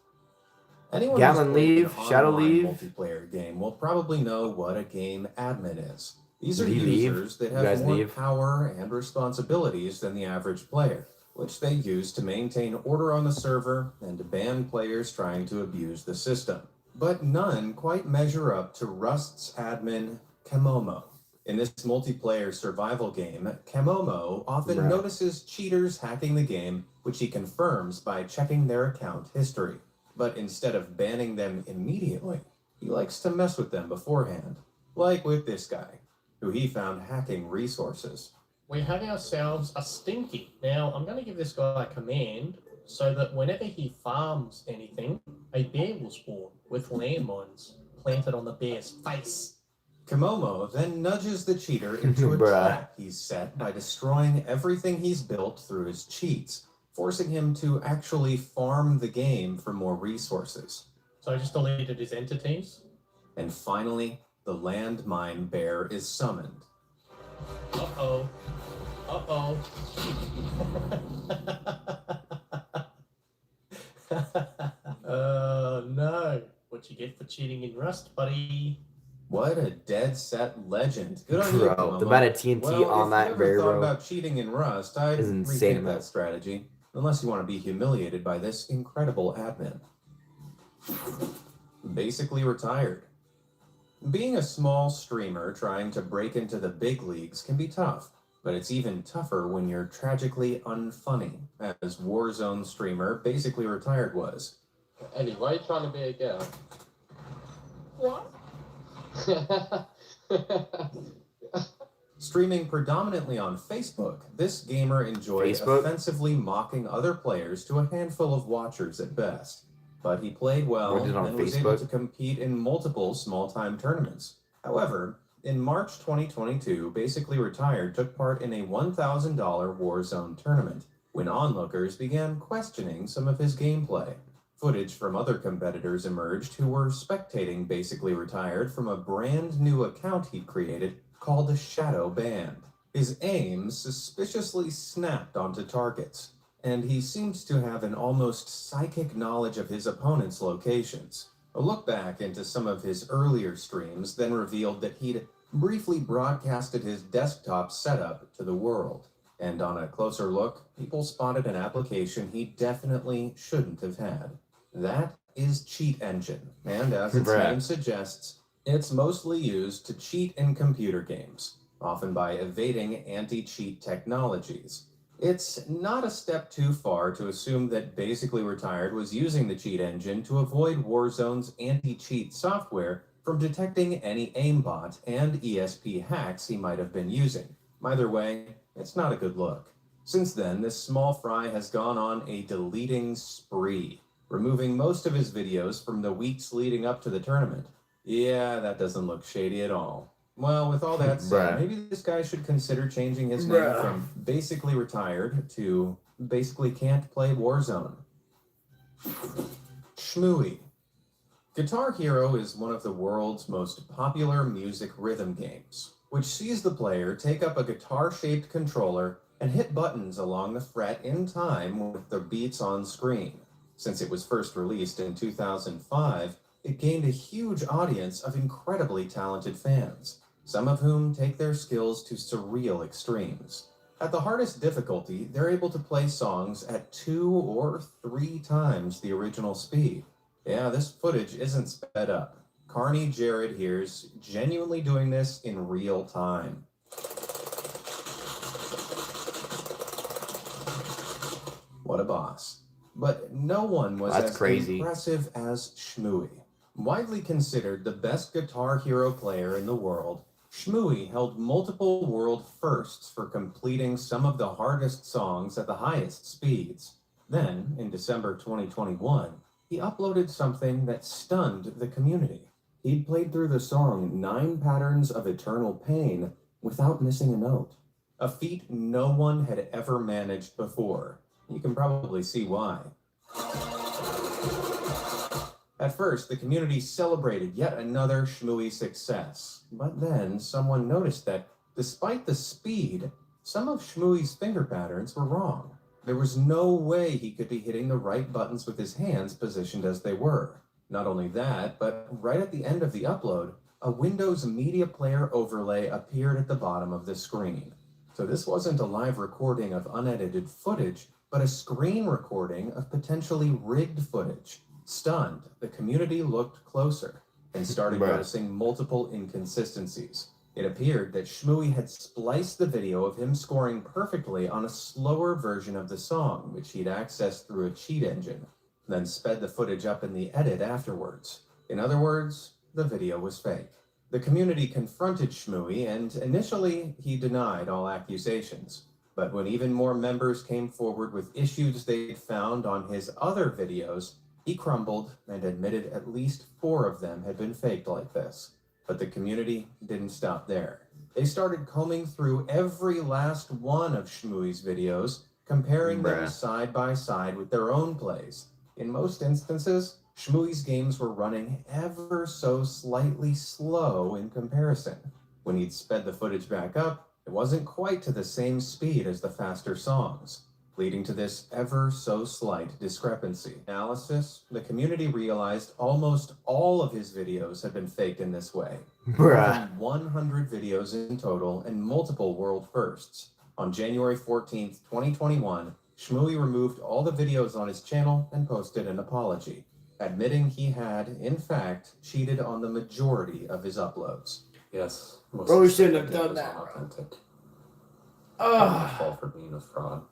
Anyone Gatlin who's played leave, an Shadow online leave. multiplayer game will probably know what a game admin is. These are Did he leave? users that You have guys more leave? power and responsibilities than the average player, which they use to maintain order on the server and to ban players trying to abuse the system. But none quite measure up to Rust's admin, Kemomo. In this multiplayer survival game, Kemomo often notices cheaters hacking the game, which he confirms by checking their account history. But instead of banning them immediately, he likes to mess with them beforehand. Like with this guy, who he found hacking resources. We had ourselves a Stinky. Now, I'm going to give this guy a command so that whenever he farms anything, a bear will spawn with landmines planted on the bear's face. Kemomo then nudges the cheater into a trap he's set by destroying everything he's built through his cheats, forcing him to actually farm the game for more resources. So I just deleted his entities. And finally, the landmine bear is summoned. Uh-oh. Uh-oh. No. What you get for cheating in Rust, buddy? What a dead set legend. Good on you, Bro, Kemomo. the amount of TNT on that If you ever thought railroad about cheating in Rust, I'd is insane rethink amount. that strategy, unless you want to be humiliated by this incredible admin. Basically retired. Being a small streamer trying to break into the big leagues can be tough, but it's even tougher when you're tragically unfunny, as Warzone streamer Basically Retired was. Eddie, why are you trying to be a girl? What? Streaming predominantly on Facebook, this gamer enjoyed offensively mocking other players to a handful of watchers at best. But he played well What, did it on and was able Facebook? to compete in multiple small-time tournaments. However, in March 2022, Basically Retired took part in a $1,000 Warzone tournament when onlookers began questioning some of his gameplay. Footage from other competitors emerged who were spectating Basically Retired from a brand new account he'd created called a Shadow Band. His aim suspiciously snapped onto targets, and he seems to have an almost psychic knowledge of his opponent's locations. A look back into some of his earlier streams then revealed that he'd briefly broadcasted his desktop setup to the world. And on a closer look, people spotted an application he definitely shouldn't have had. That is Cheat Engine, and as its name suggests, it's mostly used to cheat in computer games, often by evading anti-cheat technologies. It's not a step too far to assume that Basically Retired was using the Cheat Engine to avoid Warzone's anti-cheat software from detecting any aimbot and ESP hacks he might have been using. Either way, it's not a good look. Since then, this small fry has gone on a deleting spree, removing most of his videos from the weeks leading up to the tournament. Yeah, that doesn't look shady at all. Well, with all that said, maybe this guy should consider changing his name from Basically Retired to Basically Can't Play Warzone. Shmooey. Guitar Hero is one of the world's most popular music rhythm games, which sees the player take up a guitar-shaped controller and hit buttons along the fret in time with the beats on screen. Since it was first released in 2005, it gained a huge audience of incredibly talented fans, some of whom take their skills to surreal extremes. At the hardest difficulty, they're able to play songs at 2 or 3 times the original speed. Yeah, this footage isn't sped up. Carney Jared here's genuinely doing this in real time. What a boss. But no one was as impressive as Shmooey. Widely considered the best Guitar Hero player in the world, Shmooey held multiple world firsts for completing some of the hardest songs at the highest speeds. Then, in December 2021, he uploaded something that stunned the community. He'd played through the song 9 Patterns of Eternal Pain without missing a note. A feat no one had ever managed before. You can probably see why. At first, the community celebrated yet another Shmooey success. But then, someone noticed that, despite the speed, some of Shmooey's finger patterns were wrong. There was no way he could be hitting the right buttons with his hands positioned as they were. Not only that, but right at the end of the upload, a Windows Media Player overlay appeared at the bottom of the screen. So this wasn't a live recording of unedited footage, but a screen recording of potentially rigged footage. Stunned, the community looked closer and started noticing multiple inconsistencies. It appeared that Shmooey had spliced the video of him scoring perfectly on a slower version of the song, which he'd accessed through a cheat engine, then sped the footage up in the edit afterwards. In other words, the video was fake. The community confronted Shmooey, and initially he denied all accusations. But when even more members came forward with issues they'd found on his other videos, he crumbled and admitted at least 4 of them had been faked like this. But the community didn't stop there. They started combing through every last one of Shmooey's videos, comparing them side by side with their own plays. In most instances, Shmooey's games were running ever so slightly slow in comparison. When he'd sped the footage back up, it wasn't quite to the same speed as the faster songs, leading to this ever so slight discrepancy. Analysis, the community realized almost all of his videos had been faked in this way. More than 100 videos in total and multiple world firsts. On January 14th, 2021, Shmooey removed all the videos on his channel and posted an apology, admitting he had, in fact, cheated on the majority of his uploads. Yes. Bro, shouldn't have done that. Fall for being a fraud.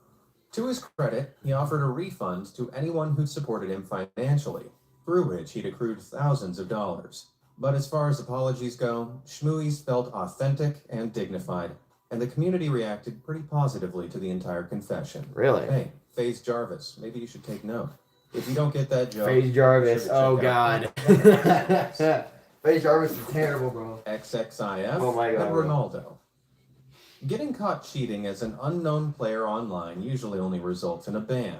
To his credit, he offered a refund to anyone who supported him financially, through which he'd accrued thousands of dollars. But as far as apologies go, Shmooey's felt authentic and dignified, and the community reacted pretty positively to the entire confession. Really? Hey, FaZe Jarvis, maybe you should take note. If you don't get that joke... FaZe Jarvis, oh god. FaZe Jarvis is terrible, bro. XXIF oh my god, and Ronaldo. Getting caught cheating as an unknown player online usually only results in a ban,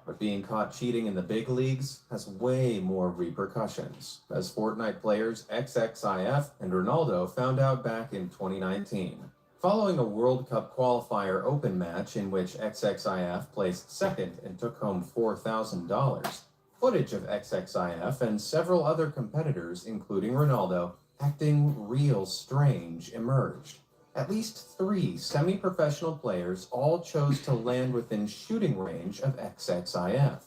but being caught cheating in the big leagues has way more repercussions, as Fortnite players XXIF and Ronaldo found out back in 2019. Following a World Cup qualifier open match in which XXIF placed second and took home $4,000, footage of XXIF and several other competitors, including Ronaldo, acting real strange emerged. At least 3 semi-professional players all chose to land within shooting range of XXIF.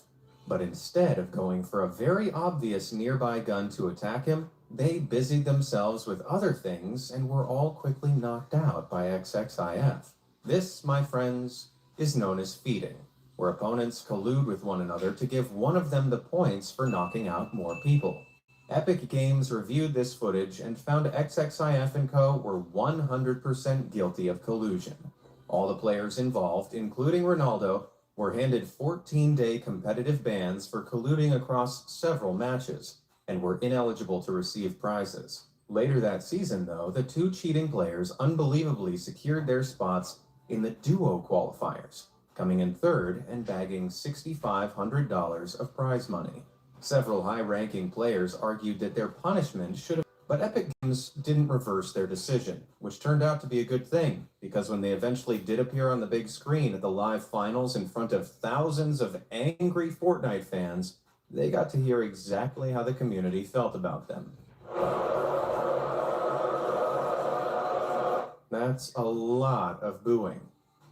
But instead of going for a very obvious nearby gun to attack him, they busied themselves with other things and were all quickly knocked out by XXIF. This, my friends, is known as feeding, where opponents collude with one another to give one of them the points for knocking out more people. Epic Games reviewed this footage and found XXIF and Co. were 100% guilty of collusion. All the players involved, including Ronaldo, were handed 14-day competitive bans for colluding across several matches, and were ineligible to receive prizes. Later that season, though, the 2 cheating players unbelievably secured their spots in the duo qualifiers, coming in 3rd and bagging $6,500 of prize money. Several high-ranking players argued that their punishment should have, but Epic Games didn't reverse their decision, which turned out to be a good thing, because when they eventually did appear on the big screen at the live finals in front of thousands of angry Fortnite fans, they got to hear exactly how the community felt about them. That's a lot of booing.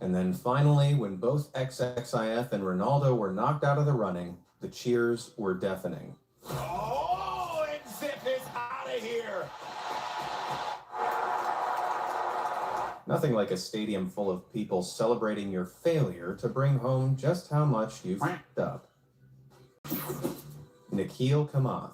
And then finally, when both XXIF and Ronaldo were knocked out of the running, the cheers were deafening. Oh, and Zip is out of here! Nothing like a stadium full of people celebrating your failure to bring home just how much you f***ed up. Nikhil Kamath.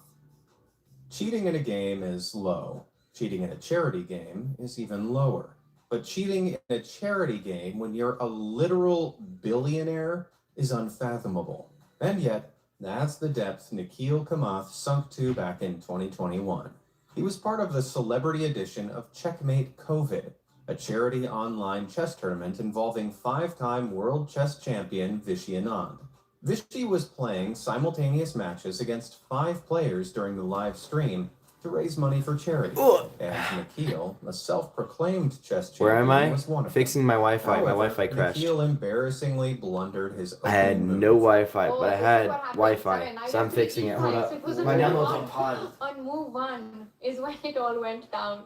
Cheating in a game is low. Cheating in a charity game is even lower. But cheating in a charity game when you're a literal billionaire is unfathomable. And yet, that's the depth Nikhil Kamath sunk to back in 2021. He was part of the celebrity edition of Checkmate COVID, a charity online chess tournament involving 5-time world chess champion Vishy Anand. Vishy was playing simultaneous matches against 5 players during the live stream to raise money for charity. And Nikhil, a self-proclaimed chess champion, Where am I? was one of Fixing them. my Wi-Fi. However, My Wi-Fi crashed. Nikhil embarrassingly blundered his I had opening no move. Wi-Fi, Oh, but I this is had what happened. Wi-Fi, Sorry, so I'm fixing it. Hold up. My download's on pause. On move 1 is when it all went down.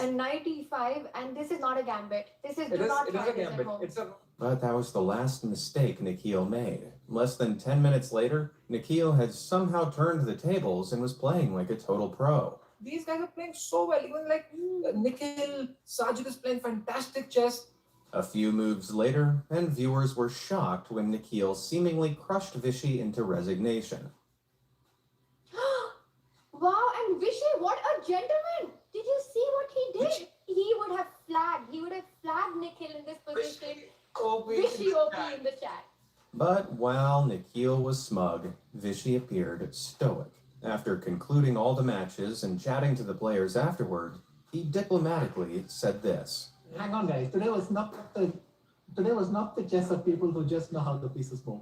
And 95, and this is not a gambit. This is do not try this at home. But that was the last mistake Nikhil made. Less than 10 minutes later, Nikhil had somehow turned the tables and was playing like a total pro. These guys are playing so well. Even like Nikhil, Sajid is playing fantastic chess. A few moves later, and viewers were shocked when Nikhil seemingly crushed Vishy into resignation. Wow, and Vishy, what a gentleman! Did you see what he did? He would have flagged Nikhil in this position. Vishy OP in the chat. But while Nikhil was smug, Vishy appeared stoic. After concluding all the matches and chatting to the players afterward, he diplomatically said this. Hang on, guys. Today was not the chess of people who just know how the pieces move.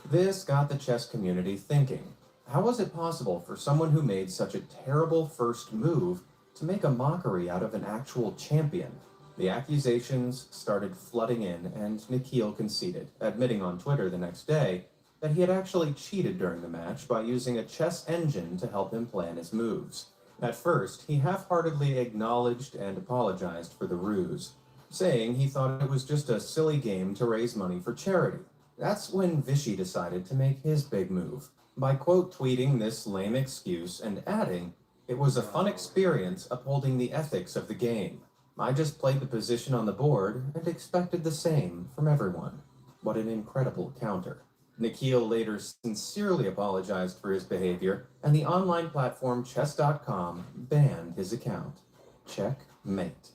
This got the chess community thinking. How was it possible for someone who made such a terrible first move to make a mockery out of an actual champion? The accusations started flooding in, and Nikhil conceded, admitting on Twitter the next day that he had actually cheated during the match by using a chess engine to help him plan his moves. At first, he half-heartedly acknowledged and apologized for the ruse, saying he thought it was just a silly game to raise money for charity. That's when Vishy decided to make his big move, by quote tweeting this lame excuse and adding, "It was a fun experience upholding the ethics of the game. I just played the position on the board and expected the same from everyone." What an incredible counter. Nikhil later sincerely apologized for his behavior, and the online platform Chess.com banned his account. Checkmate.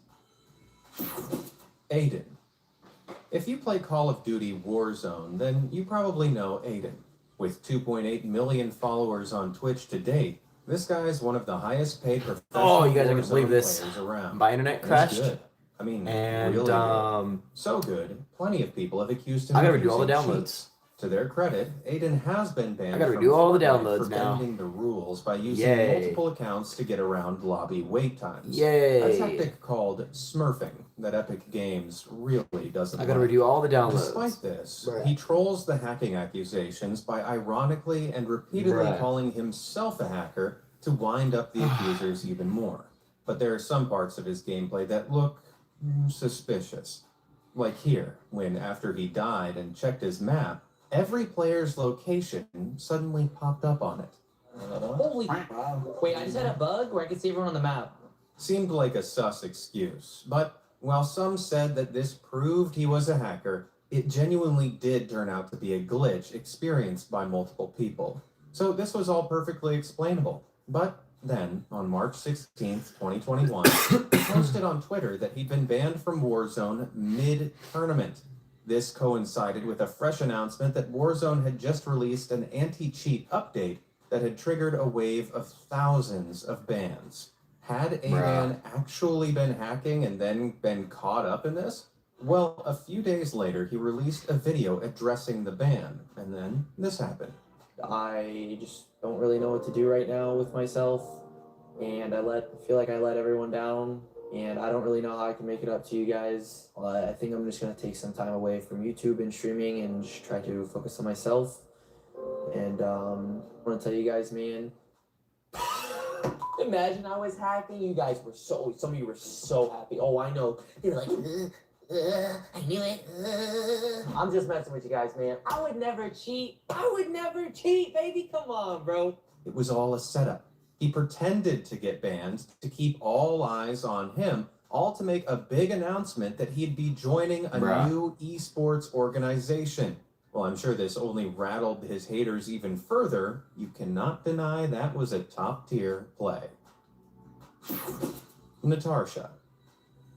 Aiden. If you play Call of Duty Warzone, then you probably know Aiden. With 2.8 million followers on Twitch to date, this guy is one of the highest paid professional you guys are gonna believe Warzone this. players around. My internet And crashed. he's good. I mean, And, really good. So good, plenty of people have accused him I gotta of redo all the using downloads. cheats. To their credit, Aiden has been banned I gotta from redo all the Fortnite downloads for now. bending the rules by using Yay. multiple accounts to get around lobby wait times. Yay. A tactic called smurfing that Epic Games really doesn't I gotta like. redo all the downloads. Despite this, Bruh. he trolls the hacking accusations by ironically and repeatedly Bruh. calling himself a hacker to wind up the accusers even more. But there are some parts of his gameplay that look suspicious. Like here, when after he died and checked his map, every player's location suddenly popped up on it. Holy wait, I just had a bug where I could see everyone on the map. Seemed like a sus excuse, but while some said that this proved he was a hacker, it genuinely did turn out to be a glitch experienced by multiple people. So this was all perfectly explainable. But then, on March 16th, 2021, he posted on Twitter that he'd been banned from Warzone mid-tournament. This coincided with a fresh announcement that Warzone had just released an anti-cheat update that had triggered a wave of thousands of bans. Had A-Man actually been hacking and then been caught up in this? Well, a few days later, he released a video addressing the ban, and then this happened. I just don't really know what to do right now with myself, and I feel like I let everyone down, and I don't really know how I can make it up to you guys. I think I'm just gonna take some time away from YouTube and streaming and just try to focus on myself. And I want to tell you guys, man, imagine I was hacking. You guys were some of you were so happy. Oh, I know. They were like, I knew it. I'm just messing with you guys, man. I would never cheat. I would never cheat, baby. Come on, bro. It was all a setup. He pretended to get banned to keep all eyes on him, all to make a big announcement that he'd be joining a new esports organization. Well, I'm sure this only rattled his haters even further. You cannot deny that was a top-tier play. Natasha.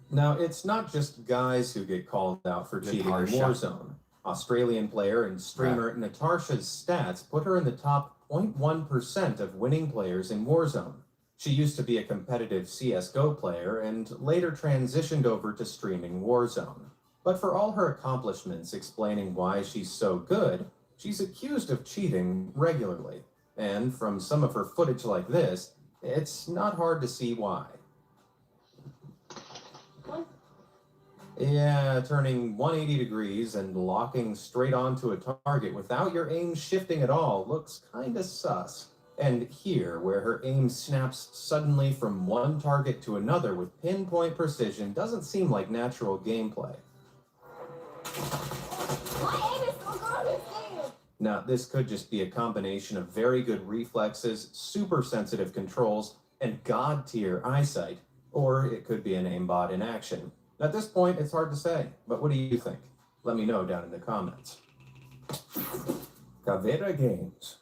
Now, it's not just guys who get called out for cheating in Warzone. Australian player and streamer Natasha's stats put her in the top 0.1% of winning players in Warzone. She used to be a competitive CSGO player and later transitioned over to streaming Warzone. But for all her accomplishments explaining why she's so good, she's accused of cheating regularly. And from some of her footage like this, it's not hard to see why. Yeah, turning 180 degrees and locking straight onto a target without your aim shifting at all looks kinda sus. And here, where her aim snaps suddenly from one target to another with pinpoint precision, doesn't seem like natural gameplay. Now, this could just be a combination of very good reflexes, super sensitive controls, and god-tier eyesight, or it could be an aimbot in action. At this point, it's hard to say, but what do you think? Let me know down in the comments. Caveira Games.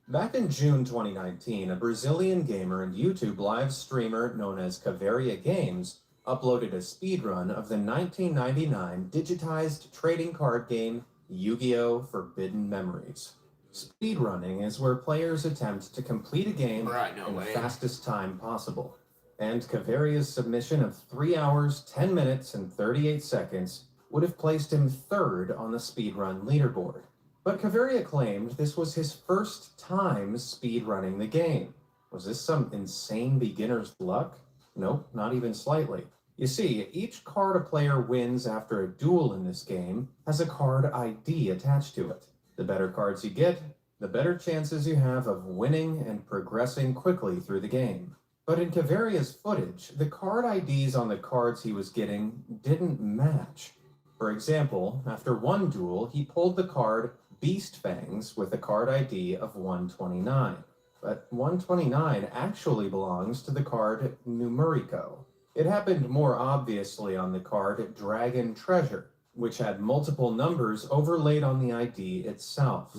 Back in June 2019, a Brazilian gamer and YouTube live streamer known as Caveira Games uploaded a speedrun of the 1999 digitized trading card game Yu-Gi-Oh! Forbidden Memories. Speedrunning is where players attempt to complete a game in the fastest time possible. And Caveira's submission of 3 hours, 10 minutes, and 38 seconds would have placed him third on the speedrun leaderboard. But Caveira claimed this was his first time speedrunning the game. Was this some insane beginner's luck? Nope, not even slightly. You see, each card a player wins after a duel in this game has a card ID attached to it. The better cards you get, the better chances you have of winning and progressing quickly through the game. But in Caveira's footage, the card IDs on the cards he was getting didn't match. For example, after one duel, he pulled the card Beast Fangs with a card ID of 129. But 129 actually belongs to the card Numerico. It happened more obviously on the card Dragon Treasure, which had multiple numbers overlaid on the ID itself.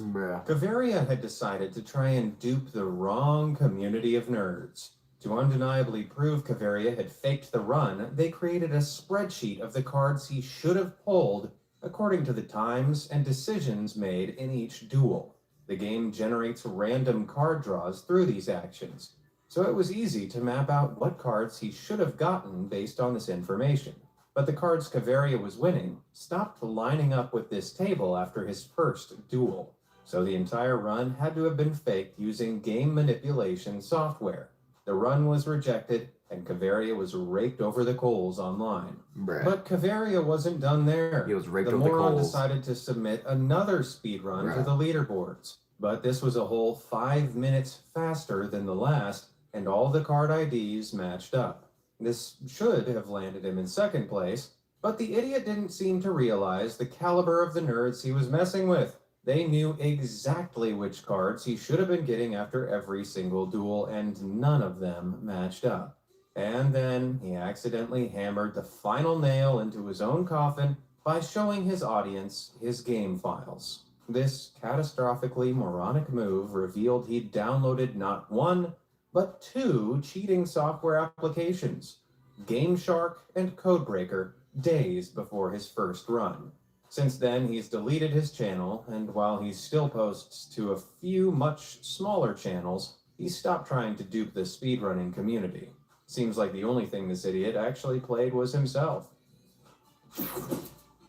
Caveira had decided to try and dupe the wrong community of nerds. To undeniably prove Caveira had faked the run, they created a spreadsheet of the cards he should have pulled according to the times and decisions made in each duel. The game generates random card draws through these actions, so it was easy to map out what cards he should have gotten based on this information. But the cards Caveira was winning stopped lining up with this table after his first duel, so the entire run had to have been faked using game manipulation software. The run was rejected, and Caveira was raked over the coals online. But Caveira wasn't done there. He was raked the over the moron coals. decided to submit another speedrun to the leaderboards. But this was a whole 5 minutes faster than the last, and all the card IDs matched up. This should have landed him in second place, but the idiot didn't seem to realize the caliber of the nerds he was messing with. They knew exactly which cards he should have been getting after every single duel, and none of them matched up. And then he accidentally hammered the final nail into his own coffin by showing his audience his game files. This catastrophically moronic move revealed he'd downloaded not one, but two cheating software applications, GameShark and Codebreaker, days before his first run. Since then, he's deleted his channel, and while he still posts to a few much smaller channels, he's stopped trying to dupe the speedrunning community. Seems like the only thing this idiot actually played was himself.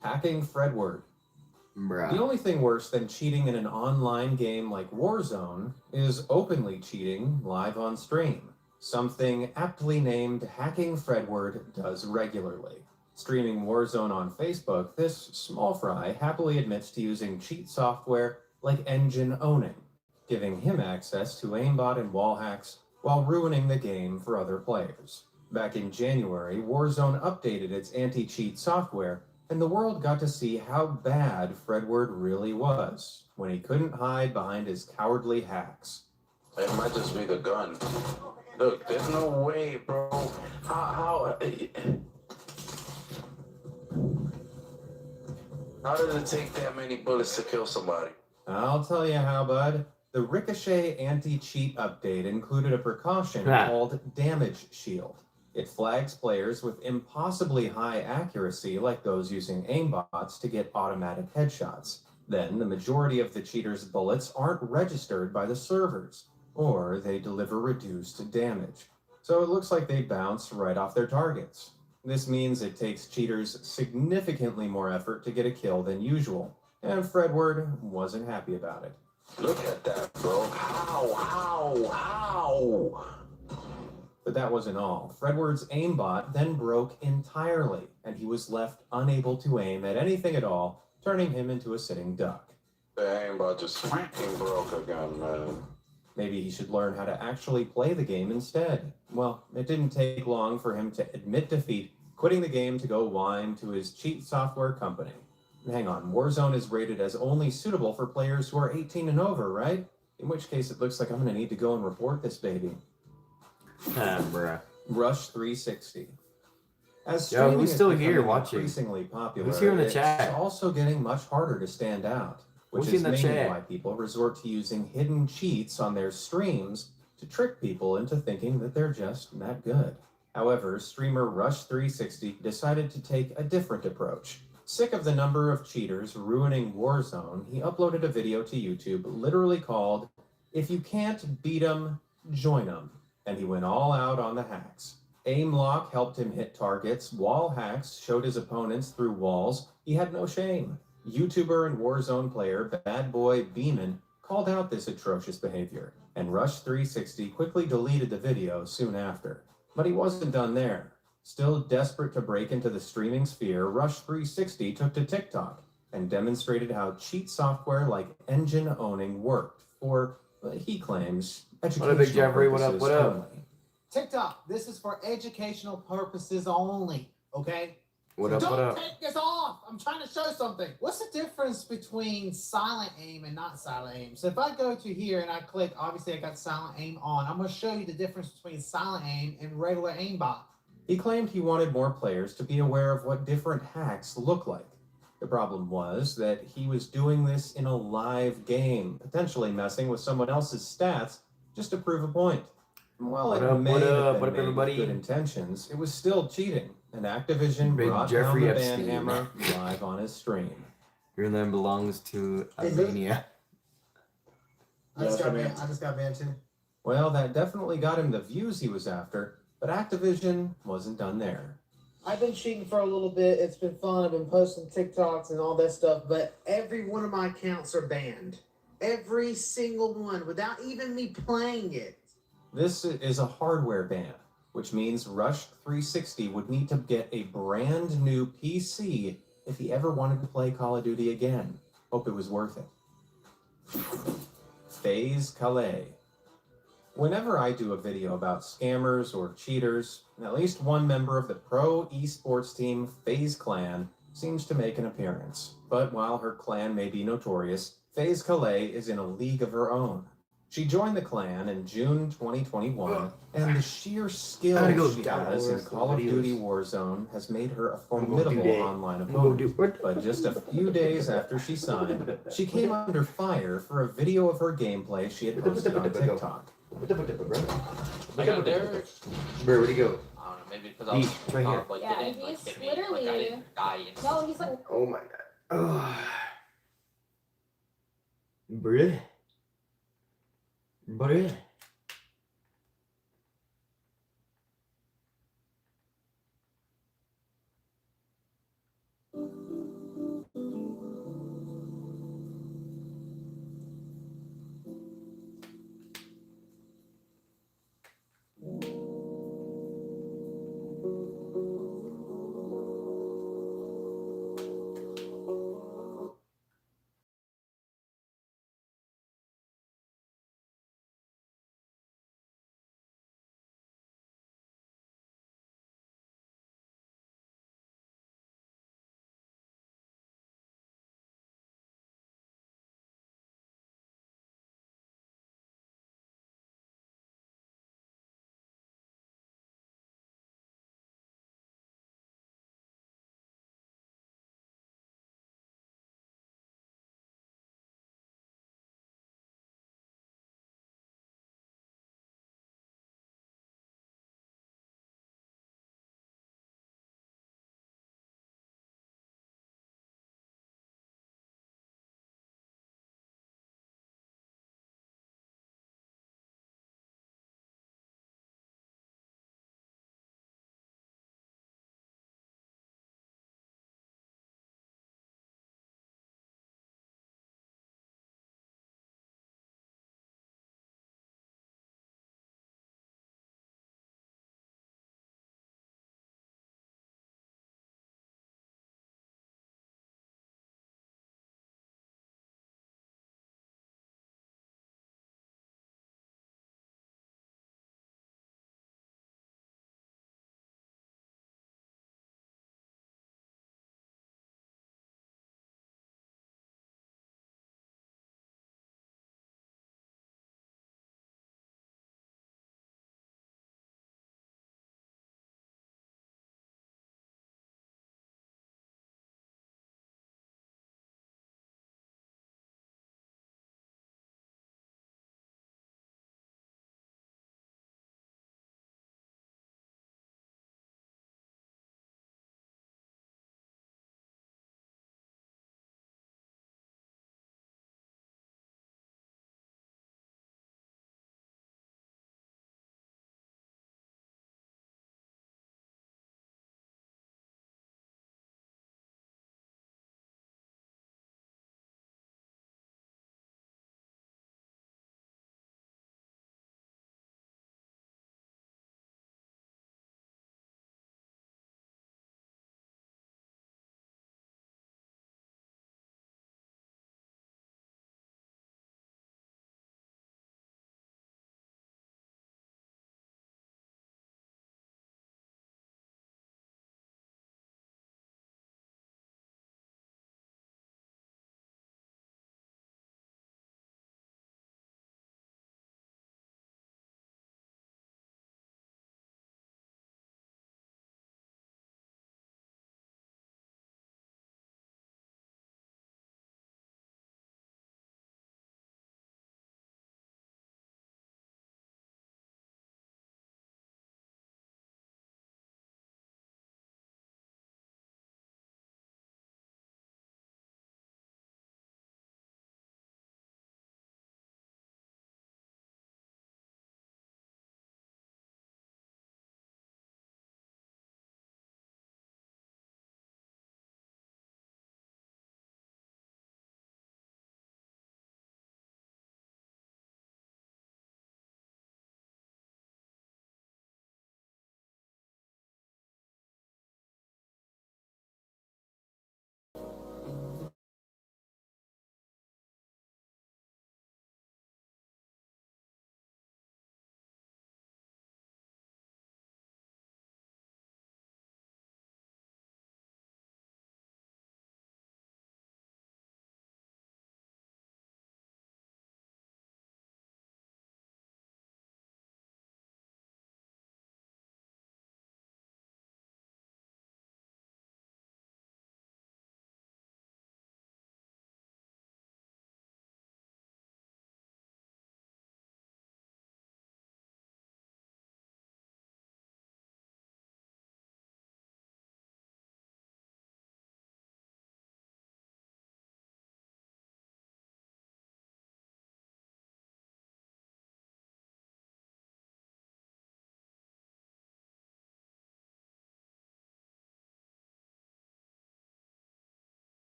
Hacking Fredward. Bruh. The only thing worse than cheating in an online game like Warzone is openly cheating live on stream, something aptly named Hacking Fredward does regularly. Streaming Warzone on Facebook, this small fry happily admits to using cheat software like Engine Owning, giving him access to aimbot and wall hacks while ruining the game for other players. Back in January, Warzone updated its anti-cheat software, and the world got to see how bad Fredward really was when he couldn't hide behind his cowardly hacks. It might just be the gun. Look, there's no way, bro. How did it take that many bullets to kill somebody? I'll tell you how, bud. The Ricochet anti-cheat update included a precaution called Damage Shield. It flags players with impossibly high accuracy, like those using aimbots, to get automatic headshots. Then, the majority of the cheaters' bullets aren't registered by the servers, or they deliver reduced damage. So it looks like they bounce right off their targets. This means it takes cheaters significantly more effort to get a kill than usual, and Fredward wasn't happy about it. Look at that, bro. How? But that wasn't all. Fredward's aimbot then broke entirely, and he was left unable to aim at anything at all, turning him into a sitting duck. The aimbot just fucking broke again, man. Maybe he should learn how to actually play the game instead. Well, it didn't take long for him to admit defeat, quitting the game to go whine to his cheat software company. Hang on, Warzone is rated as only suitable for players who are 18 and over, right? In which case it looks like I'm gonna need to go and report this baby. Bruh. Rush 360. As Yo, streaming who's is still becoming here watching? increasingly popular, Who's here in the it's chat? also getting much harder to stand out, which Who's is in the mainly chat? why people resort to using hidden cheats on their streams to trick people into thinking that they're just that good. However, streamer Rush 360 decided to take a different approach. Sick of the number of cheaters ruining Warzone, he uploaded a video to YouTube literally called, "If You Can't Beat 'Em, Join 'Em," and he went all out on the hacks. Aim lock helped him hit targets, wall hacks showed his opponents through walls, he had no shame. YouTuber and Warzone player Bad Boy Beeman called out this atrocious behavior, and Rush 360 quickly deleted the video soon after. But he wasn't done there. Still desperate to break into the streaming sphere, Rush 360 took to TikTok and demonstrated how cheat software like Engine Owning worked for, he claims, educational What up, Big Jeffrey? What up? purposes What up? only. TikTok, this is for educational purposes only, okay? What up, Don't what up? take this off. I'm trying to show something. What's the difference between silent aim and not silent aim? So if I go to here and I click, obviously I got silent aim on. I'm going to show you the difference between silent aim and regular aimbot. He claimed he wanted more players to be aware of what different hacks look like. The problem was that he was doing this in a live game, potentially messing with someone else's stats just to prove a point. While What it up, may what have up, been what up, made with everybody? good intentions, it was still cheating, and Activision Big brought Jeffrey down the Epstein. banhammer live on his stream. Your land belongs to Is it? Albania. I just got banned too. Well, that definitely got him the views he was after, but Activision wasn't done there. I've been cheating for a little bit. It's been fun. I've been posting TikToks and all that stuff, but every one of my accounts are banned. Every single one, without even me playing it. This is a hardware ban, which means Rush 360 would need to get a brand new PC if he ever wanted to play Call of Duty again. Hope it was worth it. FaZe Calais. Whenever I do a video about scammers or cheaters, at least one member of the pro esports team FaZe Clan seems to make an appearance. But while her clan may be notorious, FaZe Calais is in a league of her own. She joined the clan in June 2021, and the sheer skill she has in Call of Duty Warzone has made her a formidable online opponent. But just a few days after she signed, she came under fire for a video of her gameplay she had posted on TikTok. I got there. Bro, where'd he go? I don't know, maybe because I was right here. like, Yeah, didn't like he's hit me, like I literally. didn't die instantly. No, he's like. Oh my god. Bruh. Bruh.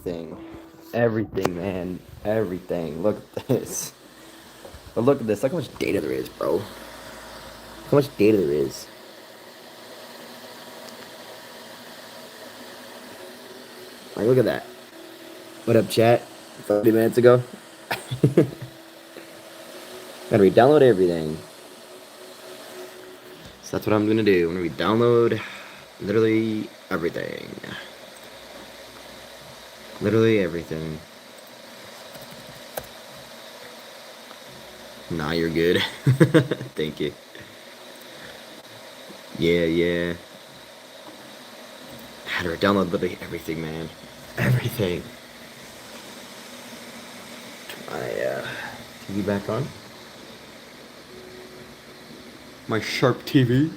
everything. Everything, man. Everything. Look at this. But look at this. Look how much data there is, bro. Look how much data there is. Like, look at that. What up, chat? 30 minutes ago. Gotta re-download everything. So that's what I'm gonna do. I'm gonna re-download literally everything. Literally everything. Nah, you're good. Thank you. Yeah. I had to download literally everything, man. Everything. Turn my TV back on. My Sharp TV.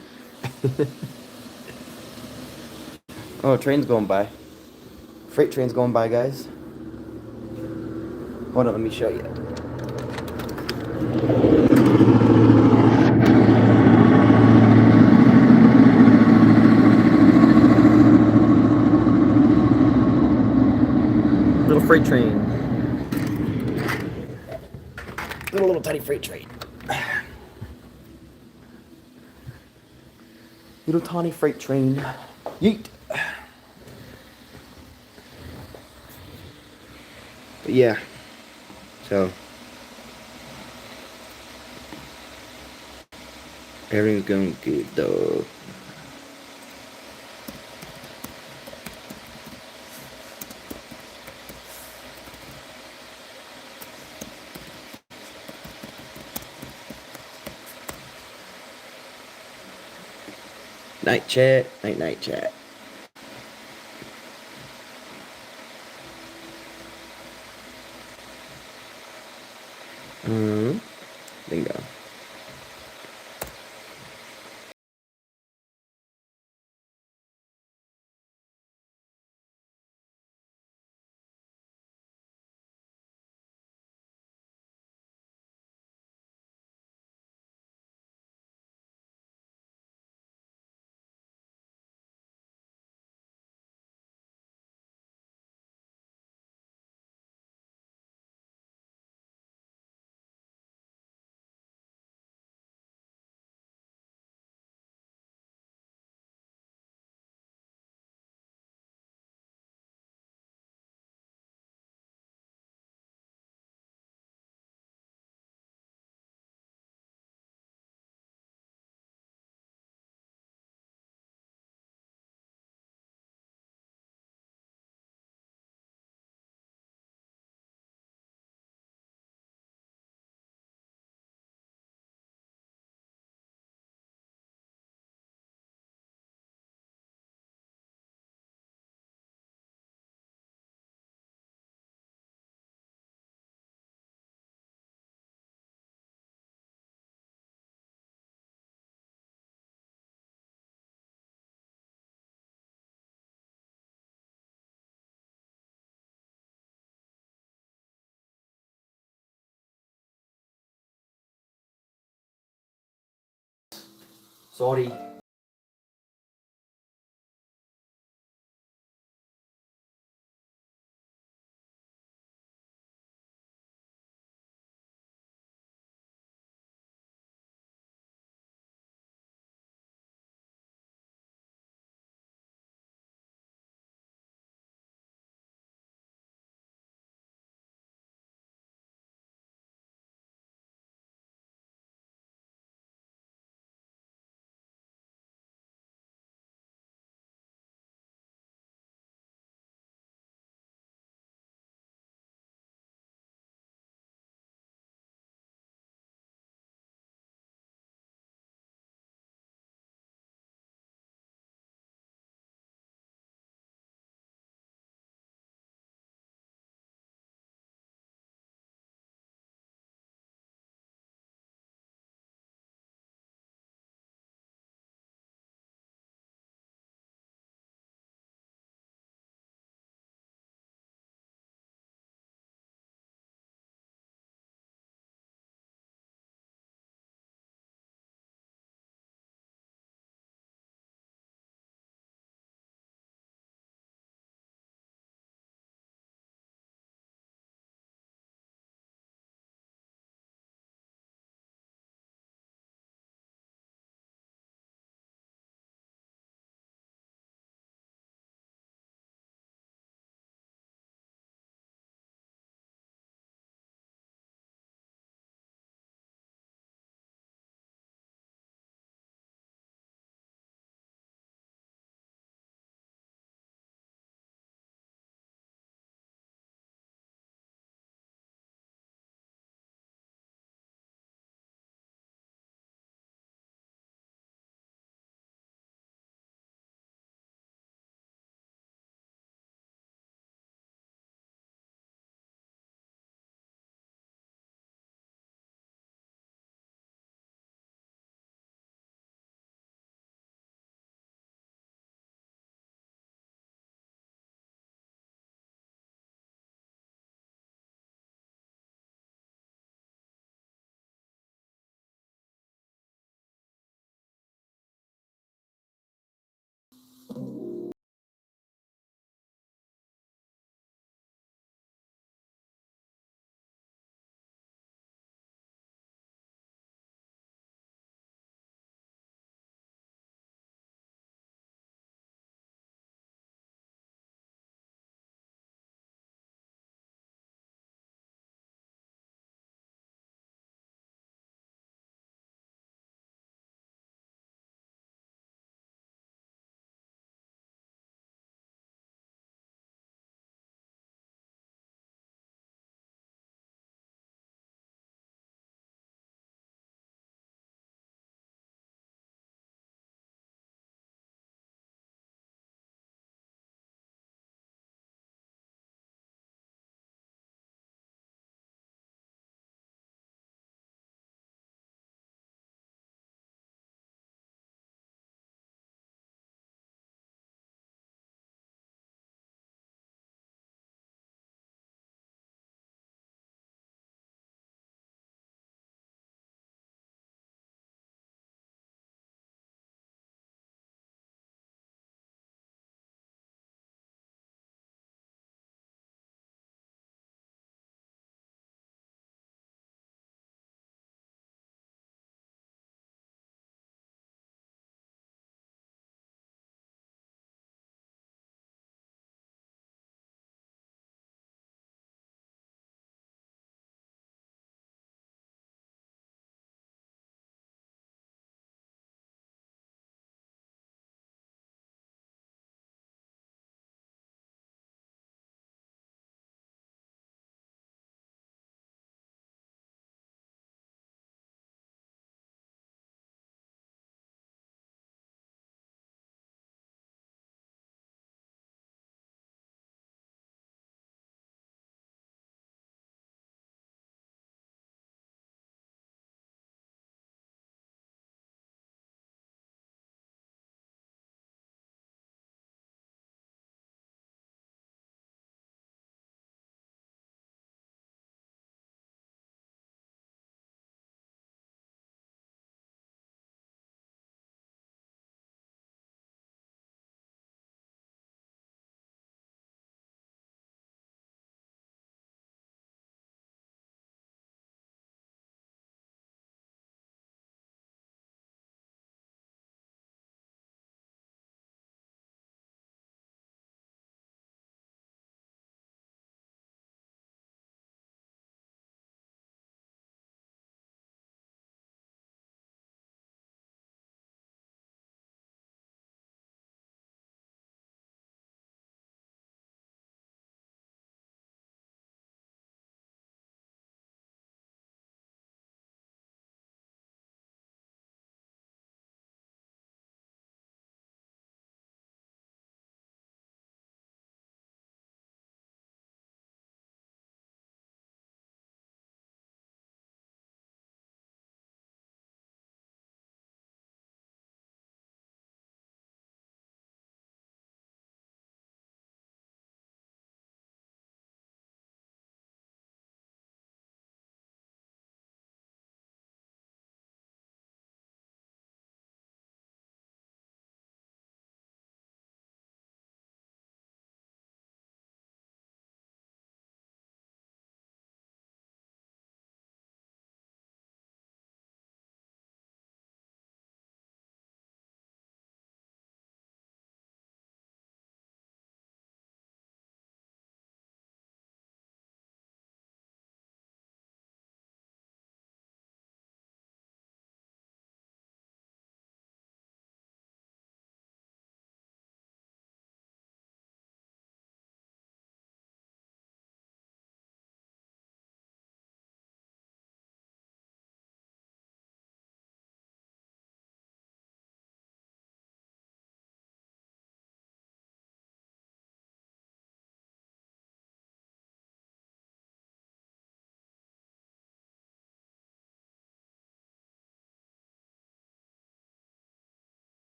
Oh, train's going by. Freight train's going by, guys. Hold on, let me show you. Little freight train. Little tiny freight train. Little tiny freight train. Yeet. But yeah. So everything's going good though. Night chat, night chat. Bingo. Sorry.